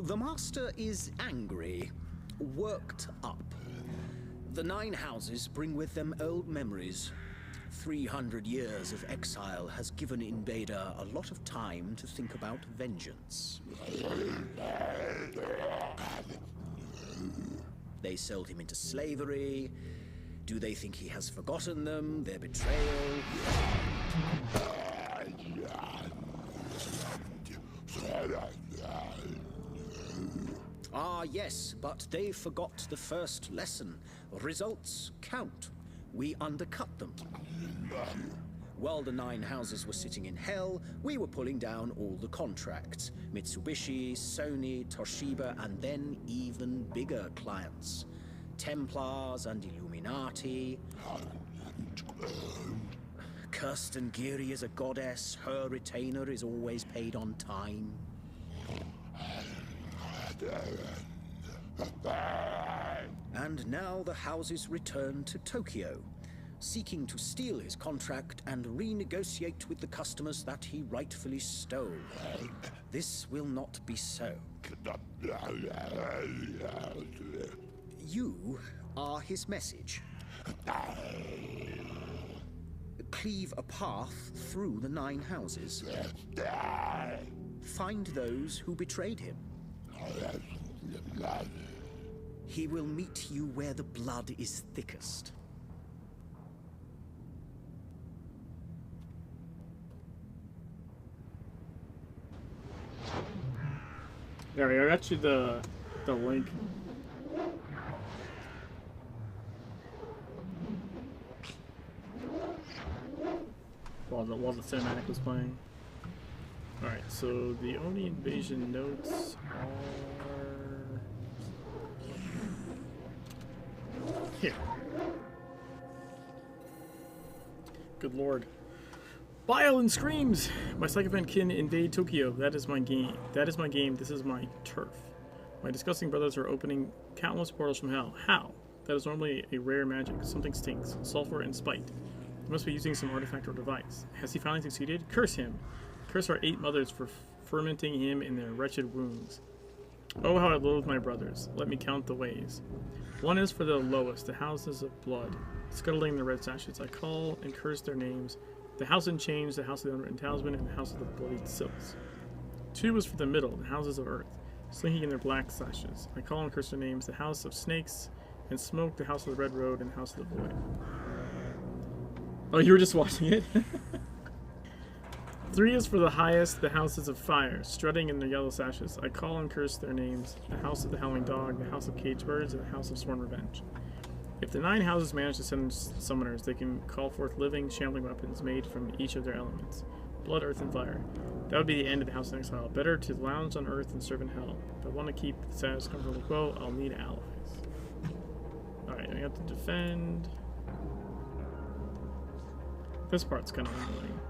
The master is angry. worked up. The 9 houses bring with them old memories. 300 years of exile has given Invader a lot of time to think about vengeance. They sold him into slavery. Do they think he has forgotten them, their betrayal? Ah, yes, but they forgot the first lesson. Results count. We undercut them. While the 9 houses were sitting in hell, we were pulling down all the contracts. Mitsubishi, Sony, Toshiba, and then even bigger clients. Templars and Illuminati. Kirsten Geary is a goddess. Her retainer is always paid on time. And now the houses return to Tokyo, seeking to steal his contract and renegotiate with the customers that he rightfully stole. This will not be so. You are his message. Cleave a path through the 9 houses. Find those who betrayed him. He will meet you where the blood is thickest. There we go. I got you the link. While the cinematic was playing. Alright, so the Oni invasion notes are here. Good lord. Bile and screams! My psychopath kin invade Tokyo. That is my game. That is my game. This is my turf. My disgusting brothers are opening countless portals from hell. How? That is normally a rare magic. Something stinks. Sulfur and spite. He must be using some artifact or device. Has he finally succeeded? Curse him! Curse our 8 mothers for fermenting him in their wretched wounds. Oh, how I loathe my brothers. Let me count the ways. 1 is for the lowest, the houses of blood, scuttling the red sashes. I call and curse their names. The house in chains, the house of the unwritten talisman, and the house of the bloodied silks. 2 is for the middle, the houses of earth, slinking in their black sashes. I call and curse their names, the house of snakes and smoke, the house of the red road, and the house of the void. Oh, you were just watching it? 3 is for the highest, the houses of fire, strutting in their yellow sashes. I call and curse their names, the house of the howling dog, the house of caged birds, and the house of sworn revenge. If the 9 houses manage to send summoners, they can call forth living, shambling weapons made from each of their elements. Blood, earth, and fire. That would be the end of the house in exile. Better to lounge on earth than serve in hell. If I want to keep the status comfortable quo, I'll need allies. Alright, I have to defend. This part's kind of annoying.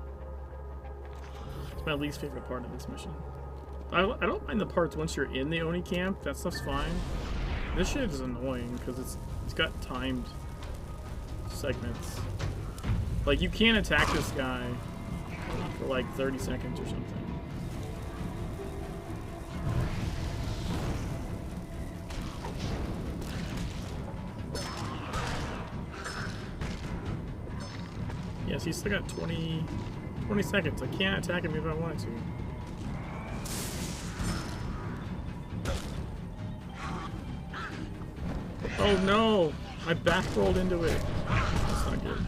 It's my least favorite part of this mission. I don't mind the parts once you're in the Oni camp. That stuff's fine. This shit is annoying because it's got timed segments. Like, you can't attack this guy for like 30 seconds or something. Yes, he's still got 20 seconds. I can't attack him if I wanted to. Oh no! I back rolled into it. That's not good.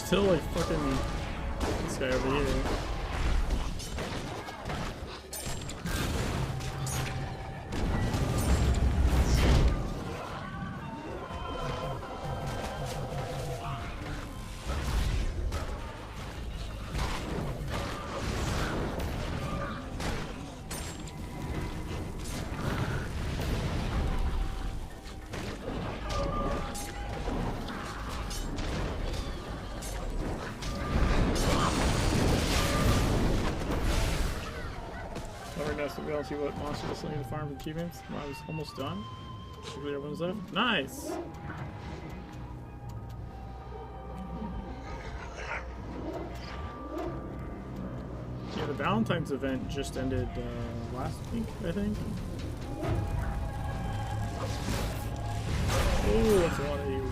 still like fucking this guy over here. We all see what monster was selling to farm for achievements. Well, I was almost done. Hopefully everyone's left. Nice! Yeah, the Valentine's event just ended last week, I think. Oh, that's a lot of you.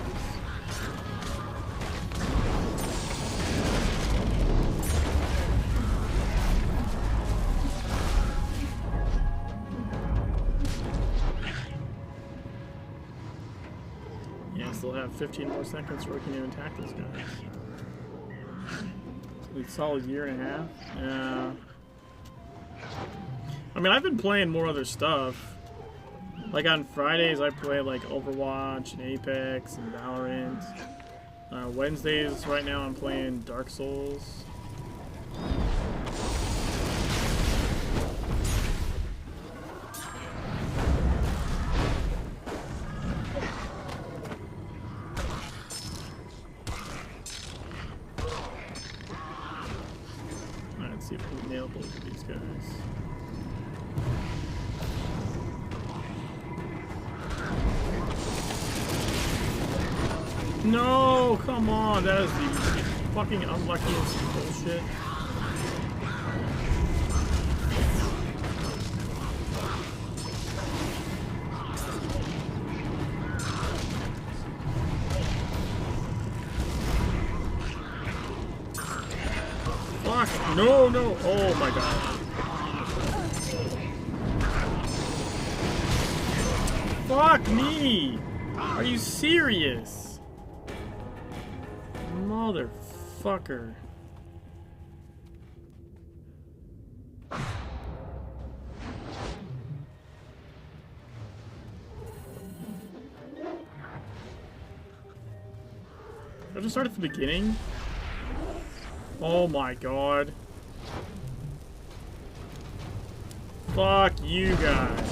Still have 15 more seconds where we can even attack those guys. It's a solid year and a half. Yeah. I mean, I've been playing more other stuff. Like on Fridays, I play like Overwatch and Apex and Valorant. Wednesdays, right now, I'm playing Dark Souls. See if we can nail both of these guys. No, come on, that is the fucking unluckiest bullshit. Fuck! No, no! Oh my god. Fuck me! Are you serious? Motherfucker. I just start at the beginning? Oh my god. Fuck you guys.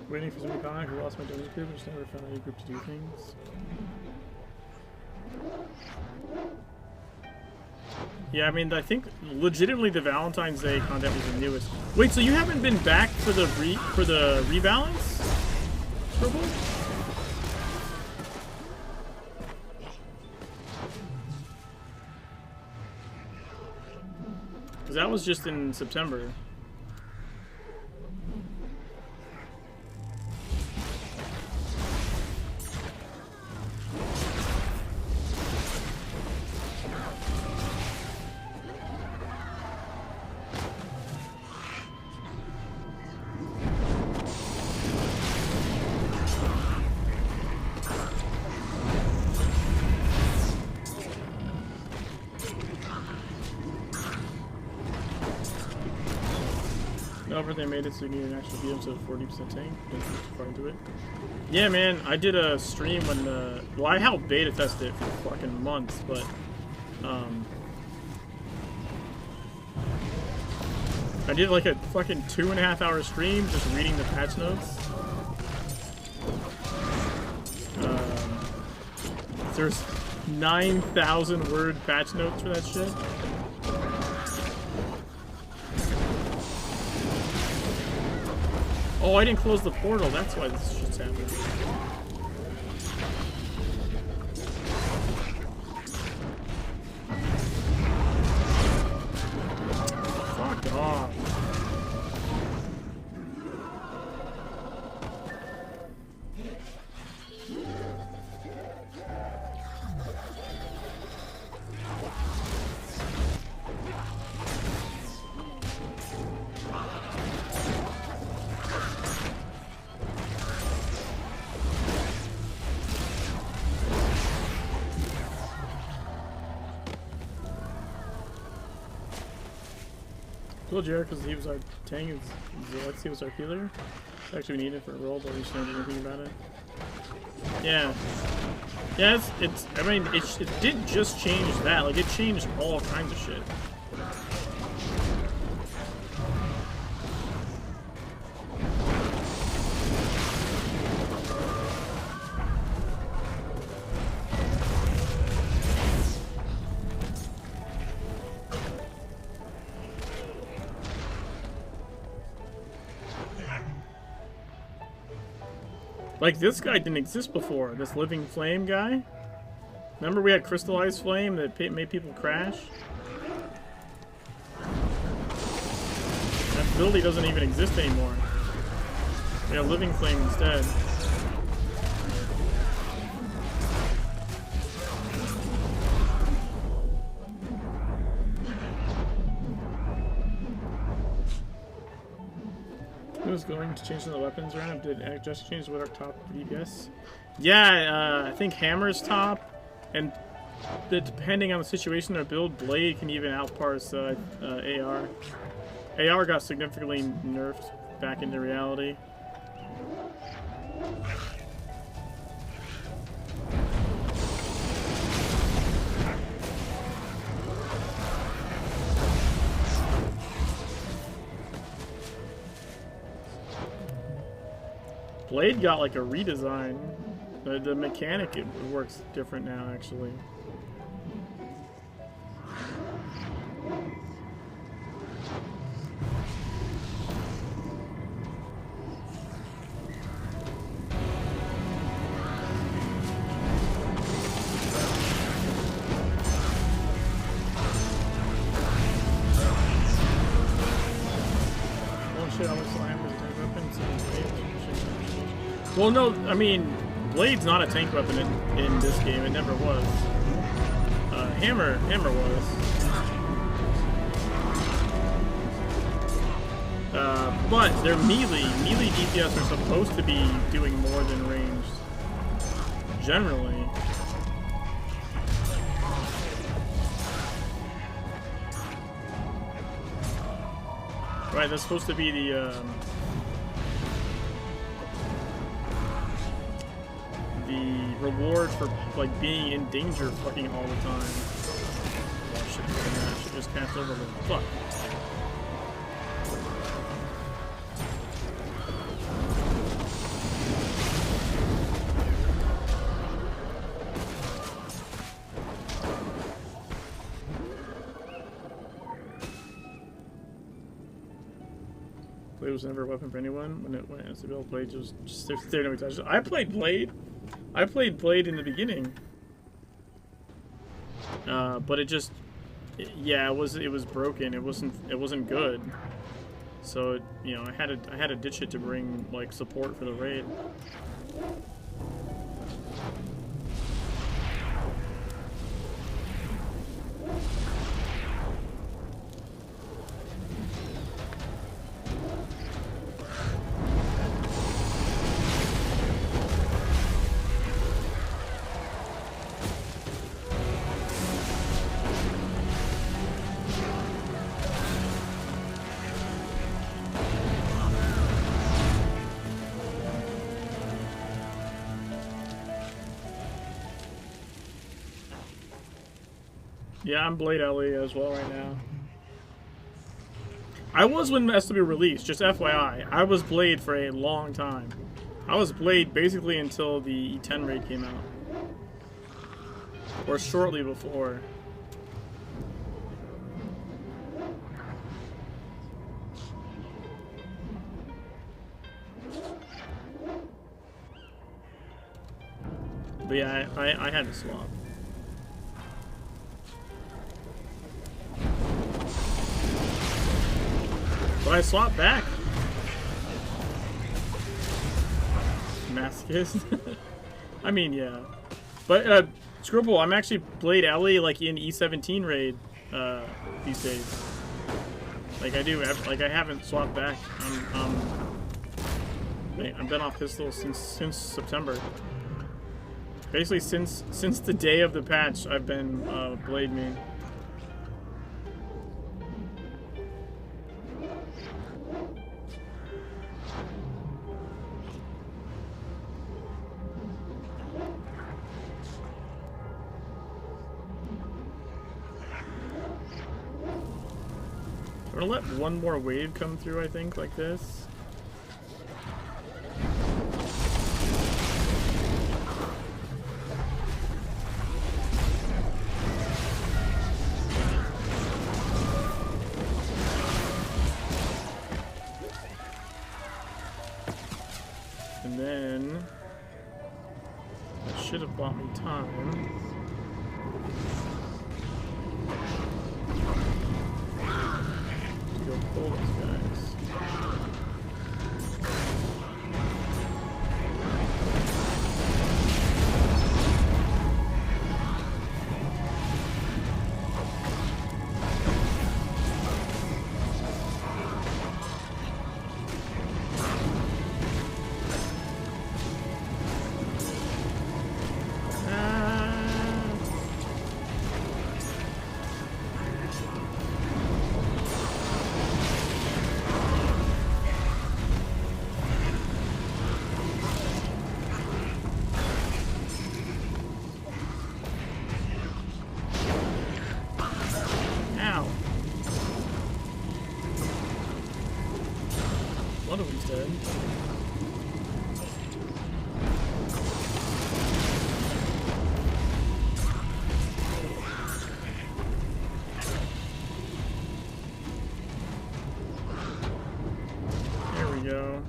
Waiting for some guy who lost my donors group and just never found any group to do things. Yeah, I mean, I think legitimately the Valentine's Day content was the newest. Wait, so you haven't been back for the rebalance? Purple? Because that was just in September. They made it so you need an actual beat so 40% tank. Don't get too far into it. Yeah, man, I did a stream when well, I helped beta test it for fucking months, but I did like a fucking 2.5 hour stream just reading the patch notes. There's 9,000 word patch notes for that shit. Oh, I didn't close the portal. That's why this shit's happening. Fuck off. Cool, Jared, because he was our tank and Zelexi was our healer. Actually, we need it for a roll, but we just don't do anything about it. Yeah. Yeah, I mean, it didn't just change that. Like, it changed all kinds of shit. Like, this guy didn't exist before, this living flame guy. Remember we had crystallized flame that made people crash? That ability doesn't even exist anymore. We have living flame instead. Who's going to change some of the weapons around? Did just change what our top DPS? Yeah, I think hammer's top, and depending on the situation or build, blade can even outparse AR. AR got significantly nerfed back into reality. Blade got like a redesign. The mechanic, it works different now, actually. Oh shit, I was slammed with a weapon. Well, no, I mean, Blade's not a tank weapon in this game. It never was. Hammer was. But their melee DPS are supposed to be doing more than ranged. Generally. Right, that's supposed to be the reward for like being in danger fucking all the time. Should just cast over them. Fuck. Blade was never a weapon for anyone when it went as the build. Blade was just there, nobody touched it. I played Blade in the beginning, but it just, yeah, it was broken. It wasn't good. So you know, I had to ditch it to bring like support for the raid. Yeah, I'm Blade Ellie as well right now. I was when SW released, just FYI. I was Blade for a long time. I was Blade basically until the E10 raid came out. Or shortly before. But yeah, I had to swap. But I swapped back. Masochist. I mean, yeah. But, Scribble, I'm actually Blade Ellie, like, in E17 raid, these days. Like, I haven't swapped back. I've been off pistol since September. Basically, since the day of the patch, I've been, Blade main. gonna let one more wave come through, I think, like this. And then that should have bought me time. Go pull those guys. One of them's dead. There we go.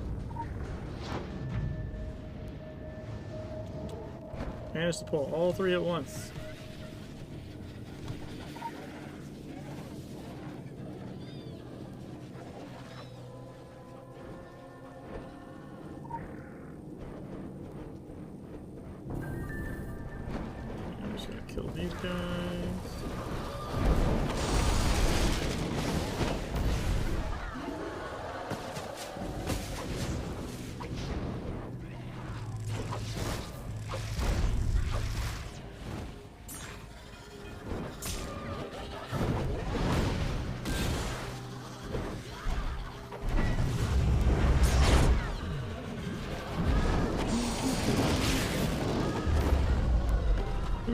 Managed to pull all three at once. Kill these guys.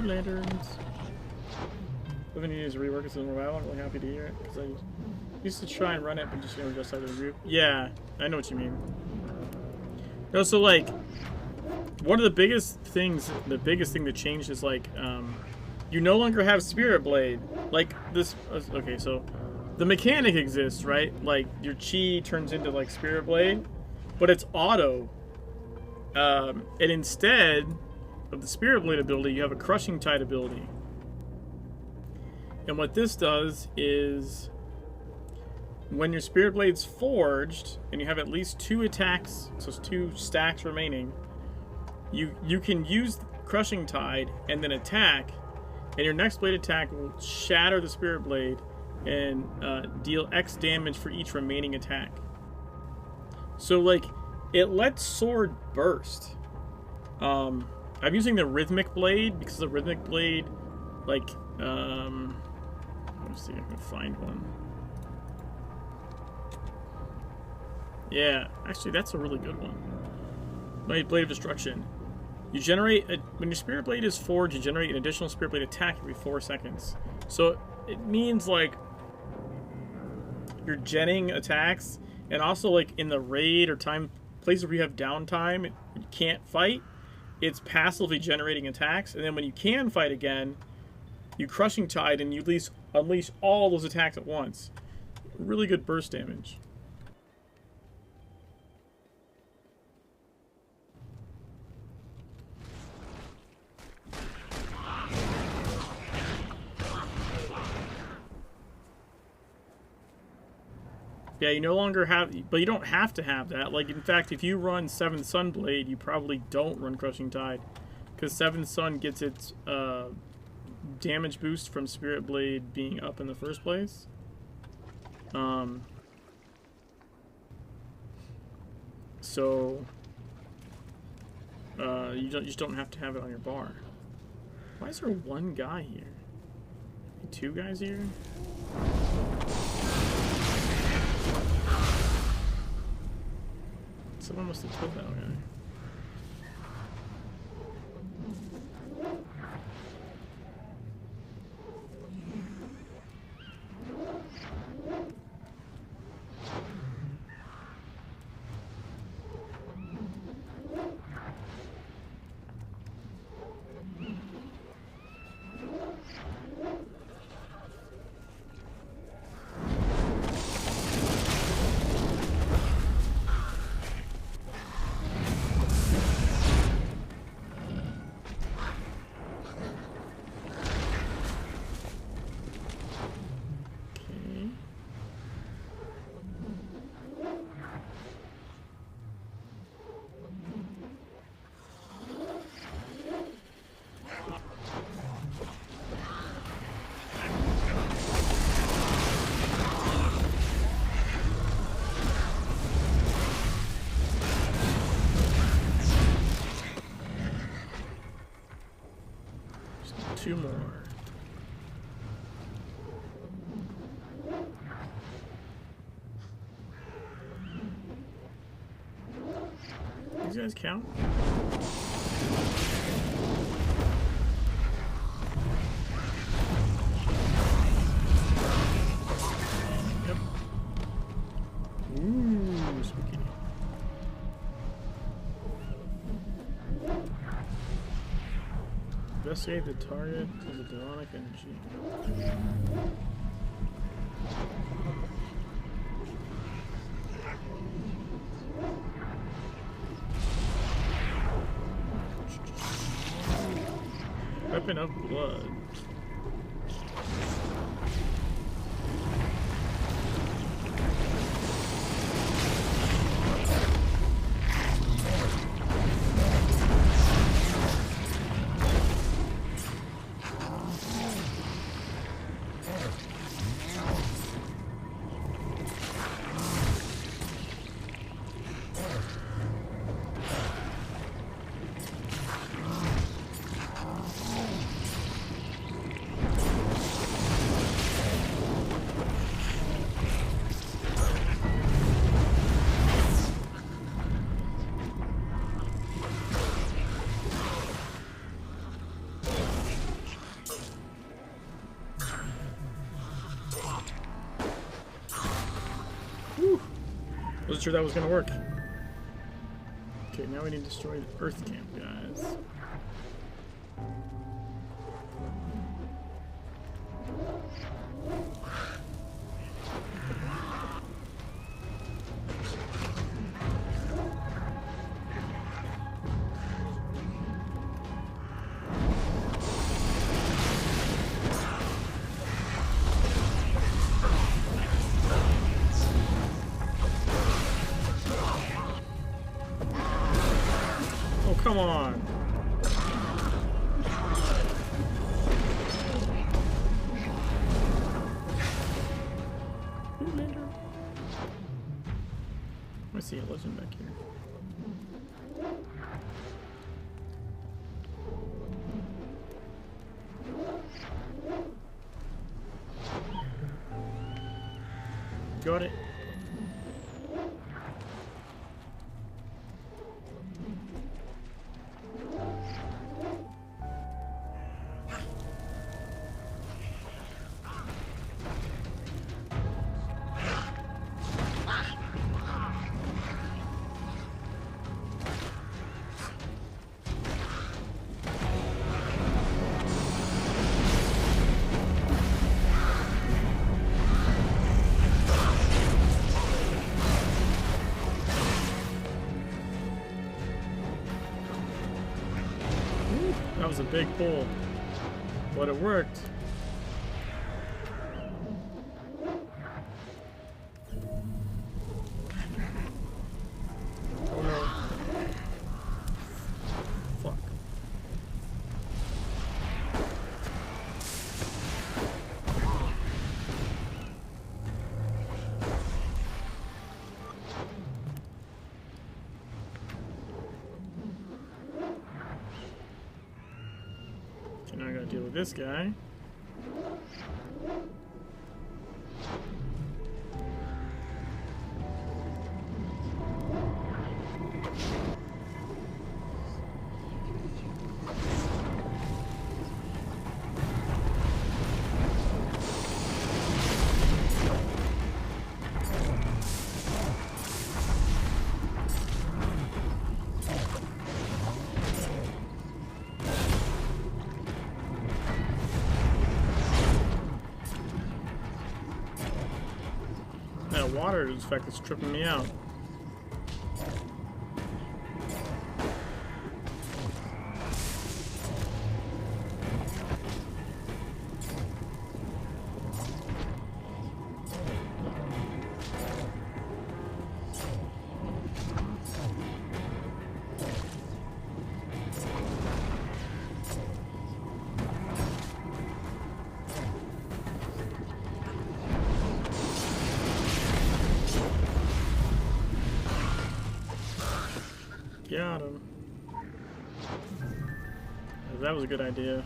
Lanterns. Living needs to rework its revival. I'm really happy to hear it because I used to try and run it, but just just out of the group. Yeah, I know what you mean. No, so like one of the biggest thing that changed is like you no longer have Spirit Blade. Like this. Okay, so the mechanic exists, right? Like your chi turns into like Spirit Blade, but it's auto. And instead of the Spirit Blade ability, you have a Crushing Tide ability. And what this does is, when your Spirit Blade's forged, and you have at least 2 attacks, so it's 2 stacks remaining, you can use Crushing Tide and then attack, and your next blade attack will shatter the Spirit Blade and deal X damage for each remaining attack. So, like, it lets sword burst. I'm using the Rhythmic Blade because the Rhythmic Blade, like, let's see if I can find one. Yeah, actually, that's a really good one. Blade of Destruction. You generate, when your Spirit Blade is forged, you generate an additional Spirit Blade attack every 4 seconds. So it means, like, you're genning attacks, and also, like, in the raid or places where you have downtime, you can't fight, it's passively generating attacks, and then when you can fight again, you Crushing Tide and you unleash all those attacks at once. Really good burst damage. Yeah, you no longer have, but you don't have to have that. Like, in fact, if you run 7th Sun Blade, you probably don't run Crushing Tide, because 7th Sun gets its damage boost from Spirit Blade being up in the first place. So you just don't have to have it on your bar. Why is there one guy here? 2 guys here? Someone must have killed that guy. 2 more. These guys count? Yep. Ooh, spooky. Investigate the target of the demonic energy. Weapon of blood. Wasn't sure that was gonna work. Okay, now we need to destroy the Earth Camp, guys. Oh, come on. I see a legend back here. Got it. That was a big pull, but it worked. Oh no. Fuck. Now I gotta deal with this guy. That water is the fact that's tripping me out. Got him. That was a good idea.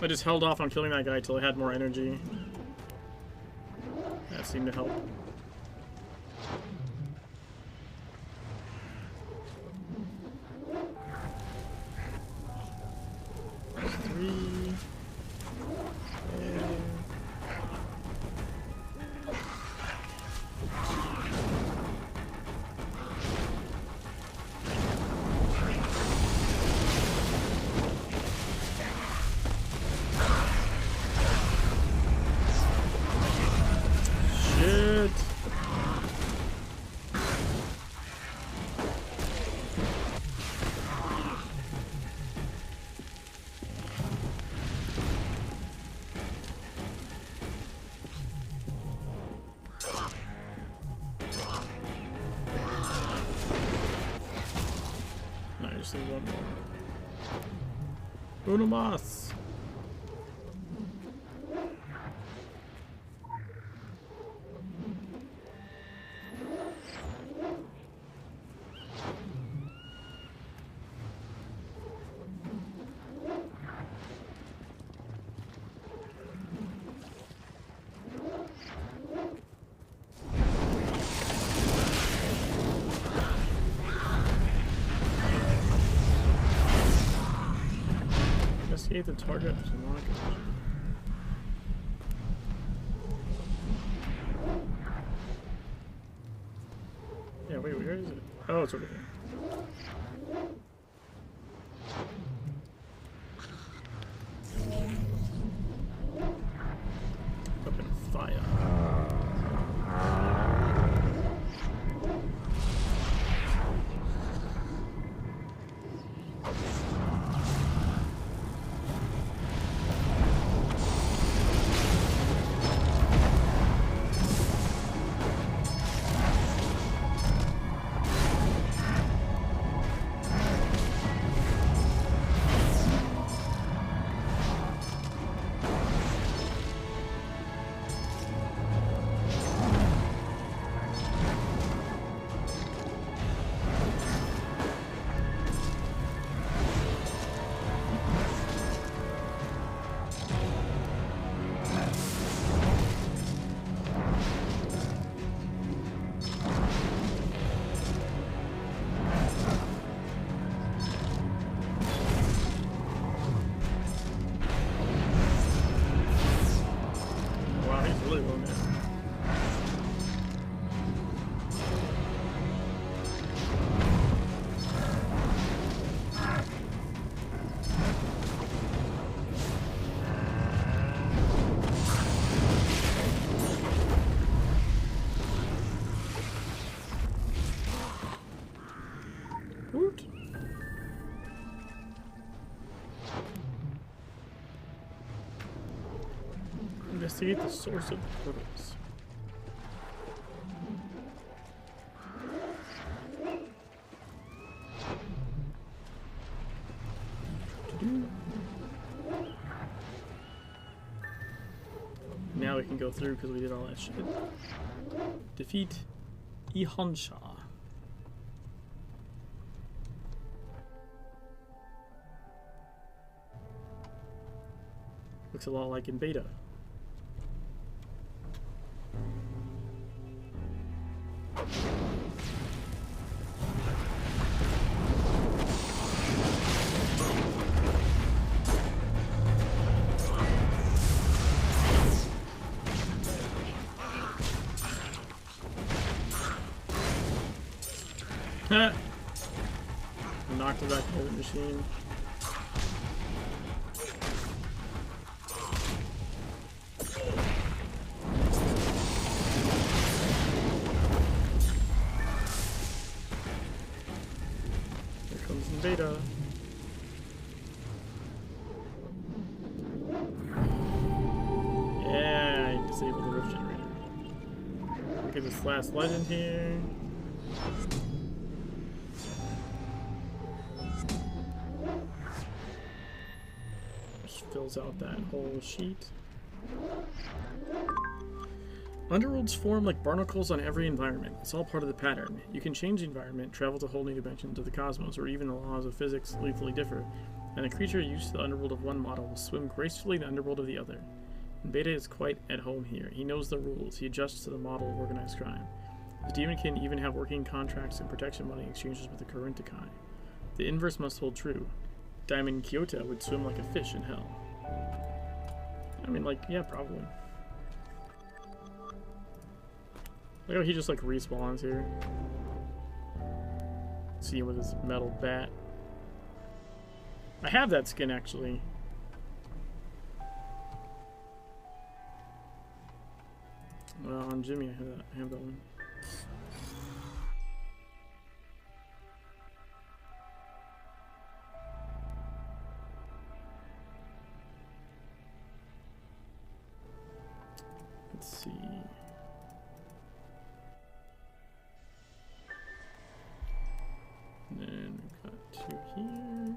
I just held off on killing that guy till I had more energy. That seemed to help. Three. Shit. No, I just need one more. Uno más. Investigate the target of demonic energy. Yeah, wait, where is it? Oh, it's over here. Up in fire. Wow, he's really low now. Woot. Investigate the source of the portals. Now we can go through because we did all that shit. Defeat Ihonsha. Looks a lot like in beta. Knocked it back into the machine. Here comes the beta. Yeah, I disabled the rift generator. Look at this last legend here. Fills out that whole sheet. Underworlds form like barnacles on every environment. It's all part of the pattern. You can change the environment, travel to whole new dimensions of the cosmos, or even the laws of physics lethally differ. and a creature used to the underworld of one model will swim gracefully in the underworld of the other. And Beta is quite at home here. He knows the rules. He adjusts to the model of organized crime. The demon can even have working contracts and protection money exchanges with the Kuruntakai. The inverse must hold true. Diamond Kyoto would swim like a fish in hell. I mean, like, yeah, probably. Look how he just, like, respawns here. See him with his metal bat. I have that skin, actually. Well, on Jimmy, I have that one. Let's see. And then we've got two here.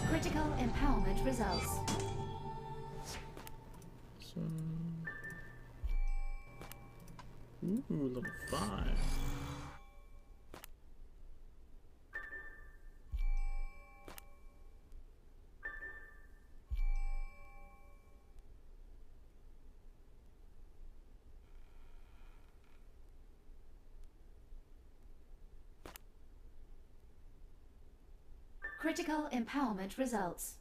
Critical empowerment results. So, ooh, level 5. Critical empowerment results.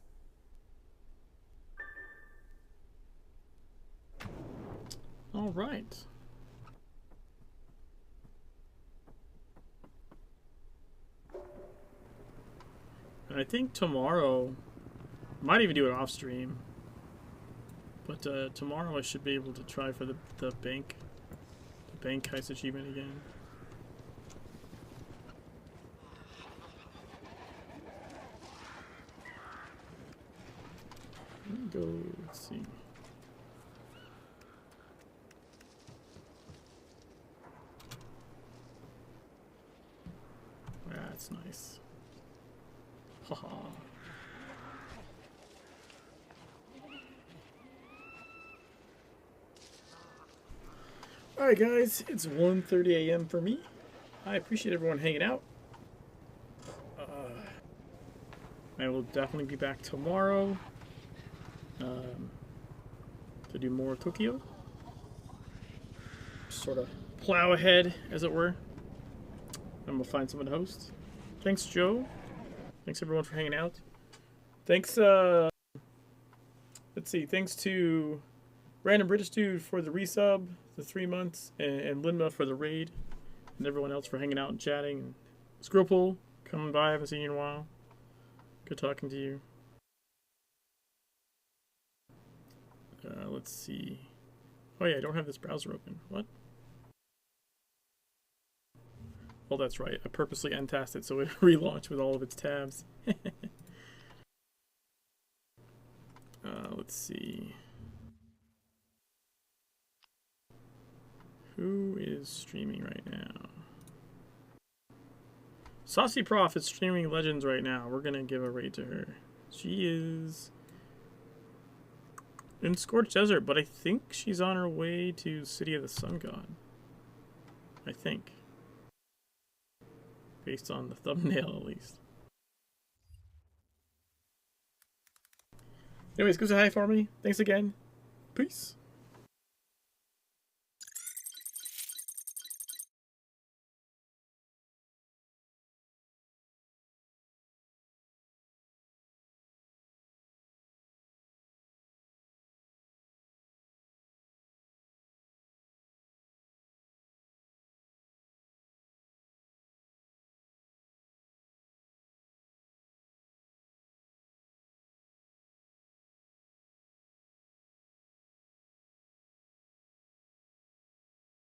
All right. And I think tomorrow, might even do it off stream, but tomorrow I should be able to try for the bank heist achievement again. Go, let's see. That's nice. Haha. Alright guys, it's 1:30 a.m. for me. I appreciate everyone hanging out. I will definitely be back tomorrow. To do more Tokyo. Sort of plow ahead, as it were. And we'll find someone to host. Thanks, Joe. Thanks, everyone, for hanging out. Thanks, let's see. Thanks to Random British Dude for the resub, the 3 months, and Linma for the raid, and everyone else for hanging out and chatting. And Squirrelpool, coming by. I haven't seen you in a while. Good talking to you. Let's see. Oh yeah, I don't have this browser open. What? Oh, that's right. I purposely untasked it so it relaunched with all of its tabs. Let's see. Who is streaming right now? Saucy Prof is streaming Legends right now. We're gonna give a raid to her. She is in Scorched Desert, but I think she's on her way to City of the Sun God. I think. Based on the thumbnail, at least. Anyways, go say hi for me. Thanks again. Peace.